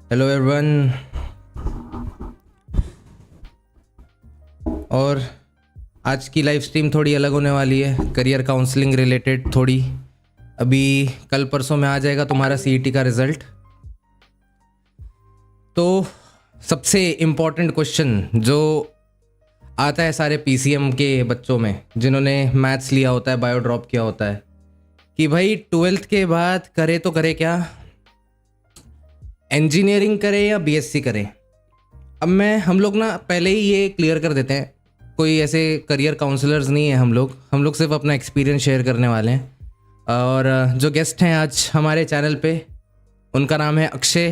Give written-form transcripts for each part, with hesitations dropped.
Hello everyone. और आज की लाइव स्ट्रीम थोड़ी अलग होने वाली है, करियर काउंसलिंग रिलेटेड थोड़ी। अभी कल परसों में आ जाएगा तुम्हारा सीईटी का रिज़ल्ट। तो सबसे इम्पॉर्टेंट क्वेश्चन जो आता है सारे पीसीएम के बच्चों में जिन्होंने मैथ्स लिया होता है, बायो ड्रॉप किया होता है, कि भाई 12th के बाद करे तो करे क्या, इंजीनियरिंग करें या बीएससी करें। अब हम लोग ना पहले ही ये क्लियर कर देते हैं, कोई ऐसे करियर काउंसलर्स नहीं है, हम लोग सिर्फ अपना एक्सपीरियंस शेयर करने वाले हैं। और जो गेस्ट हैं आज हमारे चैनल पे, उनका नाम है अक्षय।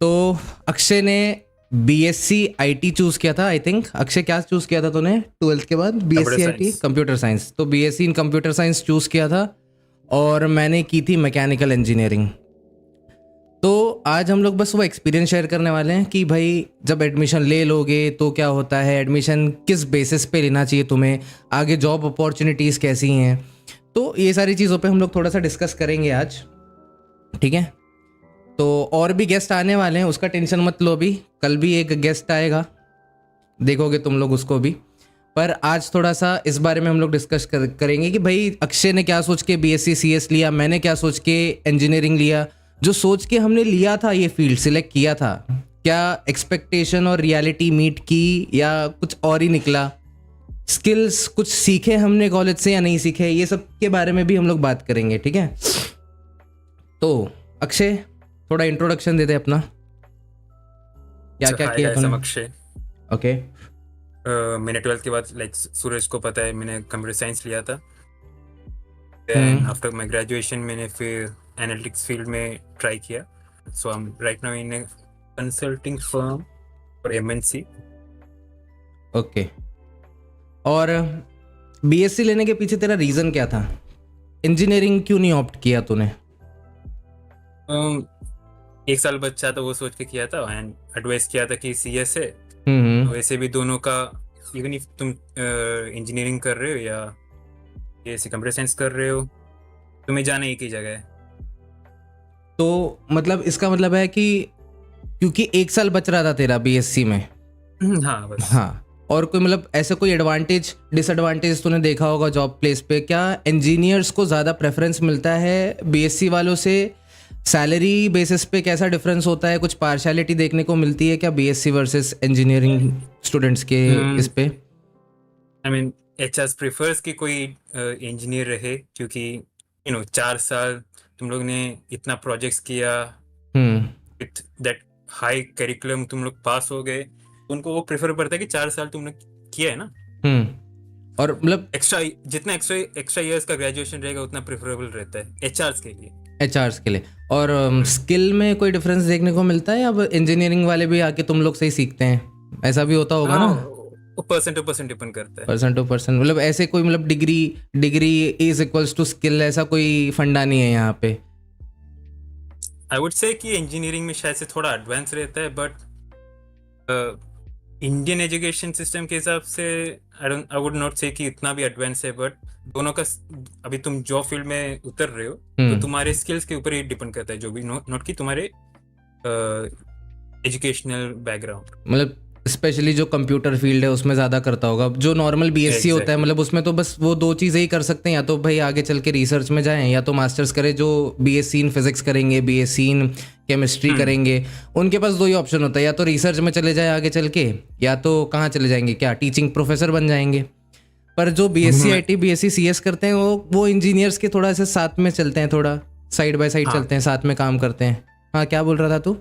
तो अक्षय ने बीएससी आईटी चूज़ किया था। आई थिंक अक्षय क्या चूज़ किया था तूने 12th के बाद? BSc IT computer science. तो BSc in computer science choose किया था और मैंने की थी मैकेनिकल इंजीनियरिंग। तो आज हम लोग बस वो एक्सपीरियंस शेयर करने वाले हैं कि भाई जब एडमिशन ले लोगे तो क्या होता है, एडमिशन किस बेसिस पे लेना चाहिए तुम्हें, आगे जॉब अपॉर्चुनिटीज़ कैसी हैं। तो ये सारी चीज़ों पे हम लोग थोड़ा सा डिस्कस करेंगे आज, ठीक है। तो और भी गेस्ट आने वाले हैं, उसका टेंशन मत लो। अभी कल भी एक गेस्ट आएगा, देखोगे तुम लोग उसको भी। पर आज थोड़ा सा इस बारे में हम लोग डिस्कस करेंगे कि भाई अक्षय ने क्या सोच के बीएससी सीएस लिया, मैंने क्या सोच के इंजीनियरिंग लिया। जो सोच के हमने लिया था, ये फील्ड सिलेक्ट किया था, क्या एक्सपेक्टेशन और रियलिटी मीट की या कुछ और ही निकला, स्किल्स कुछ सीखे हमने कॉलेज से या नहीं सीखे, ये सब के बारे में भी हम लोग बात करेंगे, ठीक है। तो अक्षय थोड़ा इंट्रोडक्शन दे दे अपना, क्या क्या किया तूने। अक्षय। ओके। मैंने 12th के बाद लाइक सूरज को पता है मैंने कंप्यूटर साइंस लिया था। देन आफ्टर माय ग्रेजुएशन मैंने फिर एनालिटिक्स फील्ड में ट्राई किया। So I am right now in a consulting firm और एमएनसी। ओके। और बीएससी लेने के पीछे तेरा रीज़न क्या था? इंजीनियरिंग क्यों नहीं ऑप्ट किया तूने? एक साल बच्चा तो वो सोच के किया था एंड एडवाइस किया था कि सीएस है। वैसे भी दोनों का, इवन इफ तुम इंजीनियरिंग कर रहे हो या ये कंप्यूटर साइंस कर रहे हो, तुम्हें जाना एक ही जगह है। तो मतलब इसका मतलब है कि क्योंकि एक साल बच रहा था तेरा बीएससी में। हाँ बस। हाँ। और कोई मतलब ऐसा कोई एडवांटेज डिसएडवांटेज तूने देखा होगा जॉब प्लेस पे? क्या इंजीनियर्स को ज़्यादा प्रेफरेंस मिलता है बीएससी वालों से? सैलरी बेसिस पे कैसा डिफरेंस होता है? कुछ पार्शियलिटी देखने को मिलती है क्या बीएससी वर्सेस इंजीनियरिंग स्टूडेंट्स के इस पे? आई मीन एचआर प्रेफर्स कि कोई इंजीनियर रहे, क्योंकि 4 साल तुम लोग ने इतना प्रोजेक्ट्स किया, विथ दैट हाई करिकुलम तुम लोग पास हो गए, उनको वो प्रेफर करता है कि 4 साल तुमने किया है ना। और मतलब जितना एक्स्ट्रा इयर्स का ग्रेजुएशन रहेगा उतना प्रेफरेबल रहता है एचआर्स के लिए। एचआर्स के लिए। और स्किल में कोई डिफरेंस देखने को मिलता है? अब इंजीनियरिंग वाले भी आके तुम लोग से ही सीखते हैं, ऐसा भी होता होगा ना? वो पर्सन टू पर्सन डिपेंड करता है। पर्सन टू पर्सन मतलब ऐसे कोई मतलब degree is equals to skill, ऐसा कोई फंडा नहीं है यहाँ पे। आई वुड से कि इंजीनियरिंग में शायद से थोड़ा एडवांस रहता है, बट इंडियन एजुकेशन सिस्टम के हिसाब से आई वुड नॉट से कि इतना भी एडवांस है। बट दोनों का अभी तुम जॉब फील्ड में उतर रहे हो तो तुम्हारे स्किल्स के ऊपर ही डिपेंड करता है, जो भी नॉट कि तुम्हारे एजुकेशनल बैकग्राउंड। मतलब स्पेशली जो कंप्यूटर फील्ड है उसमें ज़्यादा करता होगा। जो नॉर्मल बीएससी होता है मतलब उसमें तो बस वो दो चीज़ें ही कर सकते हैं, या तो भाई आगे चल के रिसर्च में जाएं या तो मास्टर्स करें। जो बीएससी इन फिजिक्स करेंगे, बीएससी इन केमिस्ट्री करेंगे, उनके पास दो ही ऑप्शन होता है, या तो रिसर्च में चले जाए आगे चल के, या तो कहाँ चले जाएंगे, क्या टीचिंग प्रोफेसर बन जाएंगे। पर जो बीएससी आईटी बीएससी सीएस करते हैं वो इंजीनियर्स के थोड़ा ऐसे साथ में चलते हैं, थोड़ा साइड बाय साइड चलते हैं, साथ में काम करते हैं। हाँ, क्या बोल रहा था तू?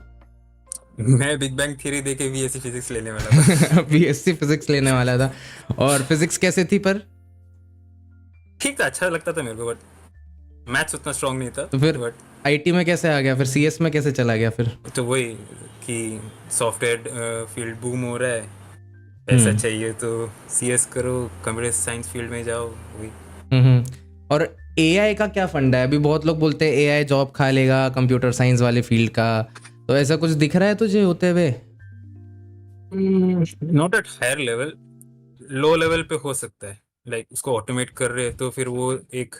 मैं बिग बैंग थ्योरी देके बीएससी फिजिक्स लेने वाला था। बीएससी फिजिक्स लेने वाला था। और फिजिक्स कैसे थी? पर ठीक था, अच्छा लगता था मेरे को, बट मैथ्स उतना स्ट्रांग नहीं था। तो फिर आईटी में कैसे आ गया, फिर सीएस में कैसे चला गया फिर? तो वही कि सॉफ्टवेयर फील्ड बूम हो रहा है, पैसा चाहिए तो सीएस करो, कंप्यूटर साइंस फील्ड में जाओ, वही। और एआई का क्या फंडा है? अभी बहुत लोग बोलते हैं एआई जॉब खा लेगा कंप्यूटर साइंस वाले फील्ड का, तो ऐसा कुछ दिख रहा है तुझे होते हुए? Not at higher level, low level पे हो सकता है। लाइक उसको ऑटोमेट कर रहे हैं तो फिर वो एक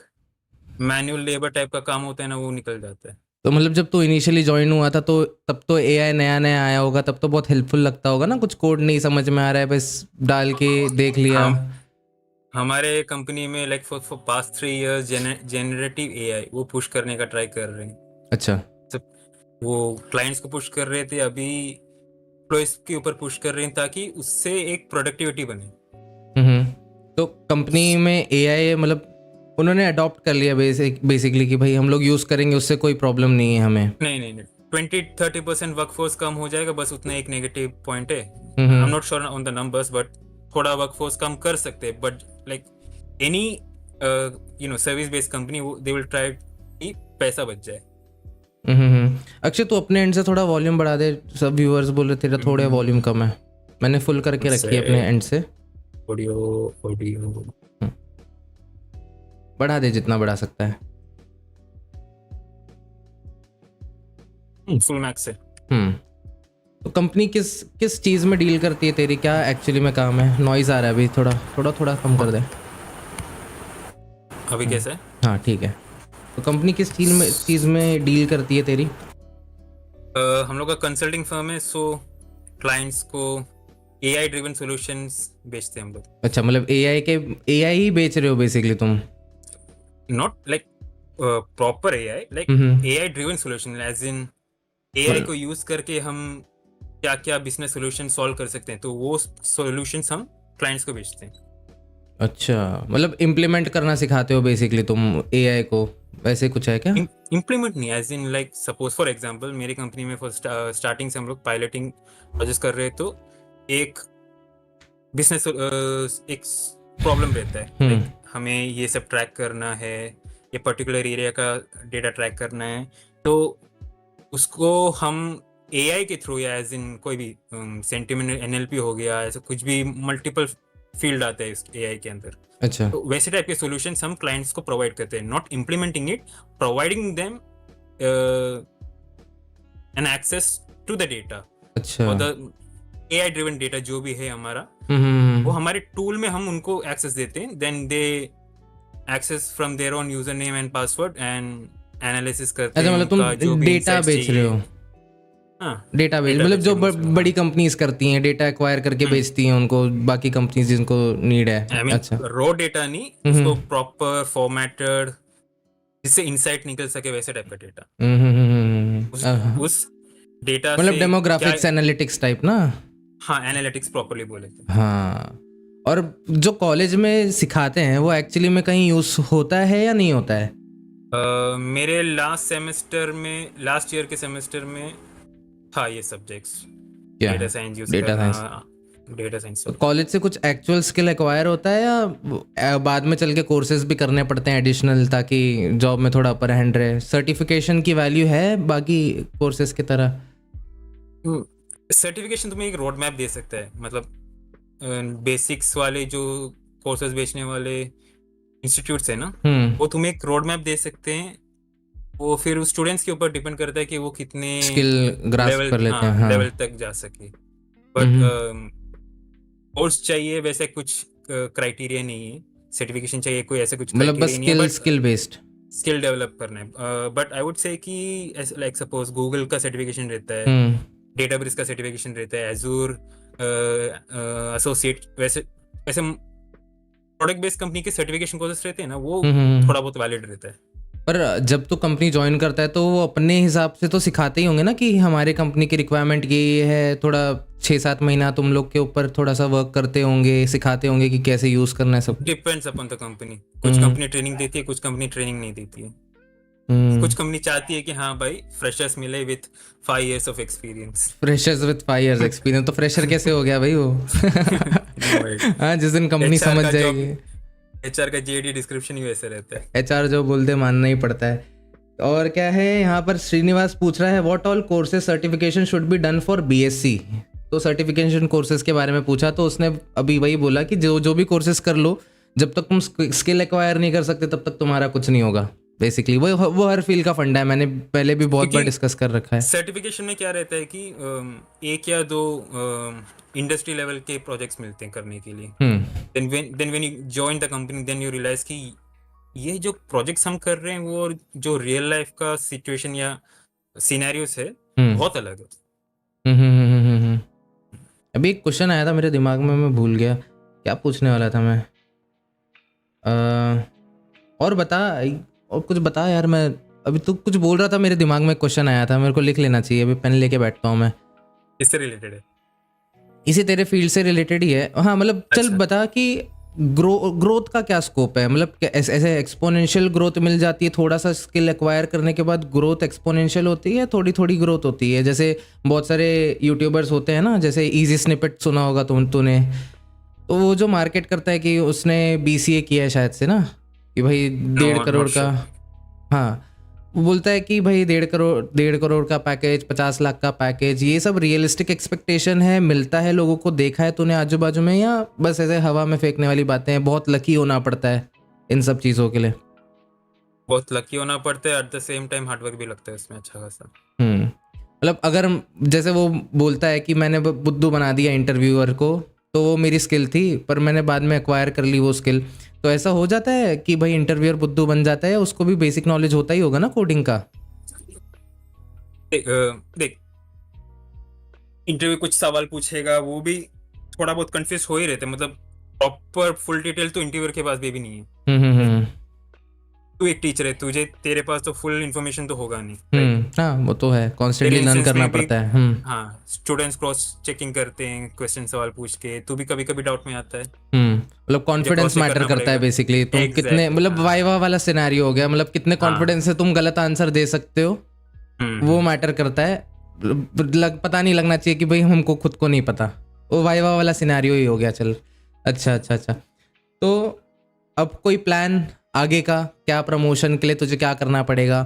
मैनुअल लेबर टाइप का काम होता है ना, वो निकल जाता है। तो मतलब जब तू इनिशियली ज्वाइन हुआ था तो तब तो एआई नया नया आया होगा, तब तो बहुत हेल्पफुल लगता होगा ना, कुछ कोड नहीं समझ में आ रहा है बस डाल के देख लिया। हम हमारे कंपनी में like for past 3 years generative AI वो पुश करने का ट्राई कर रहे हैं। अच्छा। सब वो क्लाइंट्स को पुश कर रहे थे, अभी एम्प्लॉयज के ऊपर पुश कर रहे हैं ताकि उससे एक प्रोडक्टिविटी बने। हम्म। तो कंपनी में एआई मतलब उन्होंने अडॉप्ट कर लिया बेसिकली कि भाई हम लोग यूज़ करेंगे, उससे कोई प्रॉब्लम नहीं है हमें। नहीं नहीं नहीं, 20-30% वर्कफोर्स कम हो जाएगा, बस उतना एक नेगेटिव पॉइंट है। I hmm. Am not sure on the numbers, but थोड़ा वर्कफोर्स कम कर सकते हैं, but like any service based company they will try कि पैसा बच जाए। अक्षय तू अपने एंड से थोड़ा वॉल्यूम बढ़ा दे, सब व्यूअर्स बोल रहे तेरा थोड़ा वॉल्यूम कम है। मैंने फुल करके रखी है अपने एंड से। ऑडियो ऑडियो बढ़ा दे जितना बढ़ा सकता है। फुल मैक्स है। तो कंपनी किस किस चीज़ में डील करती है तेरी, क्या एक्चुअली में काम है? नॉइज़ आ रहा है अभी, थोड़ा थोड़ा थोड़ा कम कर दे। अभी कैसा है? हाँ ठीक है। तो कंपनी किस चीज़ में डील करती है तेरी? हम लोग का कंसल्टिंग फर्म है, सो क्लाइंट्स को एआई ड्रिवन सॉल्यूशंस बेचते हैं हम लोग। अच्छा, मतलब एआई ही बेच रहे हो बेसिकली तुम? Not like proper AI, like hmm. AI driven solution, as in AI को यूज करके हम क्या क्या बिजनेस सॉल्यूशन सॉल्व कर सकते हैं, तो वो सॉल्यूशंस हम क्लाइंट्स को बेचते हैं। अच्छा, मतलब इम्प्लीमेंट करना सिखाते हो बेसिकली तुम एआई को, वैसे कुछ है क्या? इम्प्लीमेंट नहीं, as in like suppose for example मेरी कंपनी में फॉर स्टार्टिंग से हम लोग पायलटिंग प्रोजेक्ट कर रहे हैं, तो एक बिजनेस एक प्रॉब्लम रहता है, लाइक हमें ये सब ट्रैक करना है, ये पर्टिकुलर एरिया का डेटा ट्रैक करना है, तो उसको हम एआई के थ्रू या एज इन कोई भी सेंटिमेंट एनएलपी हो गया, ऐसा कुछ भी मल्टीपल फील्ड आता है इस एआई के अंदर, अच्छा तो वैसे टाइप के सॉल्यूशंस हम क्लाइंट्स को प्रोवाइड करते हैं, not implementing it, providing them an access to the data अच्छा। और द एआई ड्रिवन डेटा जो भी है हमारा, वो हमारे टूल में हम उनको एक्सेस देते हैं, then they access from their own user name and password and analysis करते अच्छा, हैं मतलब उनका जो तुम भी डेटा insights बेच रहे चाहिए। हो? हाँ, डेटा बेच data मतलब बेच जो रहे हैं उसमें, बड़ी कंपनीज करती हैं, डेटा एक्वायर करके बेचती हैं उनको बाकी कंपनीज जिनको नीड है। आई मीन अच्छा। रॉ डेटा नहीं, उसको प्रॉपर फॉर्मेटेड जिससे इंसाइट निकल सके, वैसे टाइप का डेटा। उस डेटा मतलब से क्या, डेमोग्राफिक्स एनालिटिक्स टाइप ना? हाँ एनालिटिक्स प्रॉपर्ली बोले थे। हाँ। और जो कॉलेज में सिखाते हैं वो एक्चुअली में कहीं यूज होता है या नहीं होता है? मेरे लास्ट ईयर के सेमेस्टर में था ये सब्जेक्ट्स, क्या डेटा है? साइंस यूज डेटा करना, साइंस। Data science. तो कॉलेज से कुछ एक्चुअल स्किल एक्वायर होता है या बाद में चल के कोर्सेज भी करने पड़ते हैं एडिशनल, ताकि जॉब में थोड़ा अपर हैंड रहे? सर्टिफिकेशन की वैल्यू है बाकी कोर्सेज की तरह? सर्टिफिकेशन तुम्हें एक रोड मैप दे सकता है, मतलब बेसिक्स वाले जो कोर्सेज बेचने वाले इंस्टीट्यूट्स है ना, वो तुम्हें एक रोड मैप दे सकते हैं, वो फिर स्टूडेंट्स के ऊपर डिपेंड करता है कि वो कितने स्किल ग्रास्प कर लेते हैं। हाँ। लेवल तक जा सके, बट कोर्स चाहिए वैसे कुछ क्राइटेरिया नहीं है, सर्टिफिकेशन चाहिए कोई ऐसा कुछ मतलब बस क्राइटेरिया नहीं है, स्किल बेस्ड स्किल डेवलप करना है। बट आई वुड से कि लाइक सपोज गूगल का सर्टिफिकेशन रहता है, डेटाबेस का सर्टिफिकेशन रहता है, एजूर एसोसिएट, वैसे वैसे प्रोडक्ट बेस्ड कंपनी के सर्टिफिकेशन कोर्सेस रहते हैं ना, वो थोड़ा बहुत वैलिड रहता है। पर जब तो कंपनी ज्वाइन करता है तो वो अपने हिसाब से तो सिखाते ही होंगे ना कि हमारे कंपनी की रिक्वायरमेंट ये है, थोड़ा 6-7 महीना तुम लोग के ऊपर थोड़ा सा वर्क करते होंगे, सिखाते होंगे कि कैसे यूज करना है सब। डिपेंड्स अपॉन द कंपनी, कुछ कंपनी ट्रेनिंग देती है, कुछ कंपनी ट्रेनिंग नहीं देती है। कुछ कंपनी चाहती है कि हाँ भाई फ्रेशर्स मिले with 5 years of experience. Freshers with 5 years experience? तो फ्रेशर कैसे हो गया भाई वो? हाँ, जिस दिन कंपनी समझ जाएगी। एचआर का जेडी डिस्क्रिप्शन ही वैसे रहता है, एचआर जो बोलते मानना ही पड़ता है। और क्या है यहाँ पर, श्रीनिवास पूछ रहा है what all courses certification should be done for BSc. तो सर्टिफिकेशन कोर्सेज के बारे में पूछा तो उसने अभी वही बोला कि जो भी कोर्सेज कर लो, जब तक तुम स्किल एक्वायर नहीं कर सकते तब तक तुम्हारा कुछ नहीं होगा। बेसिकली वो हर फील्ड का फंडा है, मैंने पहले भी बहुत बार डिस्कस कर रखा है। सर्टिफिकेशन में क्या रहता है कि 1 या 2 इंडस्ट्री लेवल के प्रोजेक्ट्स मिलते हैं करने के लिए, then when you join the company then you realize कि ये जो प्रोजेक्ट्स हम कर रहे हैं वो और जो रियल लाइफ का सिचुएशन या सिनेरियोस है बहुत अलग है। अभी एक क्वेश्चन आया था मेरे दिमाग में, मैं भूल गया क्या पूछने वाला था मैं। और बता, और कुछ बता यार। मैं अभी तू कुछ बोल रहा था, मेरे दिमाग में क्वेश्चन आया था, मेरे को लिख लेना चाहिए। अभी पेन लेके बैठता हूँ मैं। इससे रिलेटेड है? इसी तेरे फील्ड से रिलेटेड ही है। हाँ मतलब चल अच्छा। बता कि ग्रोथ का क्या स्कोप है। मतलब ऐसे एक्सपोनेंशियल ग्रोथ मिल जाती है, थोड़ा सा स्किल एक्वायर करने के बाद ग्रोथ एक्सपोनेंशियल होती है, थोड़ी थोड़ी ग्रोथ होती है। जैसे बहुत सारे यूट्यूबर्स होते हैं ना, जैसे इजी स्निपेट सुना होगा तूने। तो वो जो मार्केट करता है कि उसने BCA किया है शायद से ना, कि भाई 1.5 करोड़ not का। sure. हाँ, वो बोलता है कि भाई 1.5 करोड़ का पैकेज, 50 लाख का पैकेज, ये सब रियलिस्टिक एक्सपेक्टेशन है, मिलता है लोगों को, देखा है तूने आजू बाजू में, या बस ऐसे हवा में फेंकने वाली बातें हैं? बहुत लकी होना पड़ता है इन सब चीज़ों के लिए। बहुत लकी होना पड़ता है, at the same time hard work भी लगता है इसमें अच्छा खासा। मतलब अगर जैसे वो बोलता है कि मैंने बुद्धू बना दिया इंटरव्यूअर को, तो वो मेरी स्किल थी, पर मैंने बाद में एक्वायर कर ली वो स्किल। तो ऐसा हो जाता है कि भाई इंटरव्यूअर बुद्धू बन जाता है, या उसको भी बेसिक नॉलेज होता ही होगा ना कोडिंग का? देख, इंटरव्यू कुछ सवाल पूछेगा, वो भी थोड़ा बहुत कंफ्यूज हो ही रहते हैं। मतलब प्रॉपर फुल डिटेल तो इंटरव्यूअर के पास भी नहीं है। तू एक टीचर है, तेरे पास तो फुल इन्फॉर्मेशन तो होगा नहीं, right? हाँ वो तो है, कॉन्स्टेंटली तेरे लर्न इंस्टेंस करना में भी पड़ता है। हाँ, स्टूडेंट्स क्रॉस चेकिंग करते हैं, क्वेश्चन सवाल पूछ के, तू भी कभी कभी डाउट में आता है, मतलब मुझे कॉन्फिडेंस क्रॉस चेक मैटर करना करता है पड़ेगा। बेसिकली। तुम कितने, एग्जैक्टली, मतलब हाँ वाइवा वाला सिनेरियो हो गया, मतलब कितने हाँ। कॉन्फिडेंस से तुम गलत आंसर दे सकते हो, वो मैटर करता है। पता नहीं लगना चाहिए कि भाई हमको खुद को नहीं पता। वो वाइवा वाला सिनेरियो ही हो गया। चल अच्छा अच्छा अच्छा। तो अब कोई प्लान आगे का? क्या प्रमोशन के लिए तुझे क्या करना पड़ेगा?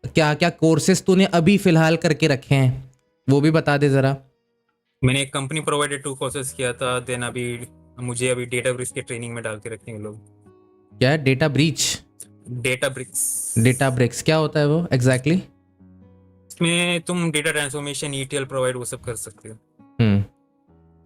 क्या क्या कोर्सेज तूने अभी फिलहाल करके रखे हैं, वो भी बता दे ज़रा। मैंने एक कंपनी प्रोवाइडेड 2 कोर्सेज किया था, देन अभी मुझे अभी डेटाब्रिक्स के ट्रेनिंग में डाल के रखे हैं लोग। क्या है data breach? Databricks data breaks क्या होता है वो एग्जैक्टली? में तुम डेटा ट्रांसफॉर्मेशन, ETL प्रोवाइड वो सब कर सकते हो।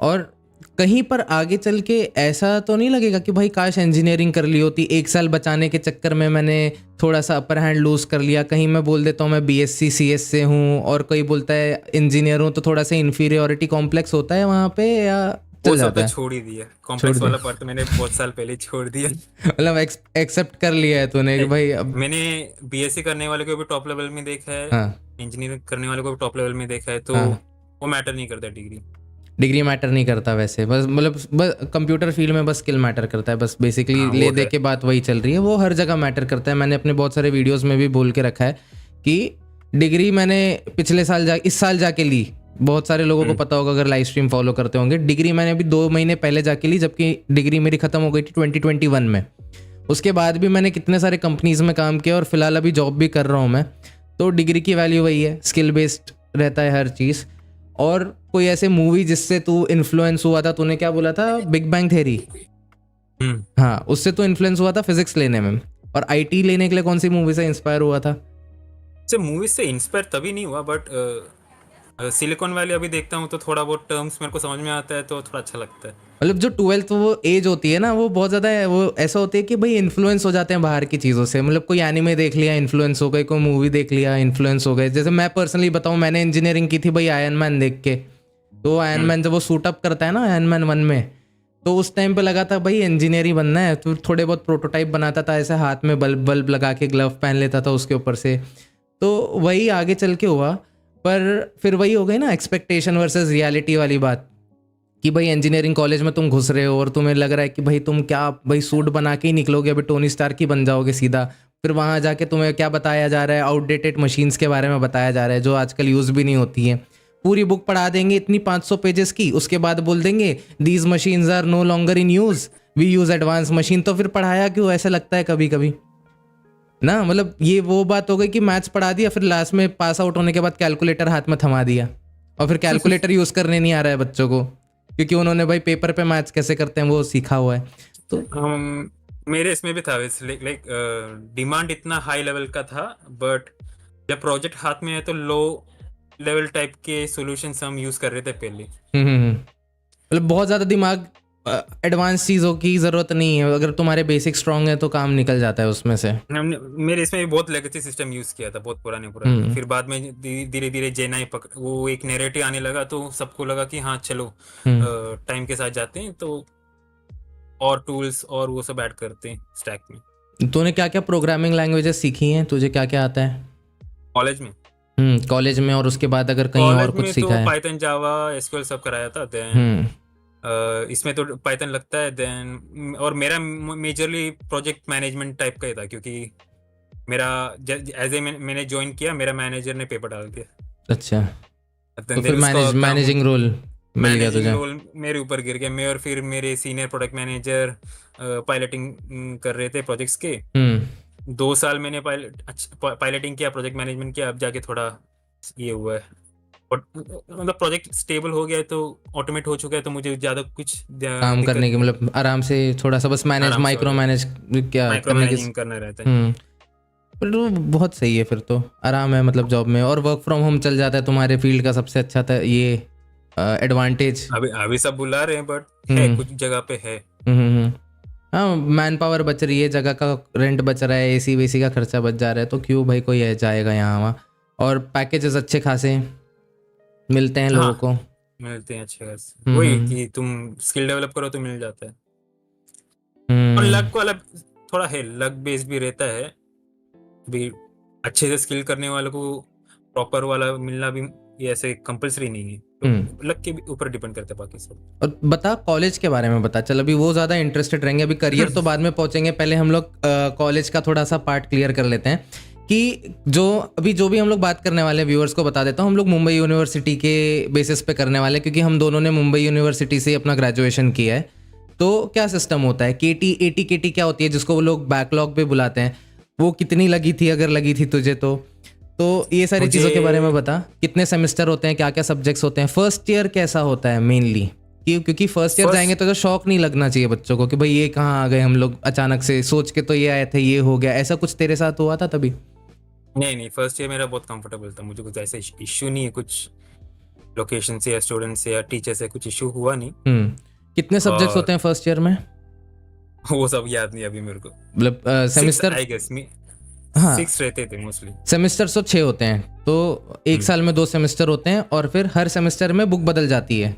और कहीं पर आगे चल के ऐसा तो नहीं लगेगा कि भाई काश इंजीनियरिंग कर ली होती, 1 साल बचाने के चक्कर में मैंने थोड़ा सा अपर हैंड लूज कर लिया? कहीं मैं बोल देता हूँ मैं BSc CS से हूँ, और कोई बोलता है इंजीनियर हूँ, तो थोड़ा सा इन्फीरियोरिटी कॉम्प्लेक्स होता है वहाँ पे, या वो चल सब जाता तो है? छोड़ ही दिया, छोड़ कॉम्प्लेक्स दे। वाला पार्ट तो मैंने बहुत साल पहले ही छोड़ दिया। मतलब एक्सेप्ट कर लिया है तूने कि भाई अब। मैंने BSc करने वाले को भी टॉप लेवल में देखा है, हाँ इंजीनियरिंग करने वाले को भी टॉप लेवल में देखा है, तो हाँ, वो मैटर नहीं करता डिग्री। डिग्री मैटर नहीं करता वैसे, बस मतलब बस कंप्यूटर फील्ड में बस स्किल मैटर करता है, बस बेसिकली हाँ, ले वो दे है। के बात वही चल रही है। वो हर जगह मैटर करता है। मैंने अपने बहुत सारे वीडियोस में भी बोल के रखा है कि डिग्री मैंने पिछले साल इस साल जाके ली। बहुत सारे लोगों को पता होगा अगर लाइव स्ट्रीम फॉलो करते होंगे। डिग्री मैंने अभी 2 महीने पहले जाके ली, जबकि डिग्री मेरी ख़त्म हो गई थी 2021 में। उसके बाद भी मैंने कितने सारे कंपनीज़ में काम किया, और फिलहाल अभी जॉब भी कर रहा हूँ मैं। तो डिग्री की वैल्यू वही है, स्किल बेस्ड रहता है हर चीज़। और कोई ऐसे मूवी जिससे तू इन्फ्लुएंस हुआ था? तूने क्या बोला था, बिग बैंग थ्योरी? हाँ, उससे तो इन्फ्लुएंस हुआ था फिजिक्स लेने में। और IT लेने के लिए कौन सी मूवी से इंस्पायर हुआ था? से मूवीज से इंस्पायर तभी नहीं हुआ, बट सिलिकॉन वैली अभी देखता हूँ तो थोड़ा बहुत टर्म्स मेरे को समझ में आता है, तो थोड़ा अच्छा लगता है। मतलब जो 12th वो एज होती है ना, वो बहुत ज़्यादा वो ऐसा होती है कि भाई इन्फ्लुएंस हो जाते हैं बाहर की चीज़ों से। मतलब कोई एनिमे देख लिया इन्फ्लुएंस हो गए, कोई मूवी देख लिया इन्फ्लुएंस हो गए। जैसे मैं पर्सनली बताऊँ, मैंने इंजीनियरिंग की थी भाई आयरन मैन देख के। तो आयरन मैन जब वो सूट अप करता है ना आयरन मैन 1 में, तो उस टाइम पे लगा था भाई इंजीनियर ही बनना है। तो थोड़े बहुत प्रोटोटाइप बनाता था, ऐसे हाथ में बल्ब लगा के ग्लव पहन लेता था उसके ऊपर से। तो वही आगे चल के हुआ। पर फिर वही हो गई ना एक्सपेक्टेशन वर्सेस रियलिटी वाली बात, कि भाई इंजीनियरिंग कॉलेज में तुम घुस रहे हो और तुम्हें लग रहा है कि भाई तुम क्या भाई सूट बना के ही निकलोगे, अभी टोनी स्टार्क ही बन जाओगे सीधा। फिर वहाँ जाके तुम्हें क्या बताया जा रहा है, आउटडेटेड मशीन्स के बारे में बताया जा रहा है जो आजकल यूज़ भी नहीं होती हैं। पूरी बुक पढ़ा देंगे इतनी 500 पेजेस की, उसके बाद बोल देंगे these machines are no longer in use, we use advance machine. तो फिर पढ़ाया क्यों, ऐसा लगता है कभी कभी ना। मतलब ये वो बात हो गई कि मैथ्स पढ़ा दिया, फिर लास्ट में पास आउट होने के बाद कैलकुलेटर हाथ में थमा दिया, और फिर कैलकुलेटर यूज़ करने नहीं आ रहा है बच्चों को, क्योंकि उन्होंने भाई पेपर पे मैथ्स कैसे करते हैं वो सीखा हुआ है। तो मेरे इसमें भी था लाइक डिमांड इतना हाई लेवल का था, बट जब प्रोजेक्ट हाथ में है तो लो लेवल टाइप के सॉल्यूशंस हम यूज कर रहे थे पहले। मतलब बहुत ज़्यादा दिमाग एडवांस चीज़ों की ज़रूरत नहीं है, अगर तुम्हारे बेसिक स्ट्रांग है तो काम निकल जाता है उसमें से। हमने मेरे इसमें भी बहुत लेगेसी सिस्टम यूज किया था, बहुत पुराने फिर बाद में धीरे धीरे जेनाई पकड़, वो एक नैरेटिव आने लगा तो सबको लगा कि हाँ चलो टाइम के साथ जाते हैं तो और टूल्स और वो सब ऐड करते हैं स्टैक में। तूने क्या क्या प्रोग्रामिंग लैंग्वेजेस सीखी हैं, तुझे क्या क्या आता है कॉलेज में? कॉलेज में, और उसके बाद अगर कहीं और कॉलेज कुछ में सीखा तो है? पाइथन, जावा, एसक्यूएल सब कराया था। देन इसमें तो पाइथन लगता है। देन और मेरा मेजरली प्रोजेक्ट मैनेजमेंट टाइप का ही था, क्योंकि मेरा एज ए मैंने ज्वाइन किया, मेरा मैनेजर ने पेपर डाल दिया। अच्छा, तो फिर उसका मैनेजिंग रोल मिल गया तुझे? रोल मेरे ऊपर गिर गया। मैं और फिर मेरे सीनियर प्रोडक्ट मैनेजर पायलटिंग कर रहे थे प्रोजेक्ट्स के। 2 साल मैंने पायलटिंग किया, प्रोजेक्ट मैनेजमेंट किया, अब जाके थोड़ा ये हुआ है। और मतलब प्रोजेक्ट स्टेबल हो गया है तो ऑटोमेट हो चुका है, तो मुझे ज़्यादा कुछ काम करने की मतलब आराम से थोड़ा सा बस माइक्रो मैनेज क्या करने की करना रहता है। पर तो बहुत सही है, फिर तो आराम है मतलब जॉब में, और वर्क फ्रॉम होम चल जाता है तुम्हारे फील्ड का सबसे अच्छा था ये एडवांटेज। अभी सब बुला रहे हैं बट है कुछ जगह पे है। हाँ, मैन पावर बच रही है, जगह का रेंट बच रहा है, एसी वेसी का खर्चा बच जा रहा है, तो क्यों भाई कोई जाएगा यहाँ वहाँ। और पैकेजेस अच्छे खासे मिलते हैं लोगों को, मिलते हैं अच्छे खासे। वही कि तुम स्किल डेवलप करो तो मिल जाता है। और लक वाला थोड़ा है, लक बेस्ड भी रहता है भी। अच्छे से स्किल करने वालों को प्रॉपर वाला मिलना भी ये ऐसे कंपलसरी नहीं है, तो लक के ऊपर डिपेंड करता है बाकी सब। और बता कॉलेज के बारे में बता, चल अभी वो ज़्यादा इंटरेस्टेड रहेंगे, अभी करियर तो बाद में पहुंचेंगे, पहले हम लोग कॉलेज का थोड़ा सा पार्ट क्लियर कर लेते हैं कि जो भी हम लोग बात करने वाले हैं व्यूअर्स को बता देता हूँ, हम लोग मुंबई यूनिवर्सिटी के बेसिस पे करने वाले हैं, क्योंकि हम दोनों ने मुंबई यूनिवर्सिटी से अपना ग्रेजुएशन किया है। तो क्या सिस्टम होता है, केटी एटी केटी क्या होती है, जिसको वो लोग बैकलॉग पे बुलाते हैं, वो कितनी लगी थी अगर लगी थी तुझे तो ये सारी चीज़ों के बारे में बता। कितने सेमेस्टर होते हैं, क्या क्या सब्जेक्ट्स होते हैं, फर्स्ट ईयर कैसा होता है मेनली, क्योंकि फर्स्ट ईयर जाएंगे तो शौक नहीं लगना चाहिए बच्चों को कि भाई ये कहाँ आ गए हम लोग अचानक से, सोच के तो ये आए थे ये हो गया। ऐसा कुछ तेरे साथ हुआ था तभी? नहीं, फर्स्ट ईयर मेरा बहुत कंफर्टेबल था, मुझे कुछ ऐसा इश्यू नहीं है, कुछ लोकेशन से या स्टूडेंट से या टीचर से कुछ इश्यू हुआ नहीं। कितने सब्जेक्ट्स होते हैं फर्स्ट ईयर में? वो सब याद नहीं अभी मेरे को, मतलब सेमेस्टर आई गेस 6 रहते थे मोस्टली। सेमेस्टर तो 6 होते हैं, तो एक साल में 2 सेमेस्टर होते हैं, और फिर हर सेमेस्टर में बुक बदल जाती है।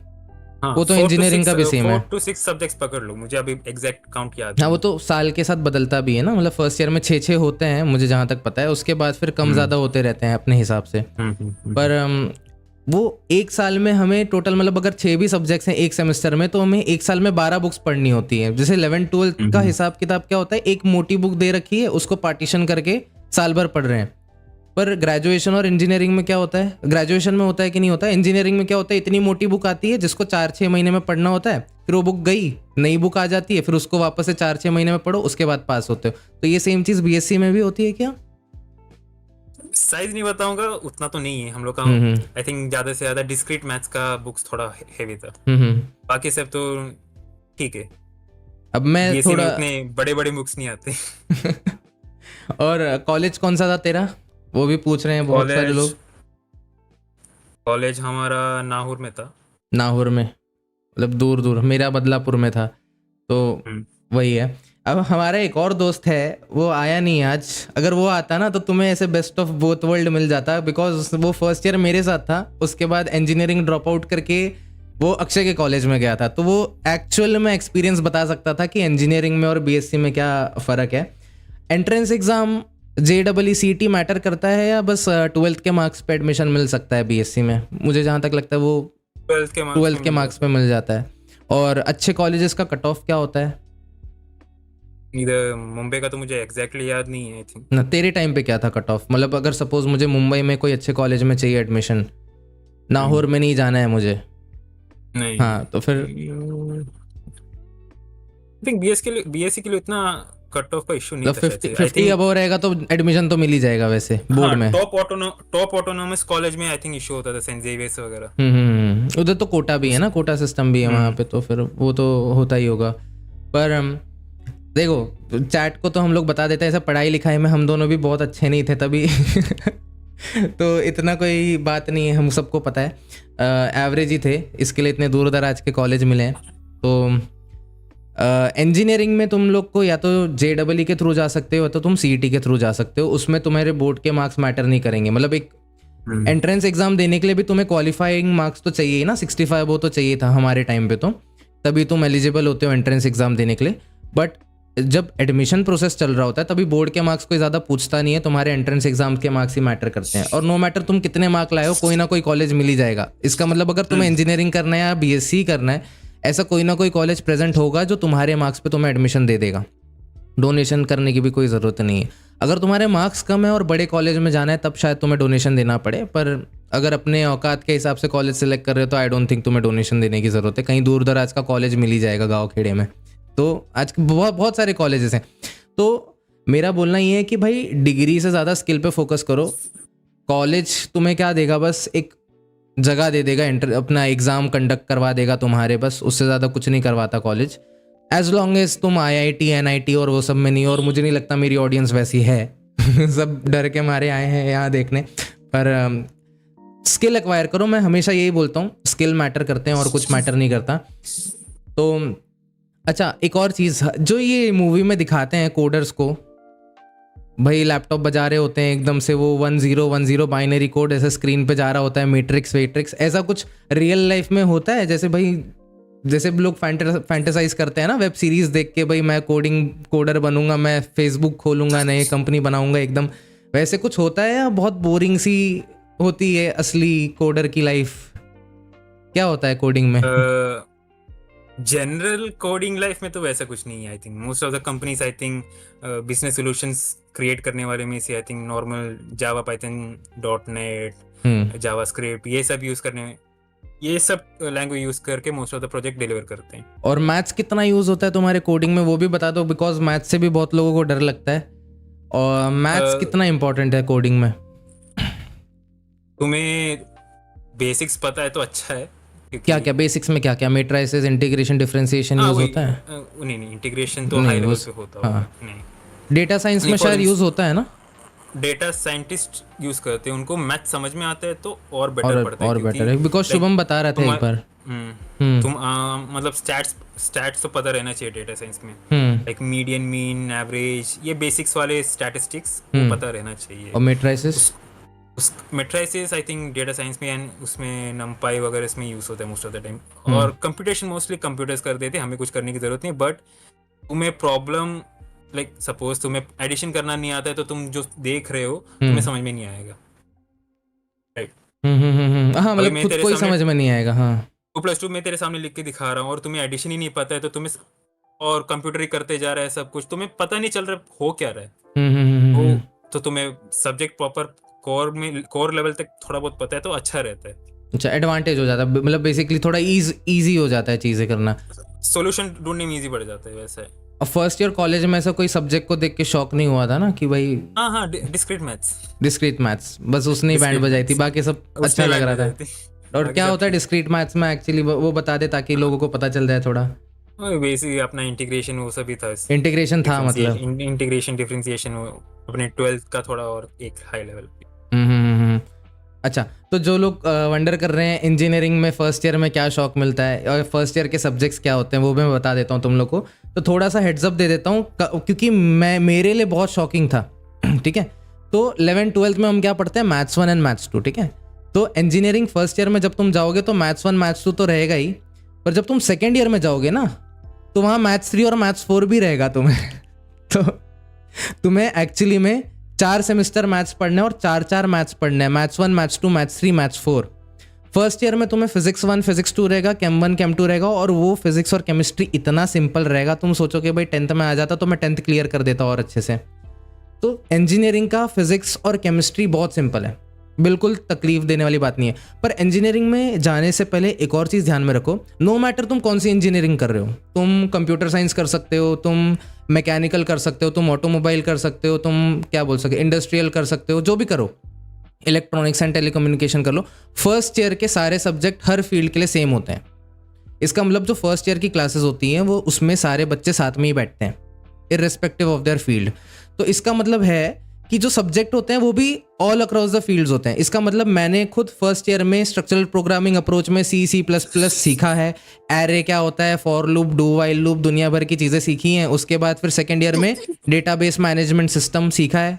वो तो इंजीनियरिंग का भी सेम है। 4 to 6 सब्जेक्ट्स पकड़ लो, मुझे अभी एग्जैक्ट काउंट याद। हाँ, वो तो साल के साथ बदलता भी है ना, मतलब फर्स्ट ईयर में 6 होते हैं मुझे जहाँ तक पता है, उसके बाद फिर कम ज़्यादा होते रहते हैं अपने हिसाब से। पर वो एक साल में हमें टोटल मतलब अगर 6 भी सब्जेक्ट्स हैं एक सेमेस्टर में, तो हमें एक साल में 12 बुक्स पढ़नी होती है। जैसे 11-12 का हिसाब किताब क्या होता है, एक मोटी बुक दे रखी है, उसको पार्टीशन करके साल भर पढ़ रहे हैं। पर ग्रेजुएशन और इंजीनियरिंग में क्या होता है, ग्रेजुएशन में होता है कि नहीं होता है, इंजीनियरिंग में क्या होता है, इतनी मोटी बुक आती है जिसको 4-6 महीने में पढ़ना होता है, फिर वो बुक गई, नई बुक आ जाती है, फिर उसको वापस से 4-6 महीने में पढ़ो, उसके बाद पास होते हो। तो ये सेम चीज़ बीएससी में भी होती है क्या? साइज नहीं बताऊंगा, उतना तो नहीं है हम लोग का। आई थिंक ज्यादा से ज्यादा डिस्क्रीट मैथ्स का बुक्स थोड़ा हेवी था, बाकी सब तो ठीक है। अब मैं थोड़ा उतने बड़े बड़े बुक्स नहीं आते। और कॉलेज कौन सा था तेरा, वो भी पूछ रहे हैं बहुत सारे लोग। कॉलेज हमारा नाहौर में था। नाहौर में मतलब दूर दूर, मेरा बदलापुर में था, तो वही है। अब हमारा एक और दोस्त है, वो आया नहीं आज, अगर वो आता ना तो तुम्हें ऐसे बेस्ट ऑफ बोथ वर्ल्ड मिल जाता, बिकॉज वो फर्स्ट ईयर मेरे साथ था, उसके बाद इंजीनियरिंग ड्रॉप आउट करके वो अक्षय के कॉलेज में गया था, तो वो एक्चुअल में एक्सपीरियंस बता सकता था कि इंजीनियरिंग में और बीएससी में क्या फ़र्क है। एंट्रेंस एग्ज़ाम JEE-CET मैटर करता है या बस 12th के मार्क्स पे एडमिशन मिल सकता है बीएससी में? मुझे जहाँ तक लगता है वो 12th के मार्क्स पे मिल जाता है। और अच्छे कॉलेजेस का कट ऑफ क्या होता है? इधर मुंबई का तो मुझे एग्जैक्टली याद नहीं है। आई थिंक ना तेरे टाइम पे क्या था कट ऑफ, मतलब अगर सपोज मुझे मुंबई में कोई अच्छे कॉलेज में चाहिए एडमिशन, नाहौर में नहीं जाना है मुझे, नहीं, हाँ तो फिर आई थिंक बीएससी के लिए इतना कट ऑफ का इशू नहीं था। 50 अबव रहेगा तो एडमिशन तो मिल ही जाएगा वैसे बोर्ड में। टॉप ऑटोनोमस कॉलेज में आई थिंक इशू होता था, सेंट जेवियर्स वगैरह। उधर तो कोटा भी है ना, कोटा सिस्टम भी है वहाँ पे, तो फिर वो तो होता ही होगा। पर देखो चैट को तो हम लोग बता देते हैं, ऐसा पढ़ाई लिखाई में हम दोनों भी बहुत अच्छे नहीं थे तभी तो इतना कोई बात नहीं है, हम सबको पता है, एवरेज ही थे, इसके लिए इतने दूर दराज के कॉलेज मिले हैं। तो इंजीनियरिंग में तुम लोग को या तो JEE के थ्रू जा सकते हो या तो तुम CET के थ्रू जा सकते हो, उसमें तुम्हारे बोर्ड के मार्क्स मैटर नहीं करेंगे। मतलब एक एंट्रेंस एग्जाम देने के लिए भी तुम्हें क्वालिफाइंग मार्क्स तो चाहिए ही ना, 65 वो तो चाहिए था हमारे टाइम पे, तो तभी तुम एलिजिबल होते हो एंट्रेंस एग्जाम देने के लिए। बट जब एडमिशन प्रोसेस चल रहा होता है तभी बोर्ड के मार्क्स कोई ज़्यादा पूछता नहीं है, तुम्हारे एंट्रेंस एग्जाम के मार्क्स ही मैटर करते हैं। और नो मैटर तुम कितने मार्क लाए हो, कोई ना कोई कॉलेज मिल ही जाएगा। इसका मतलब अगर तुम्हें इंजीनियरिंग करना है या BSc करना है, ऐसा कोई ना कोई कॉलेज प्रेजेंट होगा जो तुम्हारे मार्क्स पे तुम्हें एडमिशन दे देगा। डोनेशन करने की भी कोई ज़रूरत नहीं है। अगर तुम्हारे मार्क्स कम है और बड़े कॉलेज में जाना है तब शायद तुम्हें डोनेशन देना पड़े, पर अगर अपने औकात के हिसाब से कॉलेज सेलेक्ट कर रहे हो तो आई डोंट थिंक तुम्हें डोनेशन देने की ज़रूरत है। कहीं दूर दराज का कॉलेज मिल ही जाएगा गाँव खेड़े में, तो आज बहुत सारे कॉलेजेस हैं। तो मेरा बोलना ये है कि भाई डिग्री से ज़्यादा स्किल पे फोकस करो। कॉलेज तुम्हें क्या देगा, बस एक जगह दे देगा, अपना एग्ज़ाम कंडक्ट करवा देगा तुम्हारे, बस उससे ज़्यादा कुछ नहीं करवाता कॉलेज। एज लॉन्ग एज तुम IIT NIT और वो सब में नहीं, और मुझे नहीं लगता मेरी ऑडियंस वैसी है सब डर के मारे आए हैं यहाँ देखने। पर स्किल एक्वायर करो, मैं हमेशा यही बोलता हूँ, स्किल मैटर करते हैं और कुछ मैटर नहीं करता। तो अच्छा, एक और चीज़ जो ये मूवी में दिखाते हैं कोडर्स को, भाई लैपटॉप बजा रहे होते हैं एकदम से, वो 1010 बाइनरी कोड ऐसे स्क्रीन पे जा रहा होता है, मैट्रिक्स वेट्रिक्स, ऐसा कुछ रियल लाइफ में होता है? जैसे लोग फैंटेसाइज करते हैं ना वेब सीरीज देख के, भाई मैं कोडर बनूंगा, मैं फेसबुक खोलूंगा, नई कंपनी बनाऊंगा एकदम, वैसे कुछ होता है या बहुत बोरिंग सी होती है असली कोडर की लाइफ? क्या होता है कोडिंग में? जनरल कोडिंग लाइफ में तो वैसा कुछ नहीं है। I think most of the companies, I think business solutions create करने वाले में से I think normal Java, Python, .NET, JavaScript, ये सब यूज करने, ये सब लैंग्वेज यूज करके most of the project deliver करते हैं। और मैथ्स कितना यूज होता है तुम्हारे कोडिंग में, वो भी बता दो, बिकॉज मैथ्स से भी बहुत लोगों को डर लगता है। और मैथ्स कितना इंपॉर्टेंट है कोडिंग में? तुम्हें बेसिक्स पता है तो अच्छा है। क्या क्या बेसिक्स में क्या क्या? मैट्रिसेस, इंटीग्रेशन, डिफरेंशिएशन यूज होता है? नहीं, इंटीग्रेशन तो हाई लेवल पे होता है। नहीं, डेटा साइंस में शायद यूज होता है ना? डेटा साइंटिस्ट यूज करते हैं, उनको मैथ समझ में आता है तो और बेटर पड़ता है। और बेटर है, बिकॉज शुभम बता रहा था एक बार। तुम मतलब स्टैट्स तो पता रहना चाहिए डेटा साइंस में, लाइक मीडियन, मीन, एवरेज, ये बेसिक्स वाले स्टैटिस्टिक्स पता रहना चाहिए। और matrices I think data science में एंड उसमें नमपाई वगैरह इसमें यूज होता है मोस्ट ऑफ द टाइम। और कंप्यूटेशन मोस्टली कंप्यूटर्स कर देते हैं, हमें कुछ करने की जरूरत नहीं। बट तुम्हें प्रॉब्लम, लाइक सपोज तुम्हें एडिशन करना नहीं आता है तो तुम जो देख रहे हो तुम्हें समझ में नहीं आएगा, राइट? हाँ, मतलब खुद कोई समझ में नहीं आएगा। हाँ, 2+2 में तेरे सामने लिख के दिखा रहा हूँ और तुम्हें एडिशन ही नहीं पता है, तो तुम्हें और कंप्यूटर ही करते जा रहा है सब कुछ, तुम्हें पता नहीं चल रहा हो क्या रहा है। तो तुम्हें सब्जेक्ट प्रॉपर कोर लेवल तक थोड़ा बहुत पता है तो अच्छा रहता है। अच्छा, एडवांटेज हो जाता है, मतलब बेसिकली थोड़ा इजी हो जाता है चीजें करना, सॉल्यूशन ढूंढने में इजी बढ़ जाता है वैसा है। और फर्स्ट ईयर कॉलेज में ऐसा कोई सब्जेक्ट को देख के शौक नहीं हुआ था ना कि भाई? हाँ, डिस्क्रीट मैथ्स बस उसने ही बैंड बजाई थी, बाकी सब अच्छा लग रहा था। और क्या होता है डिस्क्रीट मैथ्स में एक्चुअली, वो बता दे ताकि लोगों को पता चल जाए थोड़ा। बेसिकली अपना इंटीग्रेशन वो सभी था। इंटीग्रेशन था, मतलब इंटीग्रेशन, डिफरेंशिएशन, अपने 12th का थोड़ा और एक हाई लेवल। अच्छा, तो जो लोग वंडर कर रहे हैं इंजीनियरिंग में फर्स्ट ईयर में क्या शौक मिलता है और फर्स्ट ईयर के सब्जेक्ट्स क्या होते हैं, वो मैं बता देता हूँ तुम लोग को। तो थोड़ा सा हेड्स अप दे देता हूँ क्योंकि मेरे लिए बहुत शॉकिंग था। ठीक है, तो 11th-12th में हम क्या पढ़ते हैं? Maths 1 and maths 2। ठीक है, तो इंजीनियरिंग फर्स्ट ईयर में जब तुम जाओगे तो मैथ्स 1 मैथ्स 2 तो रहेगा ही, पर जब तुम सेकेंड ईयर में जाओगे ना तो वहाँ मैथ्स 3 और मैथ्स 4 भी रहेगा तुम्हें। तो तुम्हें एक्चुअली में 4 सेमेस्टर मैथ्स पढ़ने और 4 मैथ्स पढ़ने हैं, maths 1 maths 2 maths 3 maths 4। First year में तुम्हें फिजिक्स 1 फिजिक्स 2 रहेगा, केम 1 केम 2 रहेगा, और वो फिजिक्स और केमिस्ट्री इतना सिंपल रहेगा, तुम सोचो कि भाई 10th में आ जाता तो मैं 10th क्लियर कर देता और अच्छे से। तो इंजीनियरिंग का फिजिक्स और केमिस्ट्री बहुत सिंपल है, बिल्कुल तकलीफ देने वाली बात नहीं है। पर इंजीनियरिंग में जाने से पहले एक और चीज़ ध्यान में रखो, नो मैटर तुम कौन सी इंजीनियरिंग कर रहे हो, तुम कंप्यूटर साइंस कर सकते हो, तुम मैकेनिकल कर सकते हो, तुम ऑटोमोबाइल कर सकते हो, तुम क्या बोल सकते इंडस्ट्रियल कर सकते हो, जो भी करो, इलेक्ट्रॉनिक्स एंड टेलीकम्युनिकेशन कर लो। फर्स्ट ईयर के सारे सब्जेक्ट हर फील्ड के लिए सेम होते हैं। इसका मतलब जो फर्स्ट ईयर की क्लासेस होती हैं वो उसमें सारे बच्चे साथ में ही बैठते हैं इर्रेस्पेक्टिव ऑफ देयर फील्ड। तो इसका मतलब है कि जो सब्जेक्ट होते हैं वो भी ऑल अक्रॉस द फील्ड्स होते हैं। इसका मतलब मैंने खुद फर्स्ट ईयर में स्ट्रक्चरल प्रोग्रामिंग अप्रोच में C++ सीखा है, एरे क्या होता है, for loop, do while loop, दुनिया भर की चीज़ें सीखी हैं। उसके बाद फिर सेकेंड ईयर में डेटाबेस मैनेजमेंट सिस्टम सीखा है।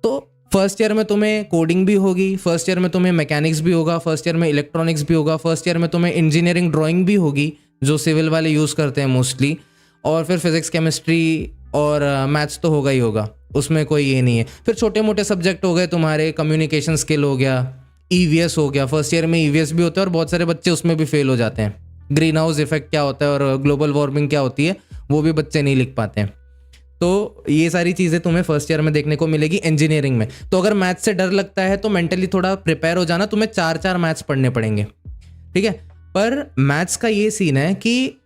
तो फर्स्ट ईयर में तुम्हें कोडिंग भी होगी, फर्स्ट ईयर में तुम्हें मैकेनिक्स भी होगा, फर्स्ट ईयर में इलेक्ट्रॉनिक्स भी होगा, फर्स्ट ईयर में तुम्हें इंजीनियरिंग ड्राइंग भी होगी जो सिविल वाले यूज़ करते हैं मोस्टली, और फिर फिजिक्स, केमिस्ट्री और मैथ्स तो होगा ही होगा, उसमें कोई ये नहीं है। फिर छोटे मोटे सब्जेक्ट हो गए तुम्हारे, कम्युनिकेशन स्किल हो गया, EVS हो गया। फर्स्ट ईयर में EVS भी होता है और बहुत सारे बच्चे उसमें भी फेल हो जाते हैं। ग्रीन हाउस इफेक्ट क्या होता है और ग्लोबल वार्मिंग क्या होती है वो भी बच्चे नहीं लिख पाते हैं। तो ये सारी चीज़ें तुम्हें फर्स्ट ईयर में देखने को मिलेगी इंजीनियरिंग में। तो अगर मैथ्स से डर लगता है तो मेंटली थोड़ा प्रिपेयर हो जाना, तुम्हें 4 मैथ्स पढ़ने पड़ेंगे, ठीक है। पर मैथ्स का ये सीन है कि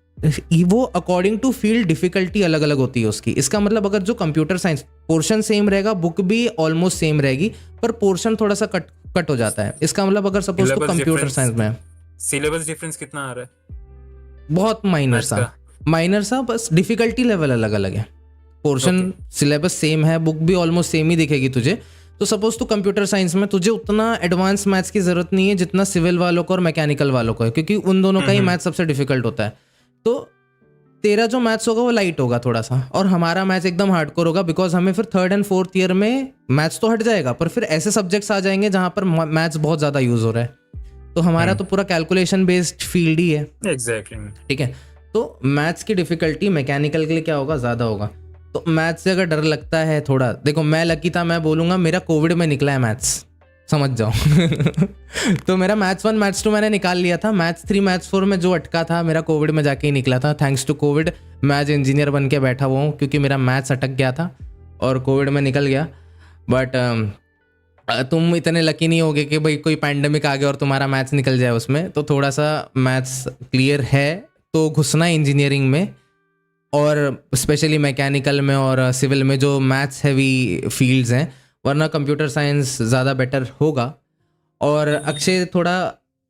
वो अकॉर्डिंग टू फील्ड डिफिकल्टी अलग अलग होती है उसकी। इसका मतलब अगर जो कंप्यूटर साइंस पोर्शन सेम रहेगा, बुक भी ऑलमोस्ट सेम रहेगी, पर पोर्शन थोड़ा सा कट हो जाता है। इसका मतलब अगर सपोज तो कंप्यूटर साइंस में सिलेबस डिफरेंस कितना आ रहा है? बहुत माइनर सा, बस डिफिकल्टी लेवल अलग अलग है। पोर्शन सिलेबस सेम है, बुक भी ऑलमोस्ट सेम ही दिखेगी तुझे। तो सपोज तो कंप्यूटर साइंस में तुझे उतना एडवांस मैथ्स की जरूरत नहीं है जितना सिविल वालों को और मैकेनिकल वालों को है, क्योंकि उन दोनों का ही मैथ्स सबसे डिफिकल्ट होता है। तो तेरा जो मैथ्स होगा वो लाइट होगा थोड़ा सा, और हमारा मैथ्स एकदम हार्डकोर होगा, बिकॉज हमें फिर थर्ड एंड फोर्थ ईयर में मैथ्स तो हट जाएगा, पर फिर ऐसे सब्जेक्ट्स आ जाएंगे जहाँ पर मैथ्स बहुत ज़्यादा यूज हो रहा है। तो हमारा तो पूरा कैलकुलेशन बेस्ड फील्ड ही है। एग्जैक्टली, ठीक है। तो मैथ्स की डिफिकल्टी मैकेनिकल के लिए क्या होगा, ज़्यादा होगा। तो मैथ्स से अगर डर लगता है थोड़ा, देखो मैं लकी था, मैं बोलूँगा मेरा कोविड में निकला है मैथ्स, समझ जाओ। तो मेरा मैथ्स 1 मैथ्स 2 मैंने निकाल लिया था, मैथ्स 3 मैथ्स 4 में जो अटका था मेरा कोविड में जाके ही निकला था। थैंक्स टू कोविड मैं आज इंजीनियर बन के बैठा हुआ हूँ, क्योंकि मेरा मैथ्स अटक गया था और कोविड में निकल गया। बट तुम इतने लकी नहीं होगे कि भाई कोई पैंडेमिक आ गया और तुम्हारा मैथ्स निकल जाए उसमें। तो थोड़ा सा मैथ्स क्लियर है तो घुसना इंजीनियरिंग में, और स्पेशली मैकेनिकल में और सिविल में जो मैथ्स हैवी फील्ड्स हैं, वरना कंप्यूटर साइंस ज़्यादा बेटर होगा। और अक्षय थोड़ा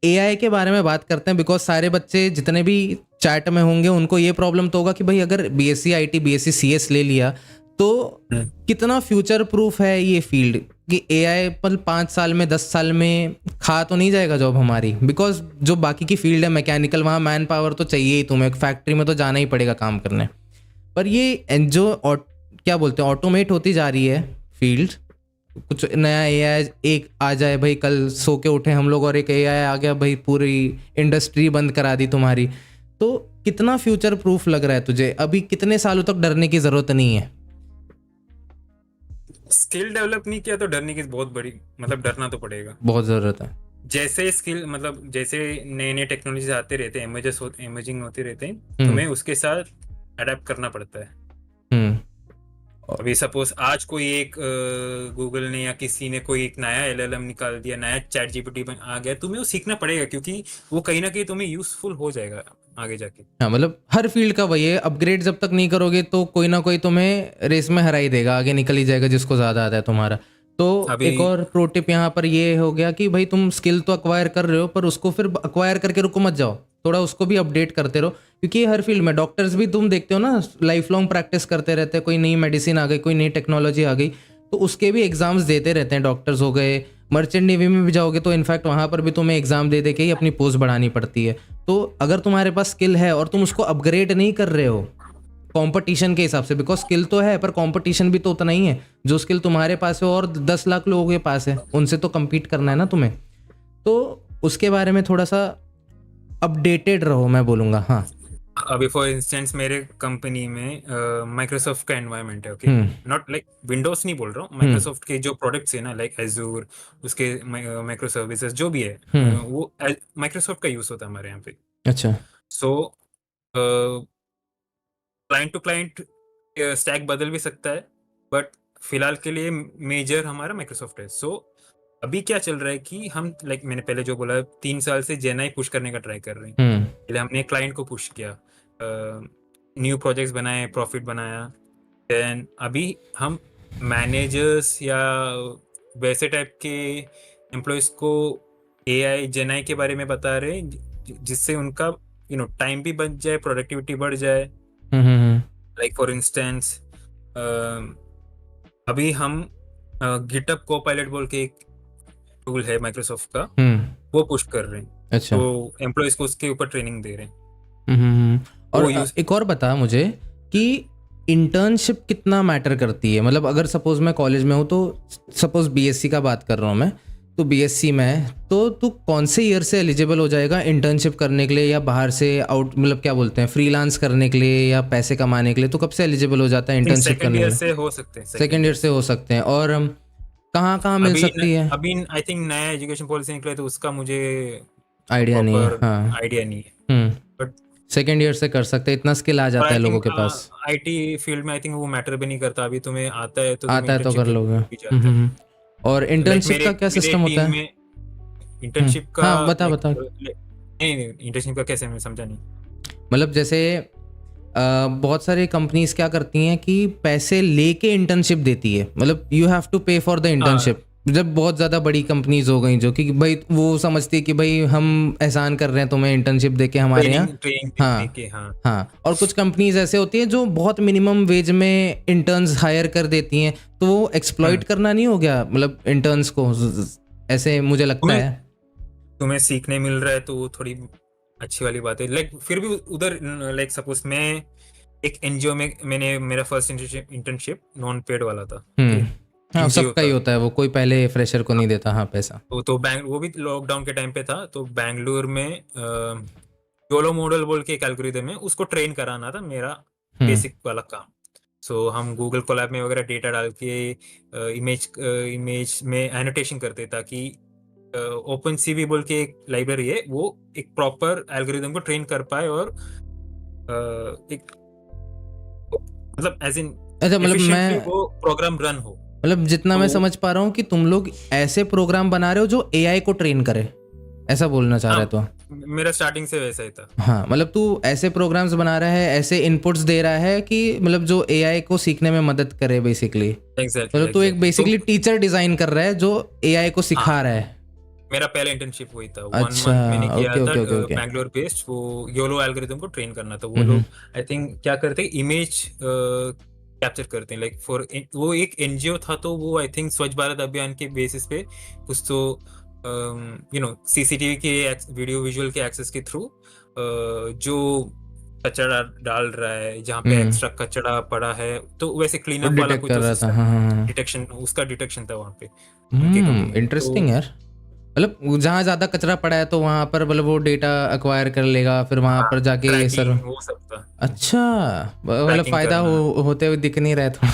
AI के बारे में बात करते हैं, बिकॉज सारे बच्चे जितने भी चैट में होंगे उनको ये प्रॉब्लम तो होगा कि भाई अगर BSc IT BSc CS ले लिया तो कितना फ्यूचर प्रूफ है ये फील्ड, कि AI पर 5 साल में 10 साल में खा तो नहीं जाएगा जॉब हमारी। बिकॉज जो बाकी की फील्ड है मैकेनिकल, वहाँ मैन पावर तो चाहिए ही, तुम्हें फैक्ट्री में तो जाना ही पड़ेगा काम करने। पर ये जो क्या बोलते हैं ऑटोमेट होती जा रही है फील्ड, कुछ नया AI एक आ जाए भाई, कल सो के उठे हम लोग और एक AI आ गया भाई, पूरी इंडस्ट्री बंद करा दी तुम्हारी, तो कितना फ्यूचर प्रूफ लग रहा है तुझे? अभी कितने सालों तक डरने की जरूरत नहीं है। स्किल डेवलप नहीं किया तो डरने की बहुत बड़ी, मतलब डरना तो पड़ेगा, बहुत जरूरत है। जैसे स्किल, मतलब जैसे नए नए टेक्नोलॉजी आते रहते हैं, इमर्जिंग होते रहते हैं, तुम्हें उसके साथ अडेप्ट करना पड़ता है। अभी सपोज आज कोई एक गूगल ने या किसी ने कोई एक नया LLM निकाल दिया, नया चैट GPT आ गया, तुम्हें वो सीखना पड़ेगा, क्योंकि वो कहीं ना कहीं तुम्हें यूजफुल हो जाएगा आगे जाके। हाँ, मतलब हर फील्ड का वही है, अपग्रेड जब तक नहीं करोगे तो कोई ना कोई तुम्हें रेस में हरा ही देगा, आगे निकल ही जाएगा जिसको ज़्यादा आता है तुम्हारा। तो एक और प्रो टिप यहाँ पर ये हो गया कि भाई तुम स्किल तो अक्वायर कर रहे हो, पर उसको फिर अक्वायर करके रुको मत जाओ, थोड़ा उसको भी अपडेट करते रहो, क्योंकि हर फील्ड में डॉक्टर्स भी तुम देखते हो ना लाइफ लॉन्ग प्रैक्टिस करते रहते हैं। कोई नई मेडिसिन आ गई, कोई नई टेक्नोलॉजी आ गई, तो उसके भी एग्जाम्स देते रहते हैं। डॉक्टर्स हो गए, मर्चेंट नेवी में भी जाओगे तो इनफैक्ट वहाँ पर भी तुम्हें एग्जाम दे के ही अपनी पोस्ट बढ़ानी पड़ती है। तो अगर तुम्हारे पास स्किल है और तुम उसको अपग्रेड नहीं कर रहे हो कंपटीशन के हिसाब से, बिकॉज स्किल तो है पर कंपटीशन भी तो उतना ही है, जो स्किल तुम्हारे पास है और 10 लाख लोगों के पास है, उनसे तो compete करना है ना तुम्हें। तो उसके बारे में थोड़ा सा अपडेटेड रहो, मैं बोलूँगा। हाँ, अभी फॉर इंस्टेंस मेरे कंपनी में माइक्रोसॉफ्ट का एनवायरनमेंट है, ओके, नॉट लाइक विंडोज नहीं बोल रहा हूँ, माइक्रोसॉफ्ट के जो प्रोडक्ट्स है ना, लाइक एजूर, उसके माइक्रो सर्विसेज जो भी है, वो माइक्रोसॉफ्ट का यूज होता है हमारे यहाँ पे। अच्छा। So client to client stack बदल भी सकता है, बट फिलहाल के लिए मेजर हमारा माइक्रोसॉफ्ट है। सो अभी क्या चल रहा है कि हम, लाइक मैंने पहले जो बोला, 3 साल से जेनाई पुश करने का ट्राई कर रहे हैं। पहले हमने क्लाइंट को पुश किया, न्यू प्रोजेक्ट्स बनाए, प्रॉफिट बनाया, देन अभी हम मैनेजर्स या वैसे टाइप के एम्प्लॉयज को AI जेनाई के बारे में बता रहे हैं, जिससे उनका टाइम भी बच जाए, प्रोडक्टिविटी बढ़ जाए। लाइक फॉर इंस्टेंस अभी हम गिटहब कोपायलट बोल के एक टूल है माइक्रोसॉफ्ट का, वो पुश कर रहे हैं, अच्छा। तो एम्प्लॉयज को उसके ऊपर ट्रेनिंग दे रहे हैं। और वो यूज एक और बता मुझे कि इंटर्नशिप कितना मैटर करती है। मतलब अगर सपोज मैं कॉलेज में हूँ, तो सपोज बीएससी का बात कर रहा हूँ मैं, तो बीएससी में तो तू कौन से ईयर से एलिजिबल हो जाएगा इंटर्नशिप करने के लिए, या बाहर से आउट मतलब क्या बोलते हैं फ्रीलांस करने के लिए या पैसे कमाने के लिए, तो कब से एलिजिबल हो जाता है इंटर्नशिप सेकंड करने के ईयर लिए? से हो सकते हैं, सेकेंड ईयर से हो सकते हैं। और कहाँ कहाँ मिल सकती है? अभी आई थिंक नया एजुकेशन पॉलिसी निकला है, तो उसका मुझे आइडिया नहीं है। प्रॉपर हाँ। आइडिया नहीं है, बट सेकेंड ईयर से कर सकते हैं, इतना स्किल आ जाता आई है लोगों थिंक के पास। आईटी फील्ड में आई थिंक वो मैटर भी नहीं करता, अभी तुम्हें आता है तो तुम आता है तो कर इंटर्नशिप लोगे। भी जाता है। और लाइक इंटर्नशिप मेरे का क्या मेरे सिस्टम होता टीम है? में इंटर्नशिप का हाँ बता लाइक बता। नहीं इंटर्नशिप का कैसे, मैं समझा नहीं। मतलब जैसे बहुत सारी कंपनीज क्या करती हैं कि पैसे लेके इंटर्नशिप देती है। मतलब यू हैव टू पे फॉर द इंटर्नशिप। जब बहुत ज़्यादा बड़ी कंपनीज हो गई जो कि भाई वो समझती है कि भाई हम एहसान कर रहे हैं तुम्हें इंटर्नशिप देके हमारे यहाँ। ट्रेनिंग हाँ देके, हाँ हाँ। और कुछ कंपनीज ऐसे होती हैं जो बहुत मिनिमम वेज में इंटर्न्स हायर कर देती हैं, तो वो एक्सप्लॉइट करना नहीं हो गया मतलब इंटर्न्स को, ऐसे मुझे लगता है। तुम्हें सीखने मिल रहा है तो वो थोड़ी अच्छी वाली बात है। लाइक फिर भी उधर लाइक सपोज मैं एक एनजीओ में, मैंने मेरा फर्स्ट इंटर्नशिप नॉन पेड वाला था। हाँ NGO सबका ही था। होता है वो, कोई पहले फ्रेशर को नहीं देता हाँ पैसा। तो वो भी लॉकडाउन के टाइम पे था, तो बैंगलोर में योलो मॉडल बोल के एक एल्गोरिथम है, उसको ट्रेन कराना था मेरा बेसिक वाला काम। सो हम गूगल कोलैब में वगैरह डेटा डाल के इमेज में एनोटेशन करते, ताकि ओपन सीवी बोल के एक लाइब्रेरी है, वो एक प्रॉपर एल्गोरिथम को ट्रेन कर पाए और एक मतलब एज इन अच्छा मतलब एफिशिएंटली मैं वो प्रोग्राम रन हो। मतलब जितना मैं तो समझ पा रहा हूँ कि तुम लोग ऐसे प्रोग्राम बना रहे हो जो एआई को ट्रेन करे, ऐसा बोलना चाह रहा है तो? मेरा स्टार्टिंग से वैसा ही था। हाँ मतलब तू ऐसे प्रोग्राम्स बना रहा है, ऐसे इनपुट्स दे रहा है कि मतलब जो एआई को सीखने में मदद करे बेसिकली। मतलब तू एक बेसिकली टीचर डिजाइन कर रहा है जो एआई को सिखा रहा है। मेरा पहला इंटर्नशिप वही था। अच्छा, 1 मंथ मैंने किया ओके था okay okay okay. Bangalore based, वो योलो एल्गोरिथम को ट्रेन करना था। वो लोग आई थिंक क्या करते हैं, इमेज कैप्चर करते हैं। लाइक फॉर वो एक एनजीओ था, तो वो आई थिंक स्वच्छ भारत अभियान के बेसिस पे कुछ तो सीसीटीवी के वीडियो विजुअल के एक्सेस के थ्रू जो कचरा डाल रहा है, जहाँ पे एक्स्ट्रा कचरा पड़ा है, तो वैसे क्लीन अप वाला कोई तो सिस्टम, डिटेक्शन, उसका डिटेक्शन था वहाँ पे। इंटरेस्टिंग यार। मतलब जहाँ ज्यादा कचरा पड़ा है तो वहाँ पर मतलब वो डेटा अक्वायर कर लेगा, फिर वहाँ पर जाके सर वो सब था। अच्छा मतलब फायदा होते हुए दिख नहीं रहा था।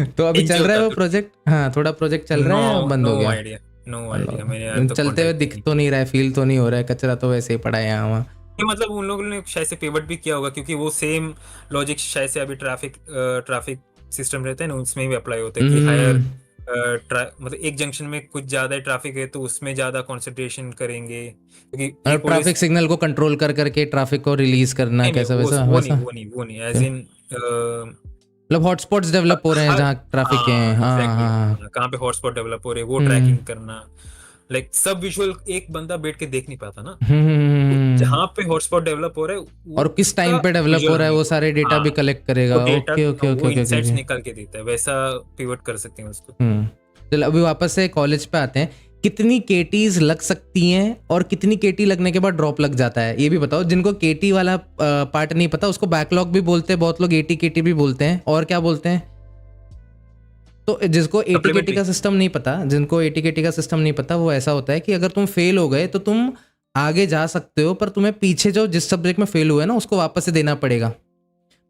तो अभी चल रहा है वो प्रोजेक्ट? हाँ थोड़ा प्रोजेक्ट चल रहा है या बंद हो गया? नो आइडिया मैंने तो चलते हुए दिख तो नहीं रहा है, फील तो नहीं हो रहा है, कचरा तो वैसे ही पड़ा है यहाँ वहाँ। मतलब उन लोगों ने शायद से पिवट भी किया होगा, क्योंकि वो सेम लॉजिक शायद से अभी ट्रैफिक सिस्टम रहते हैं ना, उसमें भी अप्लाई होता है कि हायर मतलब एक जंक्शन में कुछ ज्यादा ट्रैफिक है तो उसमें ज्यादा कंसंट्रेशन करेंगे, क्योंकि ट्रैफिक सिग्नल को कंट्रोल करके ट्रैफिक को रिलीज करना, कैसा वैसा वैसा? वो नहीं एज इन मतलब हॉटस्पॉट्स डेवलप हो रहे हैं जहाँ ट्रैफिक है। हाँ कहाँ पे हॉटस्पॉट डेवलप हो रहे हैं वो ट्रैकिंग करना। लाइक सब विजुअल एक बंदा बैठ के देख नहीं पाता ना, जहाँ पे हॉटस्पॉट डेवलप हो रहा है और किस टाइम पे डेवलप हो रहा है वो सारे डेटा भी कलेक्ट करेगा। ओके ओके ओके इनसाइट्स निकाल के देता है, वैसा पिवट कर सकते हैं उसको। चल अभी वापस से कॉलेज पे आते हैं। कितनी केटीज लग सकती हैं और कितनी केटी लगने के बाद ड्रॉप लग जाता है, ये भी बताओ। जिनको केटी वाला पार्ट नहीं पता उसको बैकलॉग भी बोलते हैं बहुत लोग, 80 केटी भी बोलते हैं, और क्या बोलते हैं? तो जिसको 80 केटी का सिस्टम नहीं पता, जिनको 80 केटी का सिस्टम नहीं पता, वो ऐसा होता है कि अगर तुम फेल हो गए तो तुम आगे जा सकते हो, पर तुम्हें पीछे जो जिस सब्जेक्ट में फेल हुआ है ना उसको वापस से देना पड़ेगा।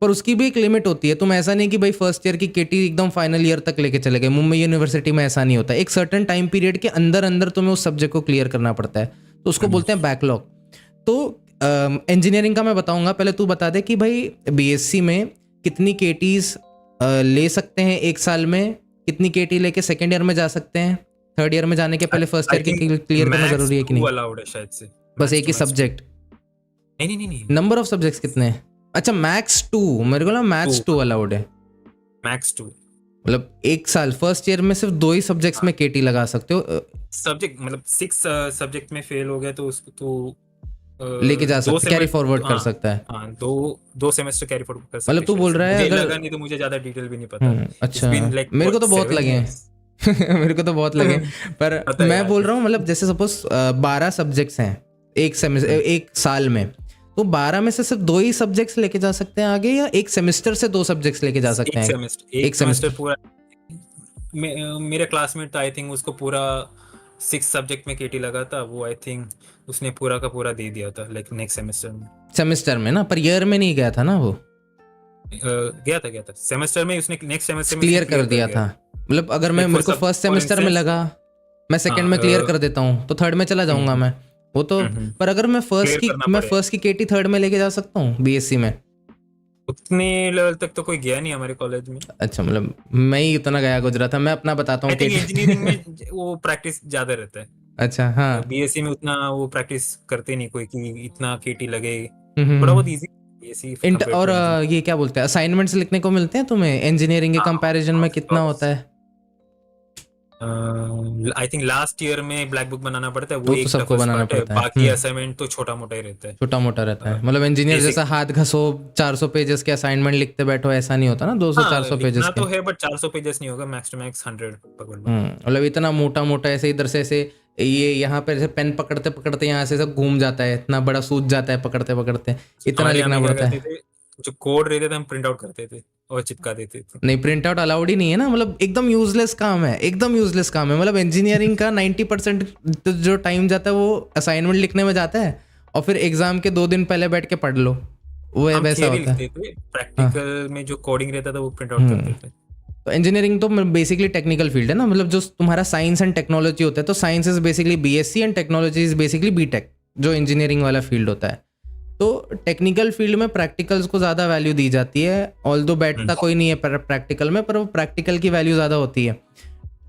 पर उसकी भी एक लिमिट होती है। तुम ऐसा नहीं कि भाई फर्स्ट ईयर की केटी एकदम फाइनल ईयर तक लेके चले गए। मुंबई यूनिवर्सिटी में ऐसा नहीं होता। एक सर्टेन टाइम पीरियड के अंदर अंदर तुम्हें उस सब्जेक्ट को क्लियर करना पड़ता है, तो उसको बोलते हैं बैकलॉग। तो इंजीनियरिंग का मैं बताऊंगा, पहले तू बता दे कि भाई बीएससी में कितनी केटीज ले सकते हैं एक साल में, कितनी केटी लेके सेकेंड ईयर में जा सकते हैं, थर्ड ईयर में जाने के पहले फर्स्ट ईयर की क्लियर करना जरूरी है कि नहीं? अलाउड है शायद से, बस एक ही सब्जेक्ट? नहीं नंबर ऑफ सब्जेक्ट्स कितने हैं? अच्छा मैक्स 2, मेरे को ना मैक्स 2 अलाउड है। मैक्स 2 मतलब एक साल फर्स्ट ईयर में सिर्फ 2 ही सब्जेक्ट्स में केटी लगा सकते हो। सब्जेक्ट मतलब 6 सब्जेक्ट में फेल हो गया तो उसको तो लेके जा दो सकता, कैरी सेमेस्टर फॉरवर्ड कर हाँ सकता है? हाँ दो सेमेस्टर कैरी फॉरवर्ड कर सकते मतलब तू हैं बोल शायद रहा से। है मुझे अगर लगा नहीं तो मुझे ज्यादा डिटेल भी नहीं पता। इट्स अच्छा, बीन लाइक मेरे को तो बहुत 7 लगे हैं years। मेरे को तो बहुत लगे पर पता है मैं यार। बोल रहा हूँ मतलब जैसे सपोज 12 सब्जेक्ट्स हैं एक सेमेस्टर, एक साल में, तो 12 में से सिर्फ 2 ही सब्जेक्ट्स लेके जा सकते हैं आगे, या एक सेमेस्टर से 2 सब्जेक्ट्स लेके जा सकते एक हैं? सेमेस्टर एक सेमेस्टर पूरा। मेरे क्लासमेट आई थिंक उसको पूरा 6 सब्जेक्ट में केटी लगा था, वो आई थिंक उसने पूरा का पूरा दे दिया था लाइक नेक्स्ट सेमेस्टर में। सेमेस्टर में ना, पर ईयर में नहीं गया था ना वो, गया था सेमेस्टर में, उसने नेक्स्ट सेमेस्टर में क्लियर उसने कर दिया गया था। मतलब अगर मैं लाइक मेरे को फर्स्ट सेमेस्टर में लगा, मैं सेकंड में क्लियर कर देता हूँ तो थर्ड में चला जाऊंगा मैं, वो तो। पर अगर मैं फर्स्ट की केटी थर्ड में लेके जा सकता हूँ बीएससी में? उतने लेवल तक तो कोई गया नहीं हमारे कॉलेज में। अच्छा, मतलब मैं ही उतना गया गुजरा था। मैं अपना बताता हूँ आई थिंक इंजीनियरिंग में वो प्रैक्टिस ज्यादा रहता है। अच्छा, हाँ। बीएससी में उतना वो प्रैक्टिस करते नहीं कोई कि इतना केटी लगे। हम्म, थोड़ा बहुत इजी बीएससी कंपेयर और टू इंजीनियरिंग। ये क्या बोलते हैं, असाइनमेंट्स लिखने को मिलते हैं तुम्हें इंजीनियरिंग के कंपैरिजन में? कितना होता है? आई थिंक लास्ट ईयर में ब्लैक बुक बनाना पड़ता है, वो तो एक सबको टफेस्ट बनाना पार्ट है। पड़ता है। बाकी असाइनमेंट तो छोटा मोटा ही रहता है। छोटा मोटा रहता है, मतलब इंजीनियर basic। जैसा हाथ घसो 400 पेजेस के असाइनमेंट लिखते बैठो, ऐसा नहीं होता ना, 200-400 पेजेस लिखना के। तो है बट 400 पेजेस नहीं होगा, मैक्स टू मैक्स 100 पकड़ लो। मतलब इतना मोटा मोटा ऐसे इधर से ऐसे, ये यहाँ पे जैसे पेन पकड़ते पकड़ते यहाँ से सब घूम जाता है, इतना बड़ा सूज जाता है पकड़ते पकड़ते, इतना हमारे यहाँ लिखना में क्या पड़ता है। करते थे, जो कोड रहते थे हम प्रिंट आउट करते थे और चिपका देते थे। नहीं, प्रिंट आउट अलाउड ही नहीं है ना, मतलब एकदम यूजलेस काम है, एकदम यूजलेस काम है। मतलब इंजीनियरिंग का 90% जो टाइम जाता है वो असाइनमेंट लिखने में जाता है, और फिर एग्जाम के 2 दिन पहले बैठ के पढ़ लो, वो हम वैसा थियरी होता है। लिखते थे, प्रैक्टिकल में जो कोडिंग रहता था वो प्रिंट आउट करते थे। तो इंजीनियरिंग तो बेसिकली टेक्निकल फील्ड है ना, मतलब जो तुम्हारा साइंस एंड टेक्नोलॉजी होता है, तो science is basically BSc and technology is basically BTech, जो इंजीनियरिंग वाला फील्ड होता है। तो टेक्निकल फील्ड में प्रैक्टिकल्स को ज़्यादा वैल्यू दी जाती है, ऑल्दो बैठता कोई नहीं है प्रैक्टिकल में, पर वो प्रैक्टिकल की वैल्यू ज़्यादा होती है।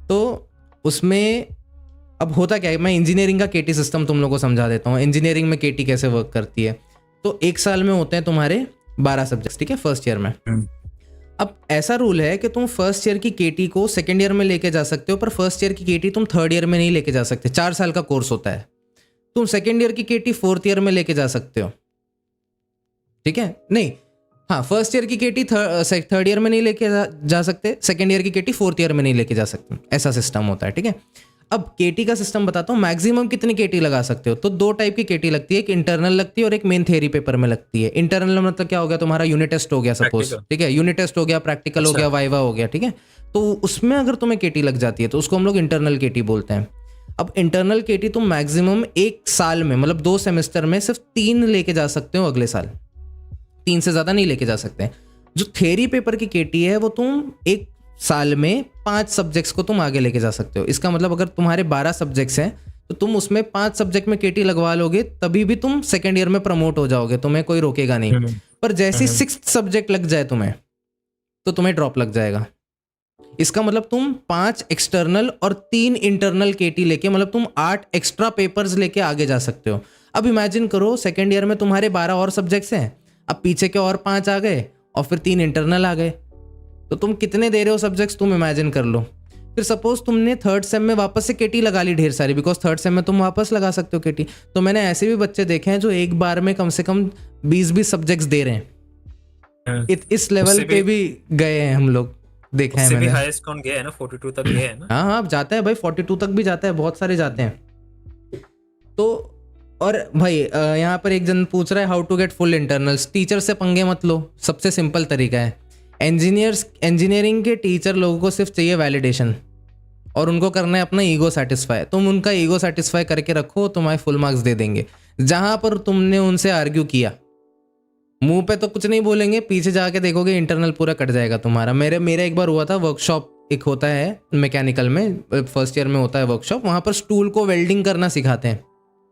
तो उसमें अब होता क्या है, मैं इंजीनियरिंग का केटी सिस्टम तुम लोगों को समझा देता हूँ। इंजीनियरिंग में केटी कैसे वर्क करती है। तो एक साल में होते हैं तुम्हारे 12 सब्जेक्ट्स, ठीक है, फर्स्ट ईयर में। अब ऐसा रूल है कि तुम फर्स्ट ईयर की केटी को सेकेंड ईयर में लेके जा सकते हो, पर फर्स्ट ईयर की केटी तुम थर्ड ईयर में नहीं लेके जा सकते। 4 साल का कोर्स होता है। तुम सेकेंड ईयर की केटी फोर्थ ईयर में लेके जा सकते हो, ठीक है? नहीं, हाँ, फर्स्ट ईयर की केटी थर्ड ईयर में नहीं लेके जा सकते, सेकेंड ईयर की केटी फोर्थ ईयर में नहीं लेके जा सकते, ऐसा सिस्टम होता है, ठीक है? अब केटी का सिस्टम बताता हूँ। मैक्सिमम कितनी केटी लगा सकते हो? तो 2 टाइप की केटी लगती है, एक इंटरनल लगती है और एक मेन थ्योरी पेपर में लगती है। इंटरनल मतलब क्या हो गया, तुम्हारा यूनिट टेस्ट हो गया सपोज, ठीक है, यूनिट टेस्ट हो गया, प्रैक्टिकल हो गया, वाइवा हो गया, ठीक है? तो उसमें अगर तुम्हें केटी लग जाती है तो उसको हम लोग इंटरनल केटी बोलते हैं। अब इंटरनल केटी तुम मैक्सिमम 1 साल में, मतलब 2 सेमेस्टर में सिर्फ 3 लेके जा सकते हो अगले साल, 3 से ज़्यादा नहीं लेके जा सकते। जो थ्योरी पेपर की केटी है वो तुम 1 साल में 5 सब्जेक्ट्स को तुम आगे लेके जा सकते हो। इसका मतलब अगर तुम्हारे 12 सब्जेक्ट्स हैं तो तुम उसमें 5 सब्जेक्ट में केटी लगवा लोगे, तभी भी तुम सेकेंड ईयर में प्रमोट हो जाओगे, तुम्हें कोई रोकेगा नहीं। पर जैसे 6th सब्जेक्ट लग जाए तुम्हें, तो तुम्हें ड्रॉप लग जाएगा। इसका मतलब तुम 5 एक्सटर्नल और 3 इंटरनल केटी लेके, मतलब तुम 8 एक्स्ट्रा पेपर्स लेके आगे जा सकते हो। अब इमेजिन करो सेकेंड ईयर में तुम्हारे 12 और सब्जेक्ट्स हैं, अब पीछे के और 5 आ गए और फिर 3 इंटरनल आ गए, तो तुम कितने दे रहे हो सब्जेक्ट्स, तुम इमेजिन कर लो। फिर सपोज तुमने थर्ड सेम में वापस से केटी लगा ली ढेर सारी, बिकॉज थर्ड सेम में तुम वापस लगा सकते हो केटी। तो मैंने ऐसे भी बच्चे देखे हैं जो एक बार में कम से कम 20-20 सब्जेक्ट्स दे रहे हैं। इस लेवल पे भी गए हैं हम लोग, देखा है मैंने। हाईएस्ट कौन गया है ना, 42 तक गया है ना। हाँ हाँ, जाता है भाई, 42 तक भी जाता है, बहुत सारे जाते हैं। तो और भाई यहाँ पर एक जन पूछ रहा है how to get full internals. Teacher से पंगे मत लो, सबसे सिंपल तरीका है। इंजीनियरिंग के टीचर लोगों को सिर्फ चाहिए वैलिडेशन, और उनको करना है अपना ईगो सेटिस्फाई। तुम उनका ईगो सेटिस्फाई करके रखो, तुम्हारे फुल मार्क्स दे देंगे। जहाँ पर तुमने उनसे आर्ग्यू किया, मुंह पे तो कुछ नहीं बोलेंगे, पीछे जाके देखोगे इंटरनल पूरा कट जाएगा तुम्हारा। मेरा एक बार हुआ था, वर्कशॉप एक होता है मैकेनिकल में, फर्स्ट ईयर में होता है वर्कशॉप, वहाँ पर स्टूल को वेल्डिंग करना सिखाते हैं।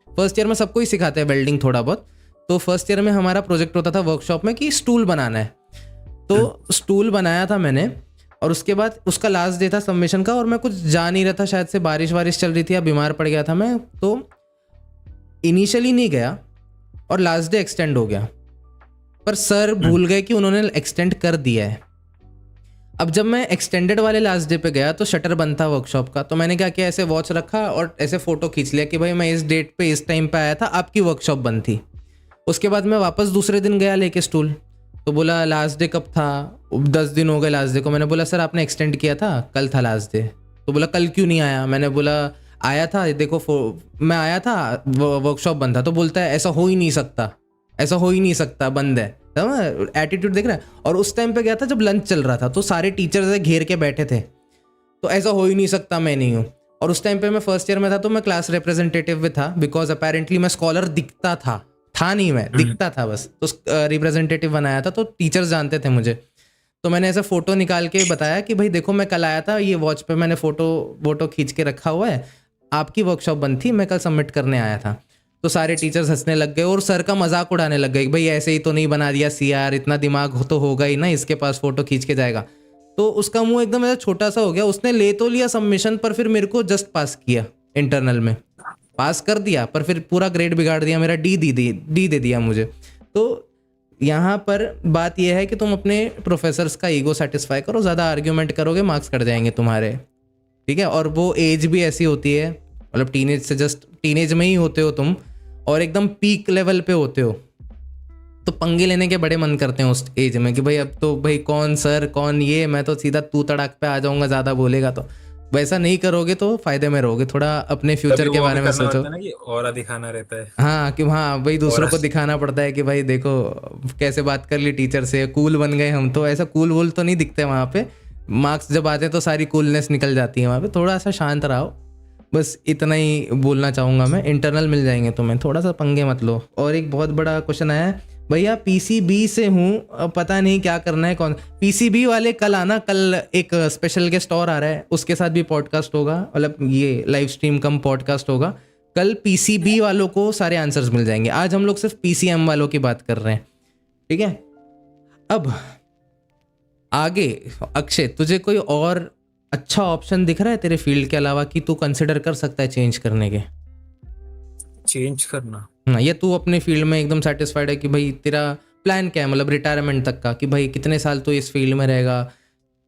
फर्स्ट ईयर में सबको ही सिखाते हैं वेल्डिंग थोड़ा बहुत। तो फर्स्ट ईयर में हमारा प्रोजेक्ट होता था वर्कशॉप में कि स्टूल बनाना है। तो स्टूल बनाया था मैंने, और उसके बाद उसका लास्ट डे था सबमिशन का, और मैं कुछ जा नहीं रहा था, शायद से बारिश चल रही थी या बीमार पड़ गया था मैं, तो इनिशियली नहीं गया और लास्ट डे एक्सटेंड हो गया। पर सर भूल गए कि उन्होंने एक्सटेंड कर दिया है। अब जब मैं एक्सटेंडेड वाले लास्ट डे पे गया तो शटर बंद था वर्कशॉप का, तो मैंने क्या किया, ऐसे वॉच रखा और ऐसे फोटो खींच लिया कि भाई मैं इस डेट पे इस टाइम पे आया था, आपकी वर्कशॉप बंद थी। उसके बाद मैं वापस दूसरे दिन गया लेके स्टूल, तो बोला लास्ट डे कब था, 10 दिन हो गए लास्ट डे को। मैंने बोला सर आपने एक्सटेंड किया था, कल था लास्ट डे। तो बोला कल क्यों नहीं आया? मैंने बोला आया था, देखो मैं आया था, वर्कशॉप बंद था। तो बोलता है ऐसा हो ही नहीं सकता, ऐसा हो ही नहीं सकता, बंद है। एटीट्यूड देख रहा है। और उस टाइम पे गया था जब लंच चल रहा था, तो सारे टीचर्स घेर के बैठे थे, तो ऐसा हो ही नहीं सकता, मैं नहीं हूँ। और उस टाइम पे मैं फर्स्ट ईयर में था, तो मैं क्लास रिप्रेजेंटेटिव भी था, बिकॉज अपेरेंटली मैं स्कॉलर दिखता था नहीं, मैं दिखता था बस, तो रिप्रेजेंटेटिव बनाया था, तो टीचर्स जानते थे मुझे। तो मैंने ऐसा फोटो निकाल के बताया कि भाई देखो मैं कल आया था, ये वॉच पे मैंने फोटो खींच के रखा हुआ है, आपकी वर्कशॉप बंद थी, मैं कल सबमिट करने आया था। तो सारे टीचर्स हंसने लग गए और सर का मजाक उड़ाने लग गए, भाई ऐसे ही तो नहीं बना दिया सीआर, इतना दिमाग तो होगा ही ना, इसके पास फोटो खींच के जाएगा। तो उसका मुंह एकदम ऐसा छोटा सा हो गया। उसने ले तो लिया सबमिशन, पर फिर मेरे को जस्ट पास किया, इंटरनल में पास कर दिया, पर फिर पूरा ग्रेड बिगाड़ दिया मेरा, डी दे दिया मुझे। तो यहाँ पर बात यह है कि तुम अपने प्रोफेसर्स का ईगो सेटिस्फाई करो, ज़्यादा आर्ग्यूमेंट करोगे मार्क्स कट जाएंगे तुम्हारे, ठीक है। और वो एज भी ऐसी होती है, मतलब टीनेज से जस्ट टीनेज में ही होते हो तुम, और एकदम पीक लेवल पे होते हो, तो पंगे लेने के बड़े मन करते हैं उस एज में कि भाई अब तो भाई कौन सर कौन ये, मैं तो सीधा तू तड़ाक पे आ जाऊंगा, ज़्यादा बोलेगा तो। वैसा नहीं करोगे तो फायदे में रहोगे, थोड़ा अपने फ्यूचर के बारे में सोचो। ना कि और दिखाना रहता है, हाँ कि हाँ भाई दूसरों को दिखाना पड़ता है कि भाई देखो कैसे बात कर ली टीचर से, कूल बन गए हम। तो ऐसा कूल वूल तो नहीं दिखते वहाँ पे, मार्क्स जब आते हैं तो सारी कूलनेस निकल जाती है वहाँ पे। थोड़ा सा शांत रहो, बस इतना ही बोलना चाहूँगा मैं। इंटरनल मिल जाएंगे तुम्हें, थोड़ा सा पंगे मत लो। और एक बहुत बड़ा क्वेश्चन आया है, भैया पीसीबी से हूँ, पता नहीं क्या करना है, कौन पीसीबी वाले कल आना, कल एक स्पेशल गेस्ट और आ रहा है, उसके साथ भी पॉडकास्ट होगा, मतलब ये लाइव स्ट्रीम कम पॉडकास्ट होगा। कल पीसीबी वालों को सारे आंसर्स मिल जाएंगे, आज हम लोग सिर्फ पीसीएम वालों की बात कर रहे हैं, ठीक है। अब आगे अक्षय, तुझे कोई और अच्छा ऑप्शन दिख रहा है तेरे फील्ड के अलावा कि तू कंसिडर कर सकता है चेंज करने के? चेंज करना ये तू अपने फील्ड में एकदम सेटिस्फाइड है कि भाई तेरा प्लान क्या है, मतलब रिटायरमेंट तक का, कि भाई कितने साल तो इस फील्ड में रहेगा,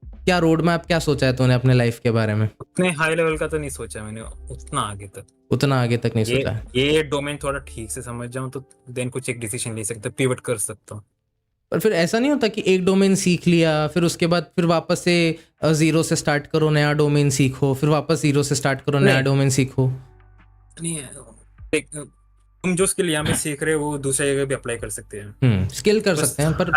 क्या रोड मैप क्या सोचा है तूने अपने लाइफ के बारे में? उतने हाई लेवल का तो नहीं सोचा मैंने, उतना आगे तक नहीं सोचा है। ये डोमेन थोड़ा ठीक से समझ जाऊं तो देन कुछ एक डिसीजन ले सकता, पिवट कर सकता हूं। पर फिर ऐसा नहीं होता कि एक डोमेन सीख लिया, फिर उसके बाद फिर वापस से जीरो से स्टार्ट करो, नया डोमेन सीखो, फिर वापस जीरो से स्टार्ट करो, नया डोमेन सीखो? नहीं, तुम जो स्किल यहाँ पे सीख रहे हो वो दूसरी जगह भी अप्लाई कर सकते हैं, स्किल कर सकते हैं, पर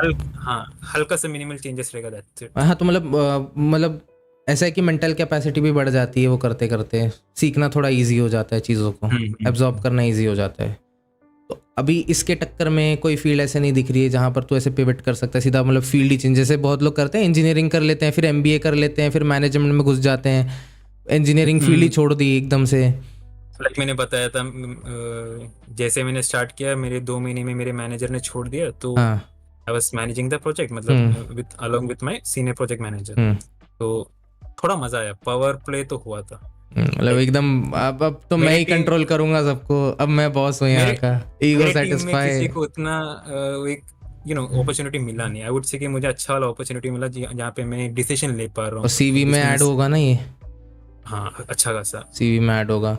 हल्का सा मिनिमल चेंजेस रहेगा, दैट्स इट। हाँ, तो मतलब ऐसा है कि मेंटल कैपेसिटी भी बढ़ जाती है वो करते करते, सीखना थोड़ा इजी हो जाता है, चीज़ों को एब्जॉर्ब करना इजी हो जाता है। तो अभी इसके टक्कर में कोई फील्ड ऐसे नहीं दिख रही है जहाँ पर तू ऐसे पिवट कर सकता है सीधा, मतलब फील्ड ही चेंज, जैसे बहुत लोग करते हैं, इंजीनियरिंग कर लेते हैं, फिर एमबीए कर लेते हैं, फिर मैनेजमेंट में घुस जाते हैं, इंजीनियरिंग फील्ड ही छोड़ दी एकदम से। लाइक मैंने बताया था, जैसे मैंने स्टार्ट किया, मेरे 2 महीने में मेरे मैनेजर ने छोड़ दिया, तो I was managing the project, मतलब along with my senior project manager. तो थोड़ा मजा आया, पावर प्ले तो हुआ था, मतलब एकदम अब तो मैं ही कंट्रोल करूंगा सबको, अब मैं बॉस हूँ यहाँ का, ईगो सेटिस्फाई। किसी को उतना एक अपॉर्चुनिटी मिला नहीं, आई वुड से कि मुझे अच्छा वाला अपॉर्चुनिटी मिला जहाँ पे मैं डिसीजन ले पा रहा हूँ। और सीवी में ऐड होगा ना ये? हाँ, अच्छा खासा सीवी में ऐड होगा।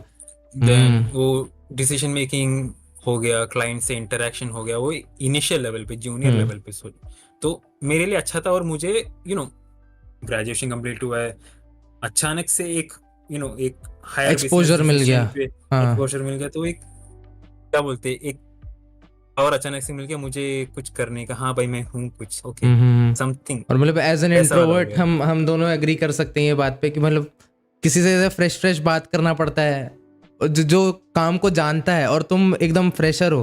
वो डिसीजन मेकिंग हो गया, क्लाइंट से इंटरेक्शन हो गया, वो इनिशियल लेवल पे, जूनियर लेवल पे, तो मेरे लिए अच्छा था। और मुझे ग्रेजुएशन कंप्लीट हुआ है, अचानक से एक हायर एक्सपोजर मिल गया, तो एक क्या बोलते, एक और अचानक से मिल गया मुझे कुछ करने का, हाँ भाई मैं हूँ कुछ, ओके समथिंग। और मतलब एज एन इंट्रोवर्ट हम दोनों एग्री कर सकते हैं ये बात पे कि मतलब किसी से फ्रेश बात करना पड़ता है, जो काम को जानता है, और तुम एकदम फ्रेशर हो,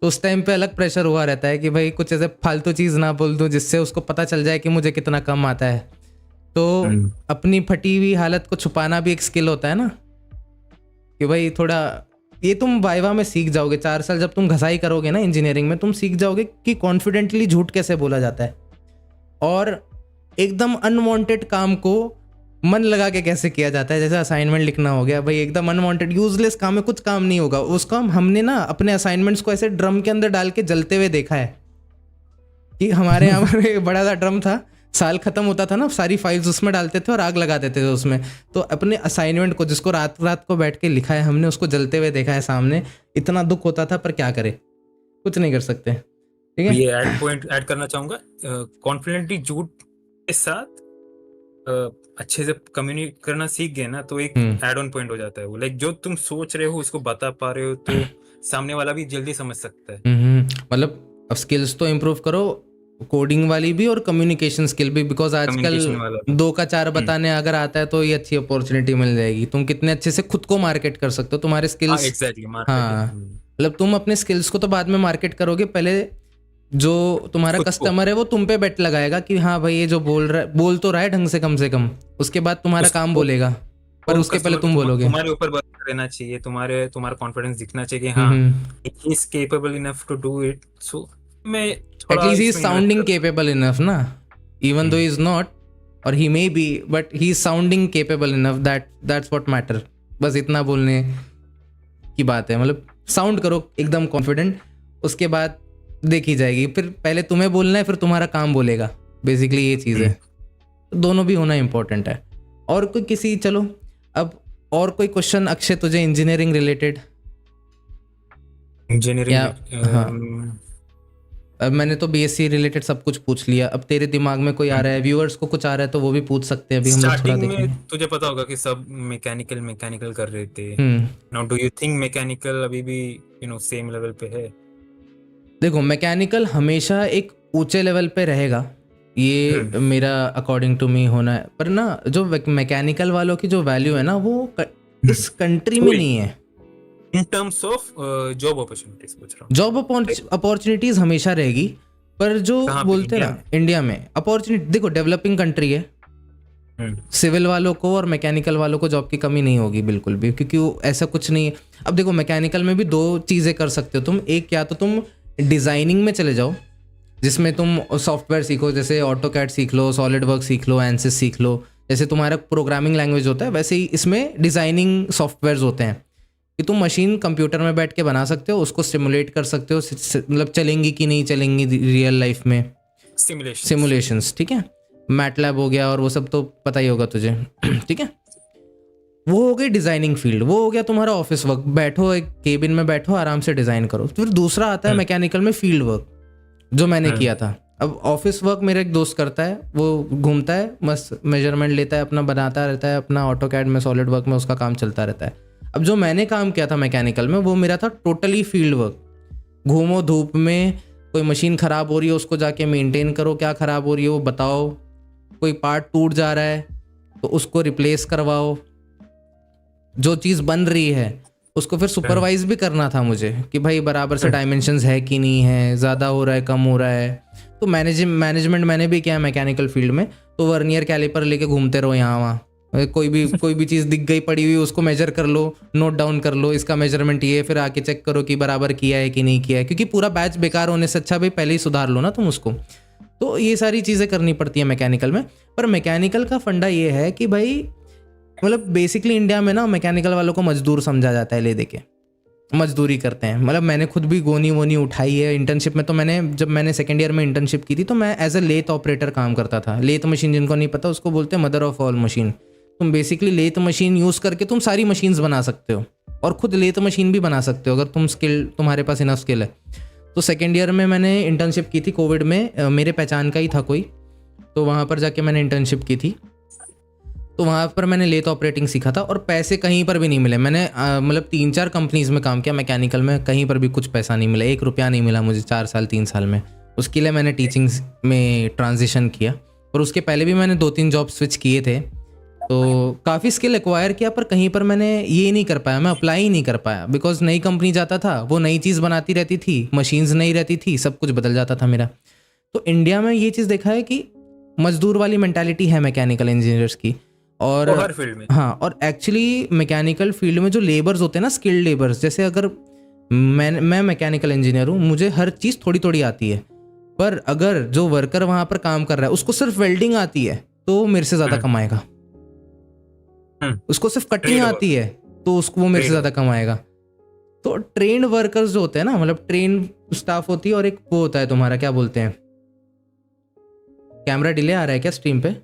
तो उस टाइम पे अलग प्रेशर हुआ रहता है कि भाई कुछ ऐसे फालतू चीज़ ना बोल दूं जिससे उसको पता चल जाए कि मुझे कितना कम आता है। तो अपनी फटी हुई हालत को छुपाना भी एक स्किल होता है ना, कि भाई थोड़ा ये तुम वाइवा में सीख जाओगे, 4 साल जब तुम घसाई करोगे ना इंजीनियरिंग में, तुम सीख जाओगे कि कॉन्फिडेंटली झूठ कैसे बोला जाता है, और एकदम अनवांटेड काम को मन लगा के कैसे किया जाता है। जैसे असाइनमेंट लिखना हो गया, भाई एकदम अनवांटेड यूजलेस काम है, कुछ काम नहीं होगा उसका। हमने ना अपने असाइनमेंट्स को ऐसे ड्रम के अंदर डाल के जलते हुए देखा है कि हमारे यहाँ एक बड़ा सा ड्रम था, साल खत्म होता था ना, सारी फाइल्स उसमें डालते थे और आग लगा देते थे उसमें। तो अपने असाइनमेंट को, जिसको रात रात को बैठ के लिखा है हमने, उसको जलते हुए देखा है सामने, इतना दुख होता था, पर क्या करे। कुछ नहीं कर सकते, ठीक है। ये पॉइंट ऐड करना चाहूंगा, कॉन्फिडेंटली झूठ के साथ अच्छे से कम्युनिकेट करना सीख गए ना, तो एक एड ऑन पॉइंट हो जाता है वो, लाइक जो तुम सोच रहे हो उसको बता पा रहे हो तो सामने वाला भी जल्दी समझ सकता है। मतलब अब स्किल्स तो इम्प्रूव करो, कोडिंग वाली भी और कम्युनिकेशन स्किल भी, बिकॉज आजकल कम्युनिकेशन वाला भी। 2 का 4 बताने अगर आता है तो ये अच्छी अपॉर्चुनिटी मिल जाएगी। तुम कितने अच्छे से खुद को मार्केट कर सकते हो, तुम्हारे हाँ स्किल्स। एग्जैक्टली, हाँ, मार्केटिंग मतलब तुम अपने स्किल्स को तो बाद में मार्केट करोगे, पहले जो तुम्हारा खुद को। कस्टमर है वो तुम पे बेट लगाएगा कि हाँ भाई ये जो बोल तो रहा है ढंग से कम, उसके बाद तुम्हारा काम उसको बोलेगा, पर वो उसके पहले कस्टमर को तुम बोलोगे। तुम्हारे ऊपर भरोसा रहना चाहिए, तुम्हारा कॉन्फिडेंस दिखना चाहिए कि हाँ he is capable enough to do it. So मैं थोड़ा एटलीस्ट ही इज इसमें इन्वेस्ट साउंडिंग करता केपेबल इनफ ना, इवन दो इज नॉट, और he may be, but he is sounding capable enough, that's what matter. बस इतना बोलने की बात है, मतलब साउंड करो एकदम कॉन्फिडेंट, उसके बाद देखी जाएगी। फिर पहले तुम्हें बोलना है, फिर तुम्हारा काम बोलेगा, बेसिकली ये चीज़ है। तो दोनों भी होना इंपॉर्टेंट है। और कोई किसी, चलो अब और कोई क्वेश्चन अक्षय तुझे इंजीनियरिंग रिलेटेड? इंजीनियरिंग। हाँ, अब मैंने तो बीएससी रिलेटेड सब कुछ पूछ लिया, अब तेरे दिमाग में कोई आ रहा है, व्यूअर्स को कुछ आ रहा है तो वो भी पूछ सकते हैं, अभी हम लोग थोड़ा स्टार्टिंग देखेंगे। में तुझे पता होगा कि सब मैकेनिकल कर रहे थे। Now do you think mechanical अभी भी सेम लेवल पे है? देखो, मैकेनिकल हमेशा एक ऊंचे लेवल पे रहेगा, ये मेरा अकॉर्डिंग टू मी होना है, पर ना जो मैकेनिकल वालों की जो वैल्यू है ना, वो इस कंट्री में नहीं है। In terms of job opportunities पूछ रहा हूँ। जॉब अपॉर्चुनिटीज हमेशा रहेगी, पर जो कहाँ पे? बोलते इंडिया ना इंडिया में अपॉर्चुनिटी, देखो डेवलपिंग कंट्री है, सिविल वालों को और मैकेनिकल वालों को जॉब की कमी नहीं होगी बिल्कुल भी, क्योंकि वो ऐसा कुछ नहीं है। अब देखो, मैकेनिकल में भी 2 चीज़ें कर सकते हो तुम, एक या तो तुम डिज़ाइनिंग में चले जाओ, जिसमें तुम सॉफ्टवेयर सीखो, जैसे ऑटोकैड सीख लो, सॉलिड वर्क सीख लो, एनसिस सीख लो। जैसे तुम्हारा प्रोग्रामिंग लैंग्वेज होता है, वैसे ही इसमें डिज़ाइनिंग सॉफ्टवेयर्स होते हैं कि तुम मशीन कंप्यूटर में बैठ के बना सकते हो, उसको सिमुलेट कर सकते हो, मतलब चलेंगी कि नहीं चलेंगी रियल लाइफ में, सिमुलेशंस, ठीक है। मैटलैब हो गया और वो सब तो पता ही होगा तुझे, ठीक है। वो हो गई डिज़ाइनिंग फील्ड, वो हो गया तुम्हारा ऑफिस वर्क, बैठो एक केबिन में बैठो आराम से डिज़ाइन करो। फिर दूसरा आता है मैकेनिकल में फील्ड वर्क, जो मैंने किया था। अब ऑफिस वर्क मेरा एक दोस्त करता है, वो घूमता है मस्त, मेजरमेंट लेता है, अपना बनाता रहता है, अपना ऑटोकैड में सॉलिड वर्क में उसका काम चलता रहता है। अब जो मैंने काम किया था मैकेनिकल में, वो मेरा था टोटली फील्ड वर्क। घूमो धूप में, कोई मशीन ख़राब हो रही है उसको जाके मेंटेन करो, क्या ख़राब हो रही है वो बताओ, कोई पार्ट टूट जा रहा है तो उसको रिप्लेस करवाओ, जो चीज़ बन रही है उसको फिर सुपरवाइज भी करना था मुझे कि भाई बराबर से डायमेंशंस है कि नहीं है, ज़्यादा हो रहा है कम हो रहा है। तो मैनेजमेंट मैंने भी किया मैकेनिकल फील्ड में, तो वर्नियर कैलिपर लेके घूमते रहो यहाँ वहाँ, कोई भी चीज़ दिख गई पड़ी हुई उसको मेजर कर लो, नोट डाउन कर लो, इसका मेजरमेंट ये, फिर आके चेक करो कि बराबर किया है कि नहीं किया है, क्योंकि पूरा बैच बेकार होने से अच्छा भाई पहले ही सुधार लो ना तुम उसको। तो ये सारी चीज़ें करनी पड़ती है मैकेनिकल में। पर मैकेनिकल का फंडा ये है कि भाई, मतलब बेसिकली इंडिया में ना मैकेनिकल वालों को मजदूर समझा जाता है, ले देके मजदूरी करते हैं। मतलब मैंने खुद भी गोनी वोनी उठाई है इंटर्नशिप में, तो जब मैंने सेकेंड ईयर में इंटर्नशिप की थी तो मैं एज अ लेथ ऑपरेटर काम करता था। लेथ मशीन जिनको नहीं पता उसको बोलते हैं मदर ऑफ ऑल मशीन। तुम बेसिकली लेथ मशीन यूज़ करके तुम सारी मशीन्स बना सकते हो, और खुद लेथ मशीन भी बना सकते हो अगर तुम्हारे पास इनफ स्किल है। तो सेकेंड ईयर में मैंने इंटर्नशिप की थी कोविड में, मेरे पहचान का ही था कोई, तो वहाँ पर जाके मैंने इंटर्नशिप की थी। तो वहाँ पर मैंने लेथ ऑपरेटिंग सीखा था, और पैसे कहीं पर भी नहीं मिले। मैंने मतलब 3-4 कंपनीज़ में काम किया मैकेनिकल में, कहीं पर भी कुछ पैसा नहीं मिला, 1 रुपया नहीं मिला मुझे 3 साल में। उसके लिए मैंने टीचिंग में ट्रांजिशन किया, और उसके पहले भी मैंने 2-3 जॉब स्विच किए थे, तो काफ़ी स्किल एक्वायर किया, पर कहीं पर मैंने ये नहीं कर पाया, मैं अप्लाई ही नहीं कर पाया, बिकॉज नई कंपनी जाता था, वो नई चीज़ बनाती रहती थी, मशीन्स नहीं रहती थी, सब कुछ बदल जाता था मेरा। तो इंडिया में ये चीज़ देखा है कि मजदूर वाली मैंटेलिटी है मैकेनिकल इंजीनियर्स की, और हर फील्ड में। हाँ, और एक्चुअली मैकेनिकल फील्ड में जो लेबर्स होते हैं ना, स्किल्ड लेबर्स, जैसे अगर मैं मैकेनिकल इंजीनियर हूँ, मुझे हर चीज़ थोड़ी थोड़ी आती है, पर अगर जो वर्कर वहाँ पर काम कर रहा है उसको सिर्फ वेल्डिंग आती है तो वो मेरे से ज़्यादा कमाएगा। उसको सिर्फ कटिंग आती है तो उसको वो मेरे से ज़्यादा कमाएगा। तो ट्रेन्ड वर्कर्स जो होते हैं ना, मतलब ट्रेन स्टाफ होती है, और एक वो होता है तुम्हारा, क्या बोलते हैं, कैमरा डिले आ रहा है क्या स्ट्रीम पे?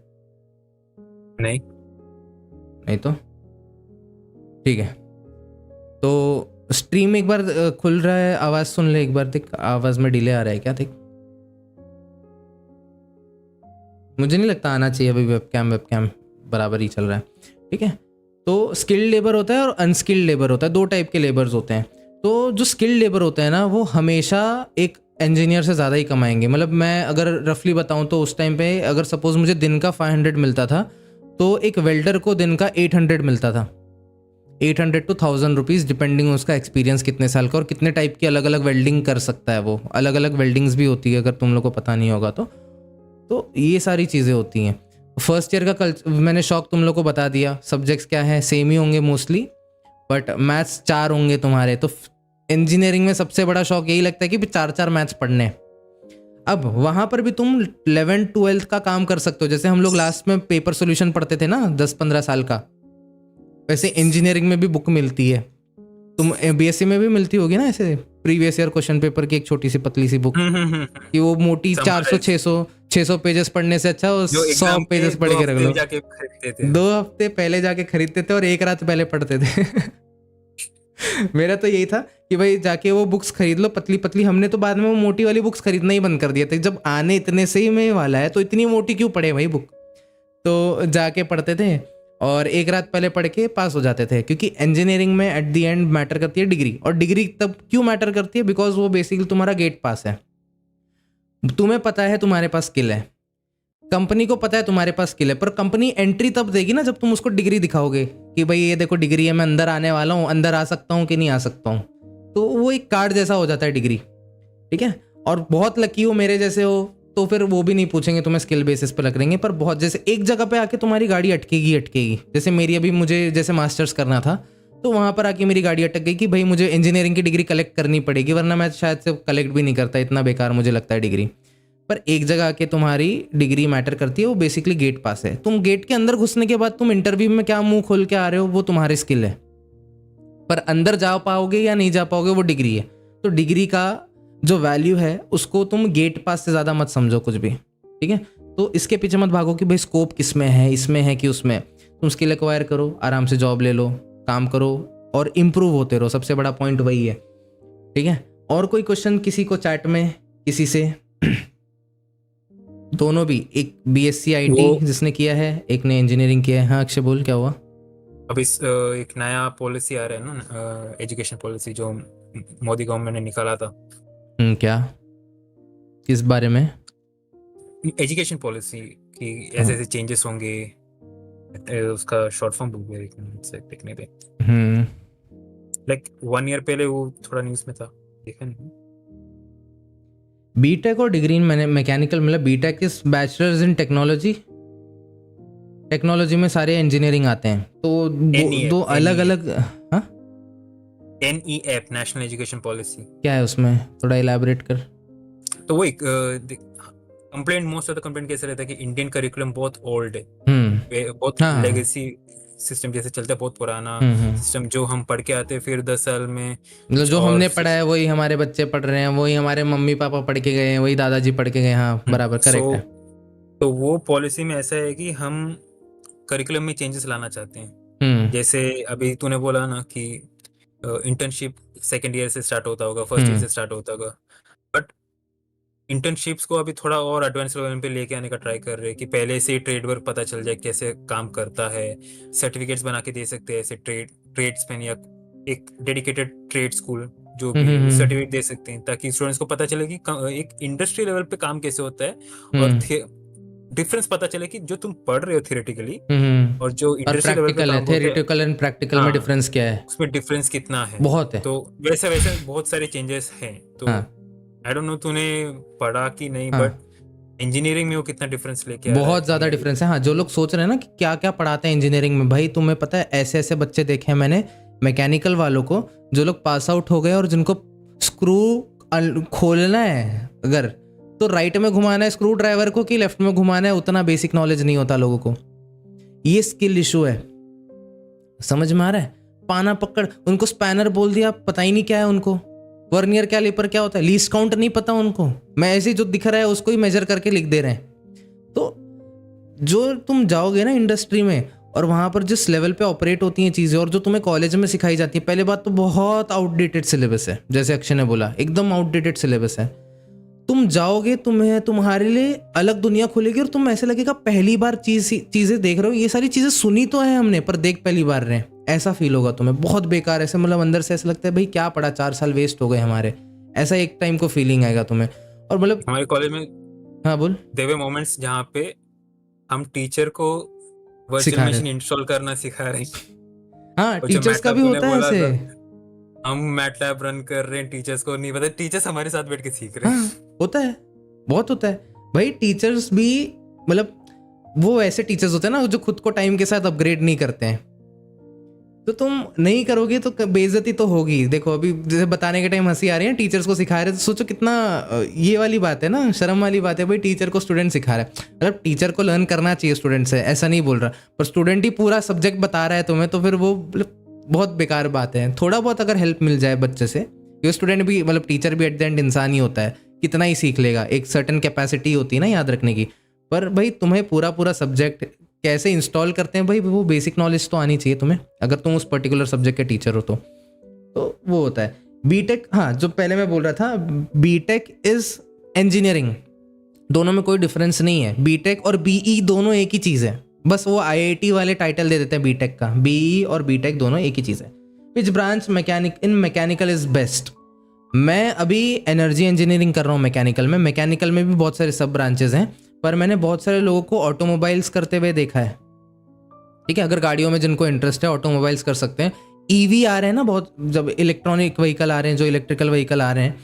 नहीं तो ठीक है। तो स्ट्रीम एक बार खुल रहा है, आवाज़ सुन ले एक बार, देख आवाज़ में डिले आ रहा है क्या, देख। मुझे नहीं लगता आना चाहिए, अभी वेबकैम बराबर ही चल रहा है, ठीक है। तो स्किल्ड लेबर होता है और अनस्किल्ड लेबर होता है, दो टाइप के लेबर्स होते हैं। तो जो स्किल्ड लेबर होते हैं ना, वो हमेशा एक इंजीनियर से ज़्यादा ही कमाएंगे। मतलब मैं अगर रफली बताऊं तो उस टाइम पे अगर सपोज मुझे दिन का 500 मिलता था, तो एक वेल्डर को दिन का 800 मिलता था। 800 to 1000 रुपीज़, डिपेंडिंग उसका एक्सपीरियंस कितने साल का और कितने टाइप की अलग अलग वेल्डिंग कर सकता है। वो अलग अलग वेल्डिंग्स भी होती है, अगर तुम लोग को पता नहीं होगा तो ये सारी चीज़ें होती हैं। फर्स्ट ईयर का मैंने शौक तुम लोग को बता दिया। सब्जेक्ट्स क्या है, सेम ही होंगे मोस्टली, बट मैथ्स 4 होंगे तुम्हारे। तो इंजीनियरिंग में सबसे बड़ा शौक यही लगता है कि 4 मैथ्स पढ़ने। अब वहाँ पर भी तुम 11th-12th का काम कर सकते हो। जैसे हम लोग लास्ट में पेपर सोल्यूशन पढ़ते थे ना 10-15 साल का, वैसे इंजीनियरिंग में भी बुक मिलती है। तुम बीएससी में भी मिलती होगी ना ऐसे प्रीवियस ईयर क्वेश्चन पेपर की एक छोटी सी पतली सी बुक, कि वो मोटी 400-600 पेजेस पढ़ने से अच्छा वो 100 पेजेस पढ़ के रख लो। 2 हफ्ते पहले जाके खरीदते थे और 1 रात पहले पढ़ते थे। मेरा तो यही था कि भाई जाके वो बुक्स खरीद लो पतली पतली। हमने तो बाद में वो मोटी वाली बुक्स खरीदना ही बंद कर दिया था। जब आने इतने से ही में वाला है तो इतनी मोटी क्यों पढ़े भाई बुक। तो जाके पढ़ते थे और 1 रात पहले पढ़ के पास हो जाते थे, क्योंकि इंजीनियरिंग में एट द एंड मैटर करती है डिग्री। और डिग्री तब क्यों मैटर करती है, बिकॉज वो बेसिकली तुम्हारा गेट पास है। तुम्हें पता है तुम्हारे पास स्किल है, कंपनी को पता है तुम्हारे पास स्किल है, पर कंपनी एंट्री तब देगी ना जब तुम उसको डिग्री दिखाओगे कि भाई ये देखो डिग्री है, मैं अंदर आने वाला हूँ, अंदर आ सकता हूँ कि नहीं आ सकता हूँ। तो वो एक कार्ड जैसा हो जाता है डिग्री, ठीक है। और बहुत लकी हो मेरे जैसे हो तो फिर वो भी नहीं पूछेंगे, तुम्हें स्किल बेसिस पे रख लेंगे। पर बहुत जैसे एक जगह पे आके तुम्हारी गाड़ी अटकेगी। जैसे मेरी अभी मुझे जैसे मास्टर्स करना था तो वहाँ पर आके मेरी गाड़ी अटक गई कि भाई मुझे इंजीनियरिंग की डिग्री कलेक्ट करनी पड़ेगी, वरना मैं शायद से कलेक्ट भी नहीं करता, इतना बेकार मुझे लगता है डिग्री। पर एक जगह आके तुम्हारी डिग्री मैटर करती है, वो बेसिकली गेट पास है। तुम गेट के अंदर घुसने के बाद तुम इंटरव्यू में क्या मुंह खोल के आ रहे हो वो तुम्हारी स्किल है, पर अंदर जा पाओगे या नहीं जा पाओगे वो डिग्री है। तो डिग्री का जो वैल्यू है उसको तुम गेट पास से ज़्यादा मत समझो कुछ भी, ठीक है। तो इसके पीछे मत भागो कि भाई स्कोप किस में है, इसमें है कि उसमें। तुम स्किल एक्वायर करो, आराम से जॉब ले लो, काम करो और इम्प्रूव होते रहो। सबसे बड़ा पॉइंट वही है, ठीक है। और कोई क्वेश्चन किसी को चैट में, किसी से? दोनों भी, एक बीएससी आईटी जिसने किया है, एक ने इंजीनियरिंग किया है। हाँ अक्षय बोल, क्या हुआ? अब इस एक नया पॉलिसी आ रहा है ना, एजुकेशन पॉलिसी जो मोदी गवर्नमेंट ने निकाला था। क्या, किस बारे में? एजुकेशन पॉलिसी की ऐसे ऐसे चेंजेस होंगे, उसका शॉर्ट फॉर्म भूल गया, एक मिनट से देखने दे। लाइक 1 ईयर पहले वो थोड़ा न्यूज़ में था, देखा नहीं। बीटेक और डिग्री मैंने मैकेनिकल, मतलब BTech is bachelors in technology. Technology में सारे इंजीनियरिंग आते हैं, तो दो अलग अलग। हाँ, NEF नेशनल एजुकेशन पॉलिसी क्या है उसमें, थोड़ा इलैबोरेट कर। तो वो एक complaint, most of the complaint कैसे रहता है कि इंडियन करिकुलम बहुत ओल्ड है, बहुत लेगेसी सिस्टम जैसे चलता है, बहुत पुराना सिस्टम जो हम पढ़ के आते हैं, फिर 10 साल में मतलब जो हमने पढ़ा है वही हमारे बच्चे पढ़ रहे हैं, वही हमारे मम्मी पापा पढ़ के गए हैं, वही दादाजी पढ़ के गए। हाँ बराबर, करेक्ट है। तो वो पॉलिसी में ऐसा है कि हम करिकुलम में चेंजेस लाना चाहते हैं। जैसे अभी तूने बोला ना कि इंटर्नशिप सेकेंड ईयर से स्टार्ट होता होगा, फर्स्ट ईयर से स्टार्ट होता होगा, बट इंटर्नशिप्स को अभी थोड़ा और एडवांस लेवल पे लेके आने का ट्राई कर रहे हैं कि पहले से ट्रेड वर्क पता चल जाए कैसे काम करता है, सर्टिफिकेट्स बना के दे सकते हैं ऐसे ट्रेड्समैन या एक डेडिकेटेड ट्रेड स्कूल जो भी सर्टिफिकेट दे सकते हैं, ताकि स्टूडेंट्स को पता चले कि एक इंडस्ट्री लेवल पे काम कैसे होता है और डिफरेंस पता चले कि जो तुम पढ़ रहे हो थियोरेटिकली और जो इंडस्ट्री लेवल पे काम होता है, थियोरेटिकल एंड प्रैक्टिकल में डिफरेंस क्या है, उसमें डिफरेंस कितना है। बहुत है। तो वैसे वैसे बहुत सारे चेंजेस हैं। तो आई डोंट नो तूने पढ़ा कि नहीं, बट इंजीनियरिंग में वो कितना डिफरेंस लेके आ रहा है, बहुत ज्यादा डिफरेंस है। हाँ, जो लोग सोच रहे हैं ना कि क्या क्या पढ़ाते हैं इंजीनियरिंग में, भाई तुम्हें पता है ऐसे ऐसे बच्चे देखे हैं मैंने मैकेनिकल वालों को, जो लोग पास आउट हो गए और जिनको स्क्रू खोलना है अगर तो राइट में घुमाना है स्क्रू ड्राइवर को कि लेफ्ट में घुमाना है, उतना बेसिक नॉलेज नहीं होता लोगों को। ये स्किल इशू है, समझ में आ रहा है? पाना पकड़, उनको स्पैनर बोल दिया, पता ही नहीं क्या है उनको। वर्नियर कैलिपर क्या होता है, लीस्ट काउंट नहीं पता उनको। मैं ऐसे जो दिख रहा है उसको ही मेजर करके लिख दे रहे हैं। तो जो तुम जाओगे ना इंडस्ट्री में, और वहाँ पर जिस लेवल पे ऑपरेट होती हैं चीज़ें और जो तुम्हें कॉलेज में सिखाई जाती है, पहले बात तो बहुत आउटडेटेड सिलेबस है, जैसे अक्षय ने बोला एकदम आउटडेटेड सिलेबस है। तुम जाओगे, तुम्हारे लिए अलग दुनिया खुलेगी और तुम ऐसे लगेगा पहली बार चीज़ें देख रहे हो, ये सारी चीज़ें सुनी तो है हमने पर देख पहली बार रहे हैं, ऐसा फील होगा तुम्हें। बहुत बेकार, ऐसे मतलब अंदर से ऐसा लगता है भाई क्या पढ़ा, 4 साल वेस्ट हो गए हमारे, ऐसा एक टाइम को फीलिंग आएगा तुम्हें। और मतलब हमारे कॉलेज में हाँ बोल, देयर वर मोमेंट्स जहाँ पे हम टीचर को वर्चुअल सिखा रहे मशीन इंस्टॉल करना सिखा रहे हैं। हाँ, और जो टीचर्स का मैटलैब भी तूने होता है बोला ऐसे। था, हम मैटलैब रन कर रहे हैं, टीचर्स को नहीं पता, टीचर्स हमारे साथ बैठ के सीख रहे हैं। हाँ होता है, बहुत होता है भाई। टीचर्स भी मतलब वो ऐसे टीचर्स होते हैं ना जो खुद को टाइम के साथ अपग्रेड नहीं करते हैं, तो तुम नहीं करोगे तो बेइज्जती तो होगी। देखो अभी जैसे बताने के टाइम हंसी आ रही है, टीचर्स को सिखा रहे हैं, तो सोचो कितना ये वाली बात है ना, शर्म वाली बात है भाई, टीचर को स्टूडेंट सिखा रहा है। मतलब टीचर को लर्न करना चाहिए स्टूडेंट से, ऐसा नहीं बोल रहा, पर स्टूडेंट ही पूरा सब्जेक्ट बता रहा है तुम्हें, तो फिर वो बहुत बेकार बात है। थोड़ा बहुत अगर हेल्प मिल जाए बच्चे से, ये स्टूडेंट भी मतलब टीचर भी एट द एंड इंसान ही होता है, कितना ही सीख लेगा, एक सर्टेन कैपेसिटी होती है ना याद रखने की। पर भाई तुम्हें पूरा सब्जेक्ट कैसे इंस्टॉल करते हैं भाई, वो बेसिक नॉलेज तो आनी चाहिए तुम्हें, अगर तुम उस पर्टिकुलर सब्जेक्ट के टीचर हो तो वो होता है। बीटेक, हाँ जो पहले मैं बोल रहा था, बीटेक इज इंजीनियरिंग, दोनों में कोई डिफरेंस नहीं है। बीटेक और बीई दोनों एक ही चीज़ है, बस वो आईआईटी वाले टाइटल दे देते हैं बीटेक का। बीई और बीटेक दोनों एक ही चीज़ है। Which branch mechanical is best? मैं अभी एनर्जी इंजीनियरिंग कर रहा हूँ मैकेनिकल में। मैकेनिकल में भी बहुत सारे सब ब्रांचेज हैं, पर मैंने बहुत सारे लोगों को ऑटोमोबाइल्स करते हुए देखा है। ठीक है, अगर गाड़ियों में जिनको इंटरेस्ट है ऑटोमोबाइल्स कर सकते हैं। ईवी आ रहे हैं ना बहुत, जब इलेक्ट्रॉनिक व्हीकल आ रहे हैं, जो इलेक्ट्रिकल व्हीकल आ रहे हैं,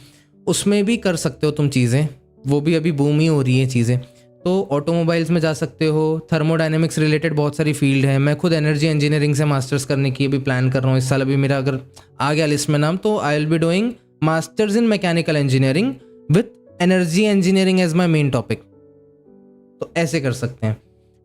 उसमें भी कर सकते हो तुम चीज़ें, वो भी अभी बूम ही हो रही है चीज़ें। तो ऑटोमोबाइल्स में जा सकते हो। थर्मोडायनेमिक्स रिलेटेड बहुत सारी फील्ड है। मैं खुद एनर्जी इंजीनियरिंग से मास्टर्स करने की अभी प्लान कर रहा हूँ इस साल। अभी मेरा अगर आ गया लिस्ट में नाम, तो I will be doing masters in mechanical engineering with energy engineering as my main topic. तो ऐसे कर सकते हैं,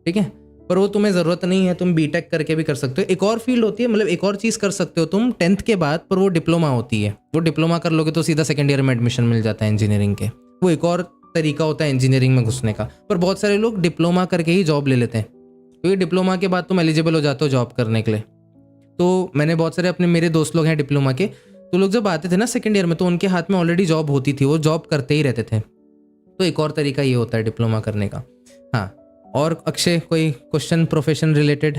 ठीक है। पर वो तुम्हें ज़रूरत नहीं है, तुम बीटेक करके भी कर सकते हो। एक और फील्ड होती है, मतलब एक और चीज़ कर सकते हो तुम 10th के बाद, पर वो डिप्लोमा होती है। वो डिप्लोमा कर लोगे तो सीधा सेकेंड ईयर में एडमिशन मिल जाता है इंजीनियरिंग के। वो एक और तरीका होता है इंजीनियरिंग में घुसने का। पर बहुत सारे लोग डिप्लोमा करके ही जॉब ले लेते हैं, क्योंकि डिप्लोमा के बाद तुम एलिजिबल हो जाते हो जॉब करने के लिए। तो मैंने बहुत सारे मेरे दोस्त लोग हैं डिप्लोमा के, तो लोग जब आते थे ना सेकेंड ईयर में, तो उनके हाथ में ऑलरेडी जॉब होती थी, वो जॉब करते ही रहते थे। तो एक और तरीका ये होता है डिप्लोमा करने का। हाँ, और अक्षय कोई question profession related?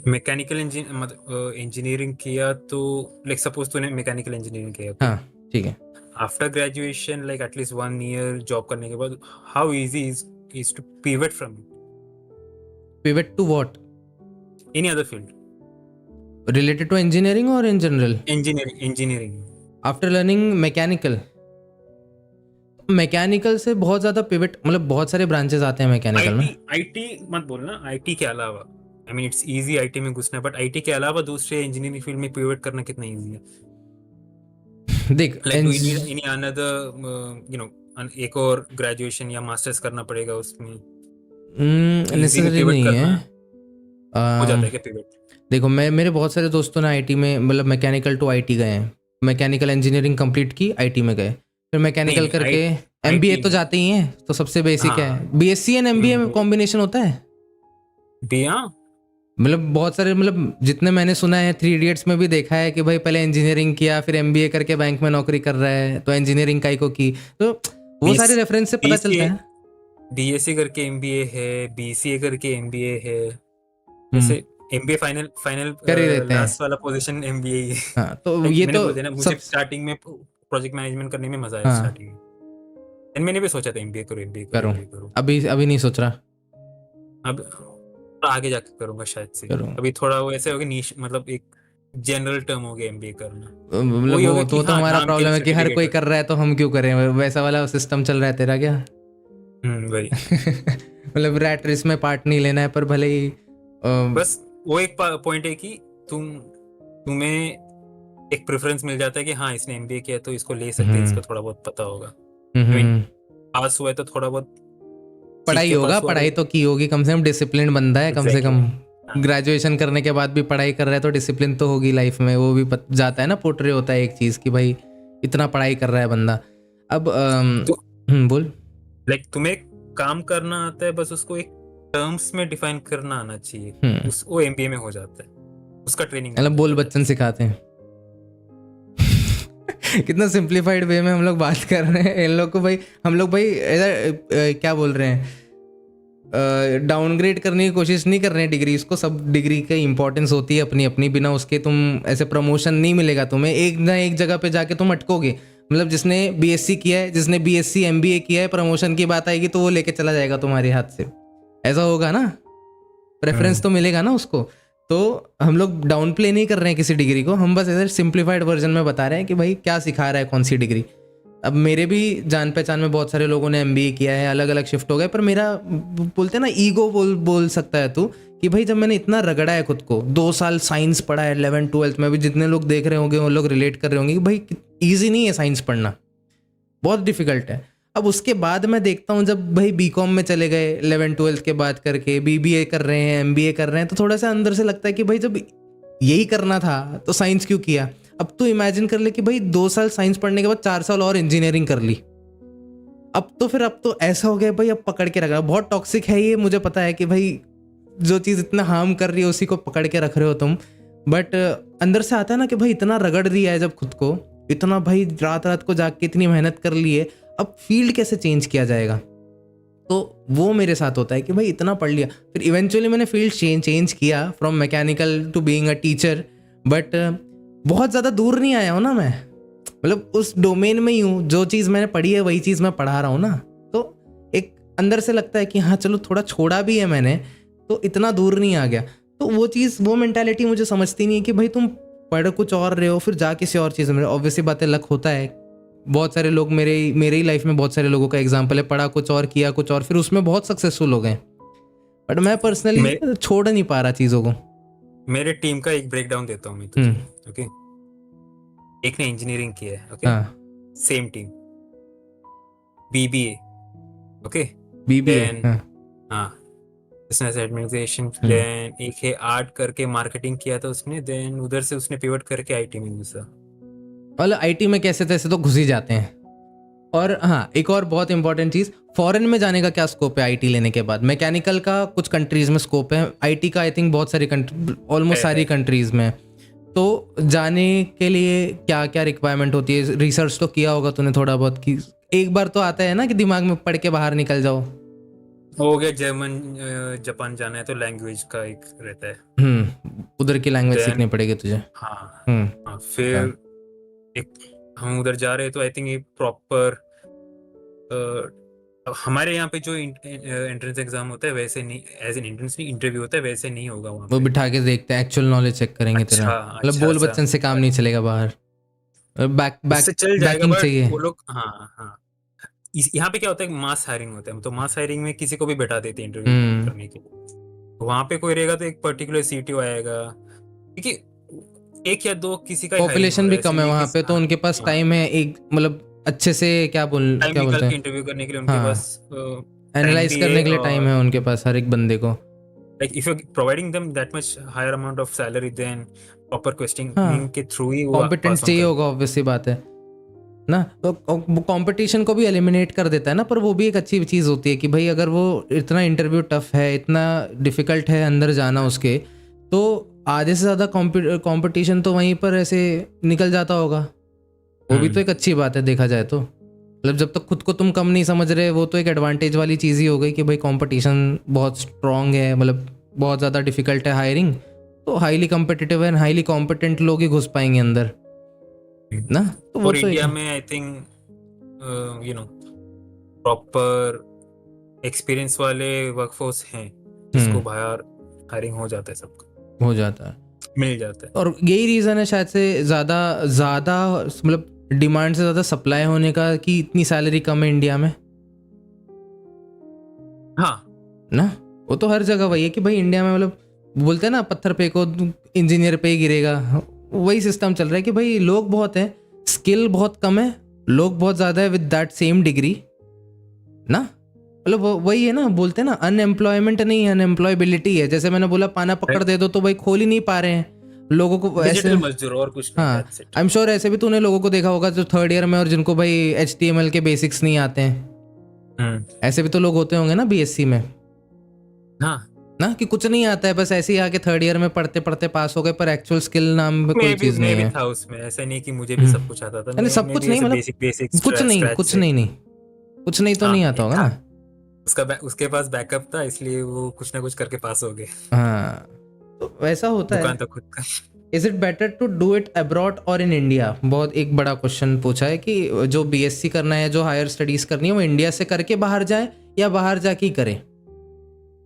Mechanical engineering किया तो लाइक सपोज तूने मैकेनिकल इंजीनियरिंग किया, हाँ ठीक है। After graduation like at least 1 year job करने के बाद how easy is to pivot from pivot to what? Any other field related to engineering और in general? Engineering after learning mechanical से बहुत ज़्यादा पिवट, मतलब बहुत सारे ब्रांचेस आते हैं मैकेनिकल में। आईटी मत बोलना, आईटी के अलावा, I mean it's easy IT में घुसना, बट आईटी के अलावा दूसरे इंजीनियरिंग फील्ड में पिवट करना कितना इजी है? देख like do you need any another you know एक और ग्रेजुएशन या मास्टर्स करना पड़ेगा उसमें? नेसेसरी नहीं है, हो जाता है क्या पिवट? देखो मेरे बहुत सारे दोस्तों ने आईटी में, मतलब मैकेनिकल टू आईटी गए हैं, मैकेनिकल इंजीनियरिंग कंप्लीट की, आईटी में गए, फिर मैकेनिकल करके एमबीए तो जाते ही हैं, तो सबसे बेसिक है बीएससी एंड एमबीए में कॉम्बिनेशन होता है। मतलब बहुत सारे, मतलब जितने मैंने सुना है, 3 इडियट्स में भी देखा है कि भाई पहले इंजीनियरिंग किया, फिर एमबीए करके बैंक में नौकरी कर रहा है, तो इंजीनियरिंग काई को की, तो वो सारे रेफरेंस से पता चलता है। बीएससी करके एमबीए है, बीसीए करके एमबीए है, जैसे एमबीए फाइनल कर ही देते हैं, लास्ट वाला पोजीशन एमबीए ही है। हाँ, तो ये तो मुझे स्टार्टिंग में प्रोजेक्ट मैनेजमेंट करने में मजा आया स्टार्टिंग में, एंड मैंने भी सोचा था एमबीए करूं। अभी नहीं सोच रहा, अब आगे जाके करूंगा शायद से। अभी थोड़ा वो ऐसे हो गया नीश, मतलब एक जनरल टर्म हो गया एमबीए करना, मतलब वो तो हमारा प्रॉब्लम है कि हर कोई कर रहा है तो हम क्यों करें, वैसा वाला सिस्टम चल रहा है तेरा क्या? वही मतलब रैट रेस में पार्ट नहीं लेना है, पर भले ही बस वो एक पॉइंट है कि तुम्हें एक प्रेफरेंस मिल जाता है कि हाँ इसने एमबीए किया तो इसको ले सकते हैं, इसका थोड़ा बहुत पता होगा, पास हुआ है तो थोड़ा बहुत पढ़ाई होगा, पढ़ाई तो की होगी, कम से कम डिसिप्लिन बंदा है, कम से कम ग्रेजुएशन करने के बाद भी पढ़ाई कर रहा है तो डिसिप्लिन तो होगी लाइफ में, वो भी जाता है ना, पोर्ट्रे होता है एक चीज कि भाई इतना पढ़ाई कर रहा है बंदा। अब बोल, लाइक तुम्हें काम करना आता है, बस उसको एक टर्म्स में डिफाइन करना आना चाहिए, वो एमबीए में हो जाता है, उसका ट्रेनिंग मतलब बोल बच्चन सिखाते हैं। कितना सिंप्लीफाइड वे में हम लोग बात कर रहे हैं इन लोग को भाई। हम लोग भाई इधर क्या बोल रहे हैं, डाउनग्रेड करने की कोशिश नहीं कर रहे हैं डिग्री इसको। सब डिग्री की इंपॉर्टेंस होती है अपनी अपनी, बिना उसके तुम ऐसे प्रमोशन नहीं मिलेगा तुम्हें। एक ना एक जगह पे जाके तुम अटकोगे। मतलब जिसने बीएससी किया है, जिसने बीएससी एमबीए किया है, प्रमोशन की बात आएगी तो वो लेके चला जाएगा तुम्हारे हाथ से, ऐसा होगा ना, प्रेफरेंस तो मिलेगा ना उसको। तो हम लोग डाउन प्ले नहीं कर रहे हैं किसी डिग्री को, हम बस इधर सिंप्लीफाइड वर्जन में बता रहे हैं कि भाई क्या सिखा रहा है कौन सी डिग्री। अब मेरे भी जान पहचान में बहुत सारे लोगों ने एमबीए किया है, अलग अलग शिफ्ट हो गए, पर मेरा बोलते हैं ना ईगो बोल सकता है तू कि भाई जब मैंने इतना रगड़ा है खुद को, 2 साल साइंस पढ़ा है 11th 12th में भी, जितने लोग देख रहे होंगे वो लोग रिलेट कर रहे होंगे कि भाई ईजी नहीं है साइंस पढ़ना, बहुत डिफिकल्ट है। अब उसके बाद मैं देखता हूँ जब भाई बीकॉम में चले गए 11th 12th के बाद करके, बीबीए कर रहे हैं, एमबीए कर रहे हैं, तो थोड़ा सा अंदर से लगता है कि भाई जब यही करना था तो साइंस क्यों किया। अब तो इमेजिन कर ले कि भाई 2 साल साइंस पढ़ने के बाद 4 साल और इंजीनियरिंग कर ली। अब तो ऐसा हो गया भाई, अब पकड़ के रख रहा। बहुत टॉक्सिक है ये, मुझे पता है कि भाई जो चीज़ इतना हार्म कर रही है उसी को पकड़ के रख रहे हो तुम, बट अंदर से आता है ना कि भाई इतना रगड़ दिया है जब खुद को, इतना भाई रात रात को जाग के इतनी मेहनत कर ली है, अब फील्ड कैसे चेंज किया जाएगा। तो वो मेरे साथ होता है कि भाई इतना पढ़ लिया, फिर इवेंचुअली मैंने फील्ड चेंज किया from mechanical to being a teacher, but बहुत ज़्यादा दूर नहीं आया हूँ ना मैं, मतलब उस डोमेन में ही हूँ, जो चीज़ मैंने पढ़ी है वही चीज़ मैं पढ़ा रहा हूँ ना। तो एक अंदर से लगता है कि हाँ चलो थोड़ा छोड़ा भी है मैंने, तो इतना दूर नहीं आ गया। तो वो चीज़, वो मेंटालिटी मुझे समझती नहीं है कि भाई तुम पढ़ कुछ और रहे हो फिर जा किसी और चीज़ में। ऑब्वियसली बातें लक होता है, बहुत सारे लोग मेरे ही लाइफ में बहुत सारे लोगों का एग्जाम्पल है, पढ़ा कुछ और किया कुछ और, फिर उसमें बहुत सक्सेसफुल हो गए, बट मैं पर्सनली छोड़ नहीं पा रहा चीज़ों को। मेरे टीम का एक ब्रेक डाउन देता हूँ मैं तुझे, ओके। एक ने इंजीनियरिंग किया है, okay, same team, BBA, okay, BBA, हाँ, बिजनेस एडमिनिस्ट्रेशन, देन एक है आर्ट करके मार्केटिंग किया था उसने, देन उधर से उसने पिवट करके आईटी में घुसा। मतलब आईटी में कैसे तैसे तो घुस ही जाते हैं। और हाँ, एक और बहुत इंपॉर्टेंट चीज़, फॉरेन में जाने का क्या स्कोप है आईटी लेने के बाद। मैकेनिकल का कुछ कंट्रीज में स्कोप है, आईटी का आई थिंक बहुत सारी ऑलमोस्ट सारी कंट्रीज में। तो जाने के लिए क्या क्या रिक्वायरमेंट होती है, रिसर्च तो किया होगा तूने थोड़ा बहुत, कि एक बार तो आता है ना कि दिमाग में पढ़ के बाहर निकल जाओ। हो गया जर्मन, जापान जाना है तो लैंग्वेज का एक रहता है, उधर की लैंग्वेज सीखनी पड़ेगी तुझे। हाँ, फिर एक हम उधर जा रहे हैं तो आई थिंक एक प्रॉपर हमारे यहाँ पे जो एंट्रेंस एग्जाम होता है वैसे नहीं, एज एन एंट्रेंस नहीं, इंटरव्यू होता है वैसे नहीं होगा वहाँ वो बिठा के देखते हैं, एक्चुअल नॉलेज चेक करेंगे तेरा। मतलब बोल बच्चन से काम नहीं चलेगा बाहर, चल जाएगा, बट चाहिए वो लोग, हाँ, यहाँ पे क्या होता है, मास हायरिंग होता है, तो मास हायरिंग में किसी को भी बैठा देते हैं इंटरव्यू करने के लिए। वहाँ पे कोई रहेगा तो एक पर्टिकुलर सीटीओ आएगा, क्योंकि 1 या 2 किसी का पॉपुलेशन भी कम है वहाँ पे, तो उनके पास टाइम है एक, मतलब अच्छे से क्या बोलते हैं, इंटरव्यू करने के लिए उनके पास एनालाइज करने के लिए टाइम है उनके पास हर एक बंदे को। Like if you're providing them that much higher amount of salary, then proper questioning के थ्रू ही वो कॉम्पिटेंस चाहिए होगा, ऑब्वियसली बात है ना। तो कंपटीशन को भी एलिमिनेट कर देता है ना, पर वो भी एक अच्छी चीज़ होती है कि भाई अगर वो इतना इंटरव्यू टफ है, इतना डिफिकल्ट है अंदर जाना उसके, तो आधे से ज़्यादा कंपटीशन तो वहीं पर ऐसे निकल जाता होगा। वो भी तो एक अच्छी बात है देखा जाए तो। मतलब जब तक खुद को तुम कम नहीं समझ रहे, वो तो एक एडवांटेज वाली चीज़ ही हो गई कि भाई कंपटीशन बहुत स्ट्रॉन्ग है, मतलब बहुत ज़्यादा डिफिकल्ट है हायरिंग, तो highly competitive and highly competent लोग ही घुस पाएंगे अंदर ना। तो और इंडिया में I think you know proper experience वाले वर्कफोर्स हैं जिसको बाहर हायरिंग हो जाता है, सबका हो जाता है, मिल जाता है। और यही रीज़न है शायद से ज़्यादा मतलब डिमांड से ज़्यादा सप्लाई होने का, कि इतनी सैलरी कम है इंडिया में। हाँ ना, वो तो हर जगह वही है कि भाई इंडिया में, मतलब बोलते हैं ना पत्थर पे को इंजीनियर पे ही गिरेगा, वही सिस्टम चल रहा है कि भाई लोग बहुत हैं, स्किल बहुत कम है, लोग बहुत ज़्यादा है विद दैट सेम डिग्री ना। मतलब वही है ना, बोलते हैं ना अनएम्प्लॉयमेंट नहीं, अनएम्प्लॉयबिलिटी है। जैसे मैंने बोला पाना पकड़ दे दो तो भाई खोल ही नहीं पा रहे हैं लोगों को ऐसे मजदूर और कुछ नहीं। हाँ, आई एम श्योर ऐसे भी तूने लोगों को देखा होगा जो 3rd ईयर में और जिनको भाई HTML के बेसिक्स नहीं आते हैं, ऐसे भी तो लोग होते होंगे ना बीएससी में। हाँ ना, कि कुछ नहीं आता है, बस ऐसे ही आके थर्ड ईयर में पढ़ते पढ़ते पास हो गए, पर एक्चुअल स्किल नाम में कोई चीज़ मैं नहीं भी है। था उसमें, ऐसा नहीं कि मुझे भी सब कुछ आता था, यानी सब मैं कुछ भी नहीं, ऐसे मतलब बेसिक बेसिक कुछ नहीं, स्क्रैच कुछ से। नहीं, नहीं कुछ नहीं तो हाँ नहीं आता एक होगा था, ना। उसके पास बैकअप था, इसलिए वो कुछ ना कुछ करके पास हो गए। हाँ, तो वैसा होता है। दुकान तो खुद का। Is it better to do it abroad और इन इंडिया? बहुत एक बड़ा क्वेश्चन पूछा है कि जो बीएससी करना है, जो हायर स्टडीज करनी है, वो इंडिया से करके बाहर जाए या बाहर जाके ही करे?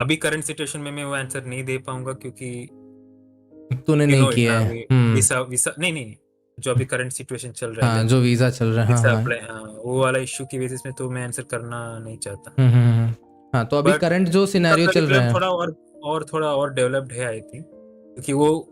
अभी करंट सिचुएशन में मैं वो आंसर नहीं दे पाऊंगा, क्योंकि तूने यू नहीं नो इट किया ना, है। अभी विसा विसा नहीं नहीं नहीं, जो अभी करंट सिचुएशन चल रहा है, हाँ, जो वीज़ा चल रहा है, हाँ विसा हाँ। अप्लाई, वो वाला इश्यू की वजह से तो मैं आंसर करना नहीं चाहता। हाँ, तो अभी बट करंट जो उसका सिनेरियो चल रहा करिकुलम है। थोड़ा और थोड़ा और डेवलप्ड है आई थिंक, क्योंकि वो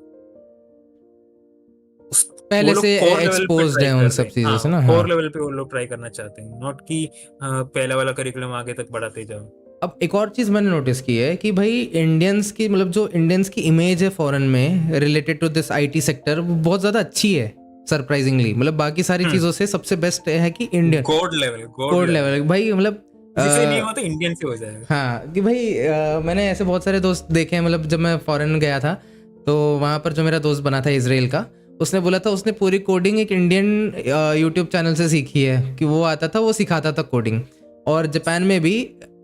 पहले लोग से कोर लेवल पे एक्सपोज्ड ट्राई है उन कर रहे सब हैं। चीज़ों से हाँ, ना। हाँ, कोर लेवल पे वो लोग ट्राई करना चाहते हैं, नॉट कि पहला वाला करिकुलम आगे तक बढ़ाते जाओ। अब एक और चीज़ मैंने नोटिस की है कि भाई इंडियंस की, मतलब जो इंडियंस की इमेज है फॉरेन में related to this IT sector, वो बहुत ज़्यादा अच्छी है सरप्राइजिंगली। मतलब बाकी सारी चीज़ों से सबसे बेस्ट है कि Indian gold code level level भाई, मतलब किसी से नहीं हुआ तो इंडियन से हो जाएगा। हाँ, कि भाई मैंने ऐसे बहुत सारे दोस्त देखे हैं। मतलब जब मैं फॉरेन गया था तो वहाँ पर जो मेरा दोस्त बना था इसराइल का, उसने बोला था उसने पूरी कोडिंग एक इंडियन यूट्यूब चैनल से सीखी है, कि वो आता था, वो सिखाता था कोडिंग। और जापान में भी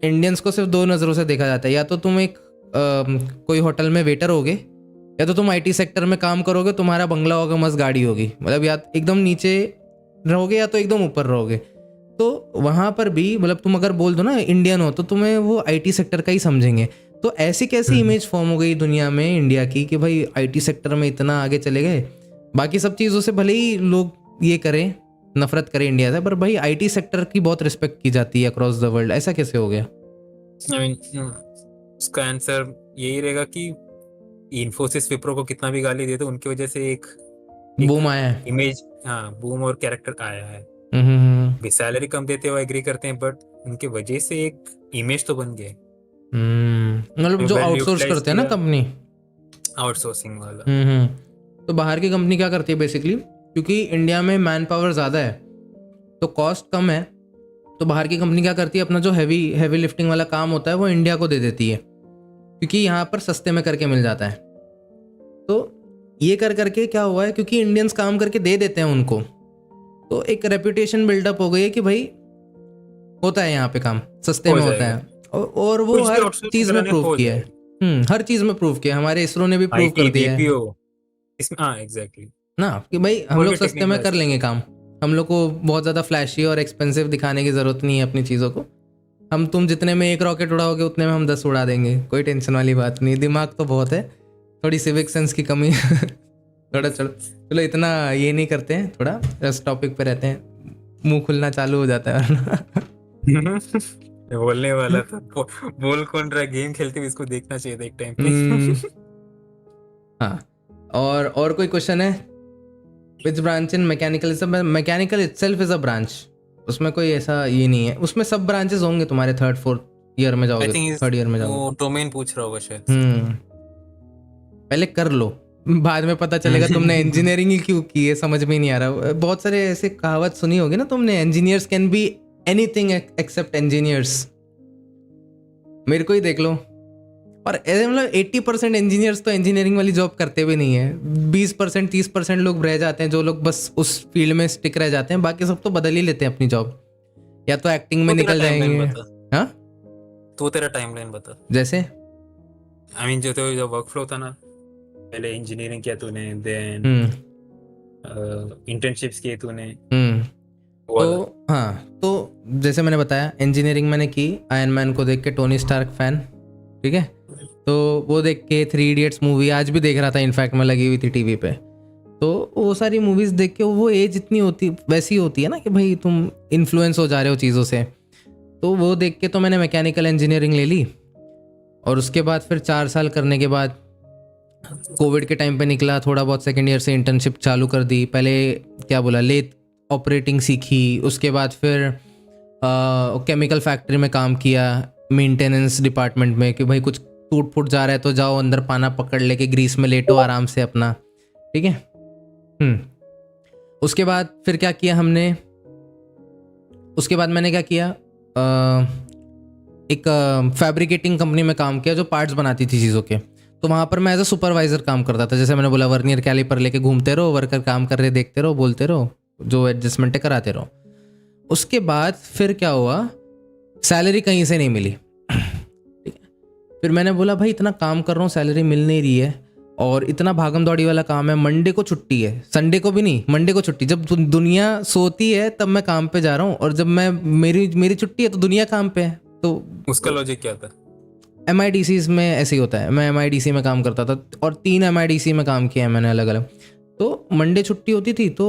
इंडियंस को सिर्फ दो नज़रों से देखा जाता है, या तो तुम एक कोई होटल में वेटर होगे, या तो तुम आईटी सेक्टर में काम करोगे, तुम्हारा बंगला होगा, मस्त गाड़ी होगी, मतलब या एकदम नीचे रहोगे या तो एकदम ऊपर रहोगे। तो वहाँ पर भी मतलब तुम अगर बोल दो ना इंडियन हो, तो तुम्हें वो आईटी सेक्टर का ही समझेंगे। तो ऐसी कैसी इमेज फॉर्म हो गई दुनिया में इंडिया की कि भाई आईटी सेक्टर में इतना आगे चले गए, बाकी सब चीज़ों से भले ही लोग ये करें, नफरत करें इंडिया से, पर भाई आईटी सेक्टर की बहुत रिस्पेक्ट की जाती है अक्रॉस द वर्ल्ड। ऐसा कैसे हो गया? आई मीन उसका आंसर यही रहेगा कि इन्फोसिस विप्रो को कितना भी गाली दे दो, उनकी वजह से एक बूम आया है। इमेज, हाँ, बूम और कैरेक्टर आया है। भी सैलरी कम देते हो एग्री करते हैं, बट उनके वजह से एक इमेज तो बन गया है। मतलब जो वेल आउटसोर्स यूटिलाइज करते हैं ना किया, कंपनी। आउटसोर्सिंग वाला। तो बाहर की कंपनी क्या करती है बेसिकली, क्योंकि इंडिया में मैन पावर ज़्यादा है तो कॉस्ट कम है, तो बाहर की कंपनी क्या करती है, अपना जो हैवी लिफ्टिंग वाला काम होता है वो इंडिया को दे देती है, क्योंकि यहाँ पर सस्ते में करके मिल जाता है। तो ये कर करके क्या हुआ है, क्योंकि इंडियंस काम करके दे देते हैं उनको, तो एक रेपुटेशन बिल्डअप हो गई है कि भाई होता है यहाँ पे काम, सस्ते हो में होता जाएगा, है। और वो कुछ भी हर आउटसोर्सिंग चीज़ में कराने प्रूव हो किया है। जाएगा। हर चीज़ में प्रूव किया है, हमारे इसरो ने भी प्रूव कर आईटी दिया है बीपीओ इसमें, हाँ एग्जैक्टली, ना, कि भाई हम कोई लोग भी सस्ते में टेक्निकल कर लेंगे एस्पेक्ट। काम। हम लोग को बहुत ज़्यादा फ्लैशी और एक्सपेंसिव दिखाने की ज़रूरत नहीं है अपनी चीज़ों को। हम तुम जितने में एक रॉकेट उड़ाओगे उतने में हम 10 उड़ा देंगे, कोई टेंशन वाली बात नहीं। दिमाग तो बहुत है, थोड़ी सिविक सेंस की कमी थोड़ा चलो इतना ये नहीं करते हैं, थोड़ा बस टॉपिक पे रहते हैं, मुंह खुलना चालू हो जाता है वरना। मैं बोलने वाला था, बोल कौन रहा है, गेम खेलते हुए इसको देखना चाहिए था एक टाइम पे। हाँ, और कोई क्वेश्चन है? Which branch in mechanical, mechanical itself is a branch, उसमें कोई ऐसा ये नहीं है, उसमें सब ब्रांचेस होंगे तुम्हारे थर्ड फोर्थ ईयर में आई जाओगे, थिंक थर्ड ईयर में जाओगे। वो डोमेन पूछ रहा होगा शायद। पहले कर लो, बाद में पता चलेगा तुमने इंजीनियरिंग ही क्यों की है, समझ में ही नहीं आ रहा। बहुत सारे ऐसे कहावत सुनी होगी ना तुमने, engineers can be anything accept engineers. मेरे को ही देख लो, और ऐसे मतलब 80% इंजीनियर्स तो इंजीनियरिंग वाली जॉब करते भी नहीं है। 20% 30% लोग रह जाते हैं जो लोग बस उस फील्ड में स्टिक रह जाते हैं, बाकी सब तो बदल ही लेते हैं अपनी जॉब, या तो एक्टिंग में तो तेरा निकल टाइमलाइन जाएंगे। बता, हाँ, तो तेरा टाइमलाइन बता। जैसे आई मीन जो वर्क फ्लो था ना, पहले इंजीनियरिंग किया तूने, देन इंटर्नशिप्स किए तूने, वो वाला। तो हाँ, तो जैसे मैंने बताया इंजीनियरिंग मैंने की आयरन मैन को देख के, टोनी स्टार्क फैन, ठीक है। तो वो देख के 3 इडियट्स मूवी आज भी देख रहा था, इनफैक्ट मैं लगी हुई थी टीवी पे। तो वो सारी मूवीज़ देख के वो एज इतनी होती वैसी होती है ना कि भाई तुम इन्फ्लुएंस हो जा रहे हो चीज़ों से। तो वो देख के तो मैंने मैकेनिकल इंजीनियरिंग ले ली, और उसके बाद फिर 4 साल करने के बाद कोविड के टाइम पे निकला, थोड़ा बहुत सेकेंड ईयर से इंटर्नशिप चालू कर दी। पहले क्या बोला, लेथ ऑपरेटिंग सीखी, उसके बाद फिर केमिकल फैक्ट्री में काम किया, मेंटेनेंस डिपार्टमेंट में, कि भाई कुछ टूट फूट जा रहा है तो जाओ अंदर पाना पकड़ लेके ग्रीस में लेटो आराम से अपना, ठीक है। उसके बाद फिर क्या किया हमने, उसके बाद मैंने क्या किया, एक फैब्रिकेटिंग कंपनी में काम किया जो पार्ट्स बनाती थी चीज़ों के। तो वहाँ पर मैं एज अ सुपरवाइज़र काम करता था। जैसे मैंने बोला, वर्नियर कैलिपर लेके घूमते रहो, वर्कर काम कर रहे देखते रहो, बोलते रहो, जो एडजस्टमेंट है कराते रहो। उसके बाद फिर क्या हुआ, सैलरी कहीं से नहीं मिली। ठीक है, फिर मैंने बोला भाई इतना काम कर रहा हूँ, सैलरी मिल नहीं रही है, और इतना भागम दौड़ी वाला काम है, मंडे को छुट्टी है, संडे को भी नहीं, मंडे को छुट्टी। जब दुनिया सोती है तब मैं काम पे जा रहा हूँ, और जब मैं मेरी छुट्टी है तो दुनिया काम पे है। तो उसका लॉजिक क्या था? MIDCs में ऐसे ही होता है। मैं MIDC में काम करता था और 3 MIDC में काम किया है मैंने अलग अलग। तो मंडे छुट्टी होती थी तो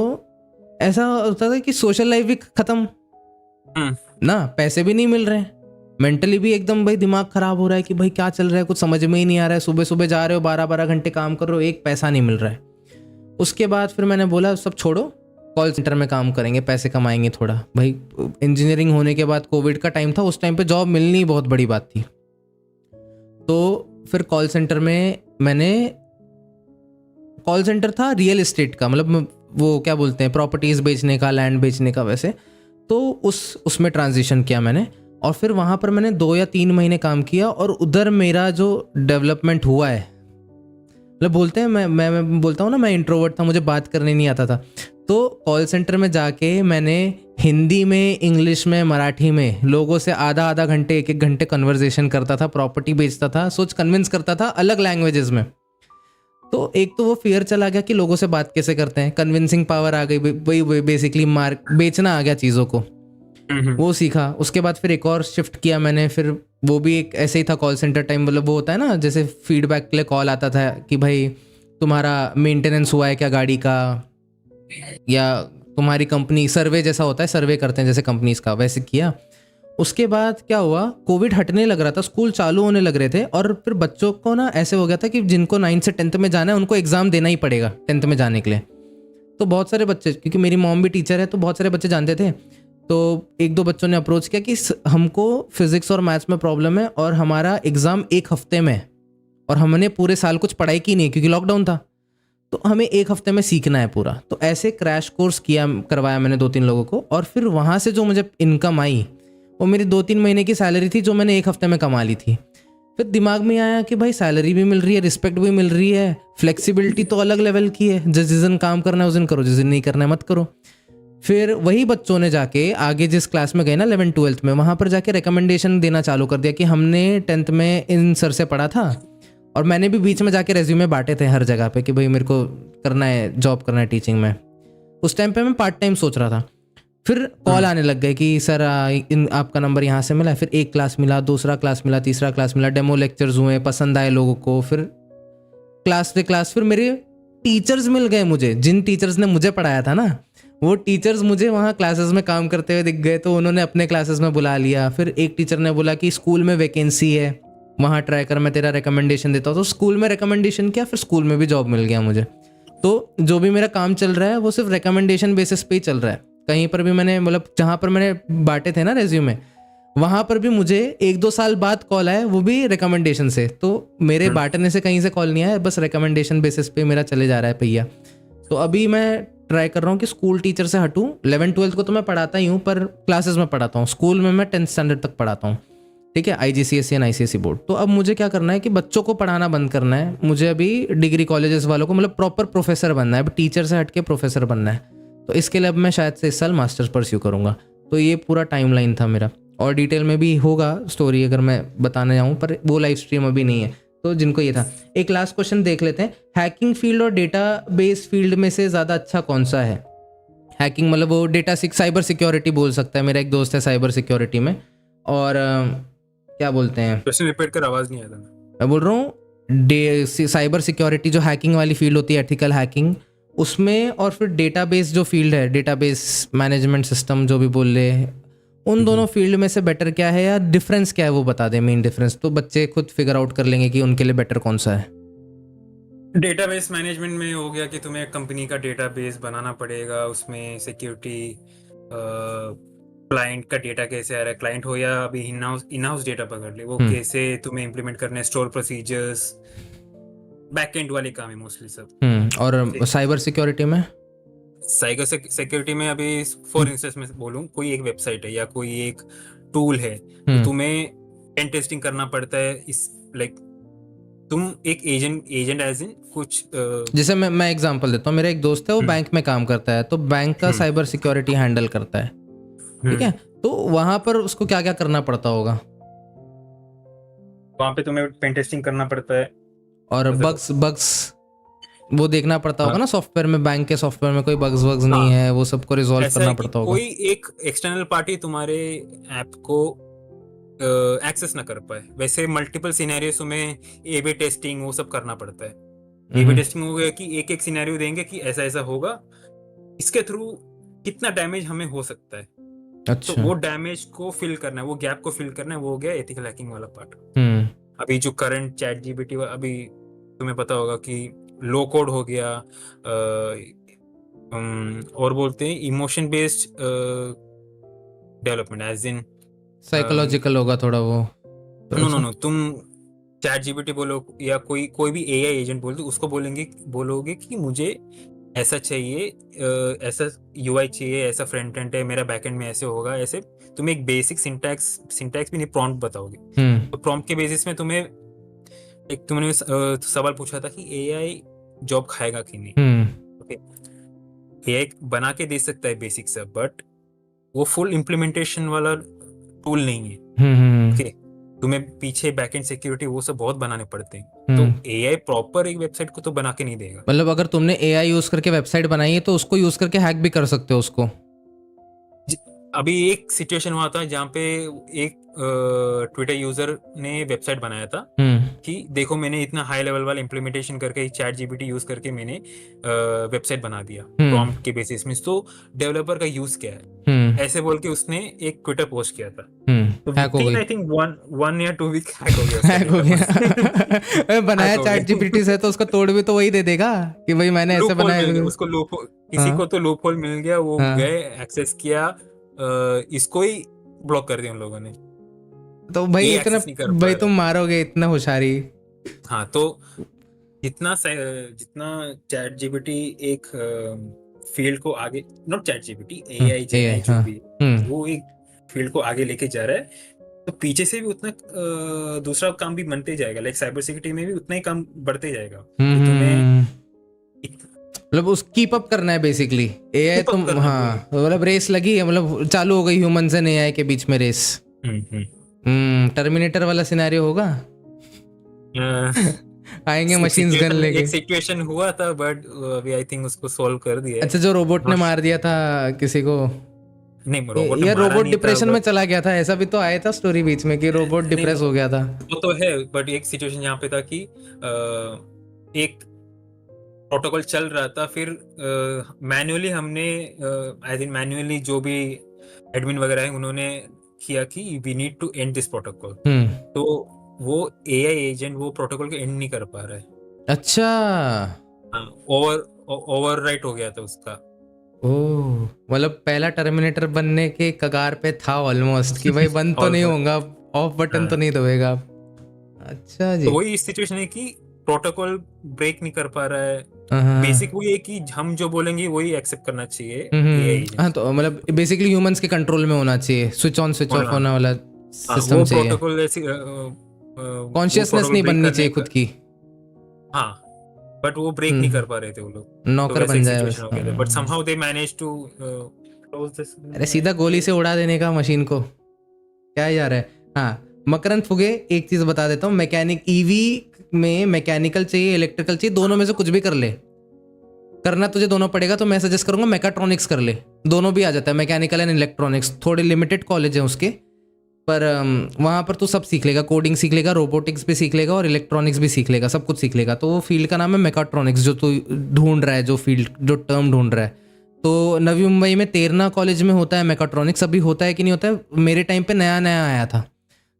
ऐसा होता था कि सोशल लाइफ भी ख़त्म ना, पैसे भी नहीं मिल रहे हैं, मेंटली भी एकदम भाई दिमाग ख़राब हो रहा है कि भाई क्या चल रहा है, कुछ समझ में ही नहीं आ रहा है। सुबह सुबह जा रहे हो, 12-12 घंटे काम कर रहे हो, एक पैसा नहीं मिल रहा है। उसके बाद फिर मैंने बोला सब छोड़ो, कॉल सेंटर में काम करेंगे, पैसे कमाएंगे थोड़ा। भाई इंजीनियरिंग होने के बाद कोविड का टाइम था, उस टाइम पे जॉब मिलनी बहुत बड़ी बात थी। तो फिर कॉल सेंटर में कॉल सेंटर था रियल एस्टेट का, मतलब वो क्या बोलते हैं, प्रॉपर्टीज़ बेचने का, लैंड बेचने का वैसे। तो उसमें ट्रांजिशन किया मैंने, और फिर वहाँ पर मैंने 2 या 3 महीने काम किया, और उधर मेरा जो डेवलपमेंट हुआ है, मतलब बोलते हैं, मैं बोलता हूँ ना, मैं इंट्रोवर्ट था, मुझे बात करने नहीं आता था। तो कॉल सेंटर में जाके मैंने हिंदी में, इंग्लिश में, मराठी में लोगों से आधा घंटे, 1-1 घंटे कन्वर्सेशन करता था, प्रॉपर्टी बेचता था, सोच कन्विंस करता था अलग लैंग्वेजेस में। तो एक तो वो फियर चला गया कि लोगों से बात कैसे करते हैं, कन्विंसिंग पावर आ गई, वही बेसिकली बेचना आ गया चीज़ों को, वो सीखा। उसके बाद फिर एक और शिफ्ट किया मैंने, फिर वो भी एक ऐसे ही था कॉल सेंटर टाइम, मतलब वो होता है ना, जैसे फीडबैक के लिए कॉल आता था कि भाई तुम्हारा मेंटेनेंस हुआ है क्या गाड़ी का, या तुम्हारी कंपनी, सर्वे जैसा होता है, सर्वे करते हैं जैसे कंपनीज का, वैसे किया। उसके बाद क्या हुआ, कोविड हटने लग रहा था, स्कूल चालू होने लग रहे थे, और फिर बच्चों को ना ऐसे हो गया था कि जिनको 9 से 10th में जाना है उनको एग्ज़ाम देना ही पड़ेगा 10th में जाने के लिए। तो बहुत सारे बच्चे, क्योंकि मेरी मॉम भी टीचर है, तो बहुत सारे बच्चे जानते थे। तो 1-2 बच्चों ने अप्रोच किया कि हमको फिज़िक्स और मैथ्स में प्रॉब्लम है, और हमारा एग्ज़ाम 1 हफ्ते में है, और हमने पूरे साल कुछ पढ़ाई की नहीं क्योंकि लॉकडाउन था, तो हमें 1 हफ्ते में सीखना है पूरा। तो ऐसे क्रैश कोर्स करवाया मैंने 2-3 लोगों को, और फिर वहाँ से जो मुझे इनकम आई वो मेरी 2-3 महीने की सैलरी थी जो मैंने 1 हफ्ते में कमा ली थी। फिर दिमाग में आया कि भाई सैलरी भी मिल रही है, रिस्पेक्ट भी मिल रही है, फ्लेक्सिबिलिटी तो अलग लेवल की है, जिस दिन काम करना है उस दिन करो, जिस दिन नहीं करना है मत करो। फिर वही बच्चों ने जाके आगे जिस क्लास में गए ना 11th-12th में, वहाँ पर जाके रिकमेंडेशन देना चालू कर दिया कि हमने 10th में इन सर से पढ़ा था, और मैंने भी बीच में जाके रेज्यूमे बांटे थे हर जगह पे कि भाई मेरे को करना है, जॉब करना है टीचिंग में। उस टाइम पे मैं पार्ट टाइम सोच रहा था। फिर कॉल आने लग गए कि सर आपका नंबर यहाँ से मिला है। फिर एक क्लास मिला, दूसरा क्लास मिला, तीसरा क्लास मिला, डेमो लेक्चर्स हुए, पसंद आए लोगों को। फिर क्लास पे क्लास, फिर मेरे टीचर्स मिल गए मुझे, जिन टीचर्स ने मुझे पढ़ाया था ना, वो टीचर्स मुझे वहाँ क्लासेस में काम करते हुए दिख गए, तो उन्होंने अपने क्लासेस में बुला लिया। फिर एक टीचर ने बोला कि स्कूल में वैकेंसी है, वहाँ ट्राई कर, मैं तेरा रिकमेंडेशन देता हूँ। तो स्कूल में रिकमेंडेशन किया, फिर स्कूल में भी जॉब मिल गया मुझे। तो जो भी मेरा काम चल रहा है वो सिर्फ रिकमेंडेशन बेसिस पे ही चल रहा है। कहीं पर भी मैंने, मतलब जहाँ पर मैंने बांटे थे ना रेज्यूमे, वहाँ पर भी मुझे 1-2 साल बाद कॉल आया, वो भी रिकमेंडेशन से। तो मेरे बांटने से कहीं से कॉल नहीं आया, बस रिकमेंडेशन बेसिस पे मेरा चले जा रहा है पहिया। तो अभी मैं ट्राई कर रहा हूँ कि स्कूल टीचर से हटूँ। 11th-12th को तो मैं पढ़ाता ही हूँ, पर क्लासेस में पढ़ाता हूँ। स्कूल में मैं 10th स्टैंडर्ड तक पढ़ाता हूँ, ठीक है, IGCSE एंड ICSE बोर्ड। तो अब मुझे क्या करना है कि बच्चों को पढ़ाना बंद करना है। मुझे अभी डिग्री कॉलेजेस वालों को, मतलब प्रॉपर प्रोफेसर बनना है, अब टीचर से हट के प्रोफेसर बनना है। तो इसके लिए अब मैं शायद से इस साल मास्टर्स परस्यू करूँगा। तो ये पूरा टाइमलाइन था मेरा, और डिटेल में भी होगा स्टोरी अगर मैं बताने जाऊँ, पर वो लाइव स्ट्रीम अभी नहीं है। तो जिनको ये था, एक लास्ट क्वेश्चन देख लेते हैं। हैकिंग फील्ड और डेटाबेस फील्ड में से ज़्यादा अच्छा कौन सा है? हैकिंग मतलब वो साइबर सिक्योरिटी बोल सकता है। मेरा एक दोस्त है साइबर सिक्योरिटी में, और क्या बोलते हैं, क्वेश्चन रिपीट कर, आवाज़ नहीं आया। मैं बोल रहा हूँ साइबर सिक्योरिटी जो हैकिंग वाली फील्ड होती है, एथिकल हैकिंग, उसमें, और फिर डेटाबेस जो फील्ड है, डेटाबेस मैनेजमेंट सिस्टम जो भी बोल ले, उन दोनों फील्ड में से बेटर क्या है, या डिफरेंस क्या है वो बता दे, मेन डिफरेंस। तो बच्चे खुद फिगर आउट कर लेंगे कि उनके लिए बेटर कौन सा है। डेटाबेस मैनेजमेंट में हो गया कि तुम्हें कंपनी का डेटाबेस बनाना पड़ेगा, उसमें सिक्योरिटी, क्लाइंट का डेटा कैसे आ रहा है, क्लाइंट हो या अभी इन हाउस डेटा पकड़ ले, वो कैसे तुम्हें इम्प्लीमेंट करना है, स्टोर प्रोसीजर्स, बैक एंड वाले काम है मोस्टली सब। और साइबर सिक्योरिटी में, साइबर सिक्योरिटी में अभी फॉर इंस्टेंस में बोलूँ, कोई एक वेबसाइट है या कोई एक टूल है, तो तुम्हें पेन टेस्टिंग करना पड़ता है, इस लाइक तुम एक एजेंट एज इन कुछ जैसे मैं एग्जांपल देता हूँ, मेरा एक दोस्त है वो बैंक में काम करता है, तो बैंक का साइबर सिक्योरिटी हैंडल करता है, ठीक है, तो वहां पर उसको क्या क्या करना पड़ता होगा? वहां पे तुम्हें पेन टेस्टिंग करना पड़ता है और बग्स वो देखना पड़ता होगा ना सॉफ्टवेयर में, बैंक के सॉफ्टवेयर में कोई बग्स नहीं है, वो सबको रिजॉल्व ऐसा करना है कि पड़ता होगा। कोई एक एक्सटर्नल पार्टी तुम्हारे ऐप को एक्सेस ना कर पाए। वैसे मल्टीपल सिनेरियोस में ए बी टेस्टिंग वो सब करना पड़ता है। ए बी टेस्टिंग हो गया कि एक एक सिनेरियो देंगे कि ऐसा ऐसा होगा, इसके थ्रू कितना डैमेज हमें हो सकता है। अच्छा। तो वो डैमेज को फिल करना है, वो गैप को फिल करना है, वो हो गया एथिकल हैकिंग वाला पार्ट। अभी जो करंट चैट जीपीटी, अभी तुम्हें पता होगा कि लो कोड हो गया, और बोलते हैं emotion based development, as in psychological होगा थोड़ा वो। नो तुम चैट जीपीटी बोलो या कोई भी एआई एजेंट बोल दो, उसको बोलोगे कि मुझे ऐसा चाहिए, ऐसा यूआई चाहिए, ऐसा फ्रंट एंड है, मेरा बैकएंड में ऐसे होगा, ऐसे तुम एक बेसिक सिंटैक्स भी नहीं, प्रॉम्प्ट बताओगे। तो प्रॉम्प्ट के बेसिस में तुमने सवाल पूछा था कि एआई जॉब खाएगा कि नहीं। ओके, एआई बना के दे सकता है बेसिक सब, बट वो फुल इम्प्लीमेंटेशन वाला टूल नहीं है। ओके, तुम्हें पीछे बैकएंड सिक्योरिटी वो सब बहुत बनाने पड़ते हैं। तो एआई प्रॉपर एक वेबसाइट को तो बना के नहीं देगा। मतलब अगर तुमने एआई यूज करके वेबसाइट बनाई है तो उसको यूज करके हैक भी कर सकते हो उसको। अभी एक सिचुएशन हुआ था जहाँ पे एक ट्विटर यूजर ने वेबसाइट बनाया था कि देखो मैंने इतना हाई लेवल वाला इम्प्लीमेंटेशन करके चैट जीपीटी यूज करके मैंने वेबसाइट बना दिया प्रॉम्प्ट के बेसिस में, तो डेवलपर का यूज क्या है, ऐसे बोल के उसने एक ट्विटर पोस्ट किया था। तो हैक हो गई। आई थिंक 1 या 2 वीक हैक हो गया। हैक हो गया। बनाया चैट जीपीटी से तो उसका तोड़ भी तो वही दे देगा कि भाई मैंने ऐसे बनाया। उसको किसी को तो लूप होल मिल गया, वो गए एक्सेस किया, इसको ही ब्लॉक कर दिया उन लोगों ने। तो भाई इतना, भाई तुम मारोगे इतना होशियारी। हाँ, तो जितना चैट जीपीटी एक फील्ड को आगे, नॉट चैट जीपीटी, एआई जो भी वो एक फील्ड को आगे लेके जा रहा है, तो पीछे से भी उतना दूसरा काम भी बनते जाएगा। लाइक साइबर सिक्योरिटी में भी उतना ही काम बढ़ते जाएगा। मतलब उस कीप अप करना है बेसिकली एआई। तुम हाँ, मतलब रेस लगी है, मतलब चालू हो गई ह्यूमंस एंड एआई के बीच में रेस। टर्मिनेटर वाला सिनेरियो होगा। आएंगे मशीन्स गन लेके। एक सिचुएशन हुआ था, बट अभी आई थिंक उसको सॉल्व कर दिया। अच्छा, जो रोबोट ने मार दिया था किसी को। नहीं, रोबोट डिप्रेशन में चला गया था, ऐसा भी तो आया था स्टोरी बीच में कि रोबोट डिप्रेस हो गया था। वो तो है, बट एक सिचुएशन यहाँ पे था कि एक प्रोटोकॉल चल रहा था, फिर मैन्युअली हमने आई थिंक मैन्युअली जो भी एडमिन वगैरह है उन्होंने किया कि we need to end this protocol. तो वो एआई एजेंट वो प्रोटोकॉल को एंड नहीं कर पा रहा है। अच्छा, ओवरराइट हो गया था उसका। ओह, मतलब पहला टर्मिनेटर बनने के कगार पे था ऑलमोस्ट कि भाई बंद तो नहीं होगा, ऑफ बटन तो नहीं दबेगा। अच्छा जी, तो वही सिचुएशन है कि प्रोटोकॉल ब्रेक नहीं कर पा रहा है। बेसिक वही है कि हम जो बोलेंगे वही एक्सेप्ट करना चाहिए। हाँ, तो मतलब बेसिकली ह्यूमंस के कंट्रोल में होना चाहिए, स्विच ऑन स्विच ऑफ होने वाला सिस्टम चाहिए। प्रोटोकॉल ऐसी कॉन्शियसनेस नहीं बननी चाहिए खुद की। हाँ, बट वो ब्रेक नहीं कर पा रहे थे वो लोग, नौकर बन जाए। But somehow they manage to close this. अरे सीधा गोली से उड़ा देने का मशीन को, क्या यार है। हाँ, मकरंद फुगे, एक चीज बता देता हूँ, मैकेनिक ईवी में मैकेनिकल चाहिए, इलेक्ट्रिकल चाहिए, दोनों में से कुछ भी कर ले। करना तुझे दोनों पड़ेगा, तो मैं सजेस्ट करूंगा मैकाट्रॉनिक्स कर ले, दोनों भी आ जाता है, मैकेनिकल एंड इलेक्ट्रॉनिक्स। थोड़े लिमिटेड कॉलेज हैं उसके, पर वहाँ पर तू सब सीख लेगा, कोडिंग सीख लेगा, रोबोटिक्स भी सीख लेगा और इलेक्ट्रॉनिक्स भी सीख लेगा, सब कुछ सीख लेगा। तो वो फील्ड का नाम है मैकाट्रॉनिक्स, जो तू ढूंढ रहा है, जो फील्ड, जो टर्म ढूंढ रहा है। तो नवी मुंबई में तेरना कॉलेज में होता है मैकाट्रॉनिक्स। अभी होता है कि नहीं होता है, मेरे टाइम पे नया नया आया था,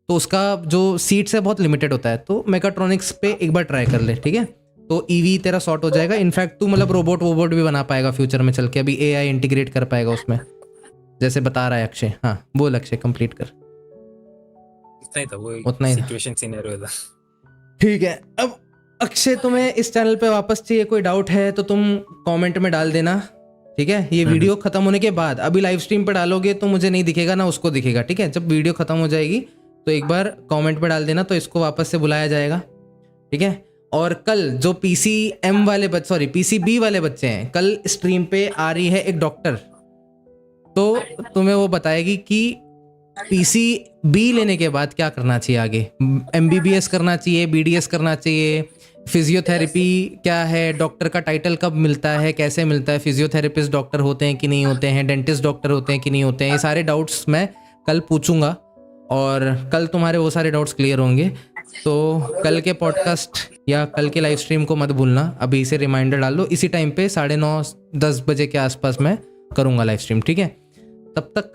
तो उसका जो सीट्स है बहुत लिमिटेड होता है। तो मैकाट्रॉनिक्स पे एक बार ट्राई कर ले, ठीक है, तो ईवी तेरा सॉर्ट हो जाएगा। इनफैक्ट तू मतलब रोबोट भी बना पाएगा फ्यूचर में चल के, अभी एआई इंटीग्रेट कर पाएगा उसमें, जैसे बता रहा है अक्षय। हाँ बोल अक्षय, कंप्लीट कर। उतना ही सिचुएशन सिनेरियो था। ठीक है, अब अक्षय तुम्हें इस चैनल पे वापस चाहिए, कोई डाउट है तो तुम कमेंट में डाल देना, ठीक है। ये वीडियो खत्म होने के बाद, अभी लाइव स्ट्रीम पे डालोगे तो मुझे नहीं दिखेगा ना उसको दिखेगा, ठीक है। जब वीडियो खत्म हो जाएगी तो एक बार कमेंट में डाल देना, तो इसको वापस से बुलाया जाएगा, ठीक है। और कल जो PCM वाले बच्चे, सॉरी PCB वाले बच्चे हैं, कल स्ट्रीम पे आ रही है एक डॉक्टर, तो तुम्हें वो बताएगी कि PCB लेने के बाद क्या करना चाहिए आगे। MBBS करना चाहिए, BDS करना चाहिए, फिजियोथेरेपी क्या है, डॉक्टर का टाइटल कब मिलता है, कैसे मिलता है, फिजियोथेरेपिस्ट डॉक्टर होते हैं कि नहीं होते हैं, डेंटिस्ट डॉक्टर होते हैं कि नहीं होते हैं, ये सारे डाउट्स मैं कल पूछूंगा और कल तुम्हारे वो सारे डाउट्स क्लियर होंगे। तो कल के पॉडकास्ट या कल के लाइव स्ट्रीम को मत भूलना, अभी से रिमाइंडर डाल लो, इसी टाइम पे 9:30-10 बजे के आसपास मैं करूँगा लाइव स्ट्रीम, ठीक है। तब तक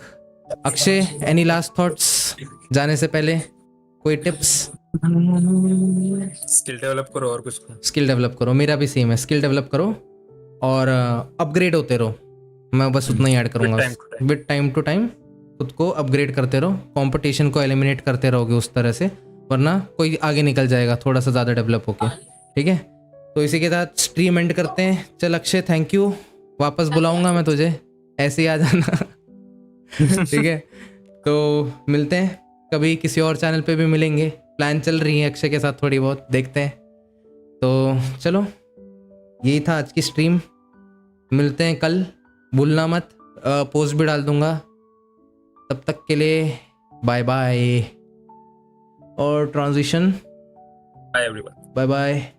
अक्षय, एनी लास्ट थॉट्स जाने से पहले, कोई टिप्स? स्किल डेवलप करो और कुछ नहीं। स्किल डेवलप करो, मेरा भी सेम है, स्किल डेवलप करो और अपग्रेड होते रहो, मैं बस उतना ही ऐड करूँगा। विद टाइम टू टाइम खुद को अपग्रेड करते रहो, कंपटीशन को एलिमिनेट करते रहोगे उस तरह से, वरना कोई आगे निकल जाएगा थोड़ा सा ज़्यादा डेवलप होके, ठीक है। तो इसी के साथ स्ट्रीम एंड करते हैं। चल अक्षय, थैंक यू, वापस बुलाऊंगा मैं तुझे, ऐसे ही आ जाना ठीक है। तो मिलते हैं कभी, किसी और चैनल पे भी मिलेंगे, प्लान चल रही है अक्षय के साथ थोड़ी बहुत, देखते हैं। तो चलो, यही था आज की स्ट्रीम, मिलते हैं कल, भूलना मत, पोस्ट भी डाल दूंगा। तब तक के लिए बाय बाय, और transition, bye everyone. Bye bye.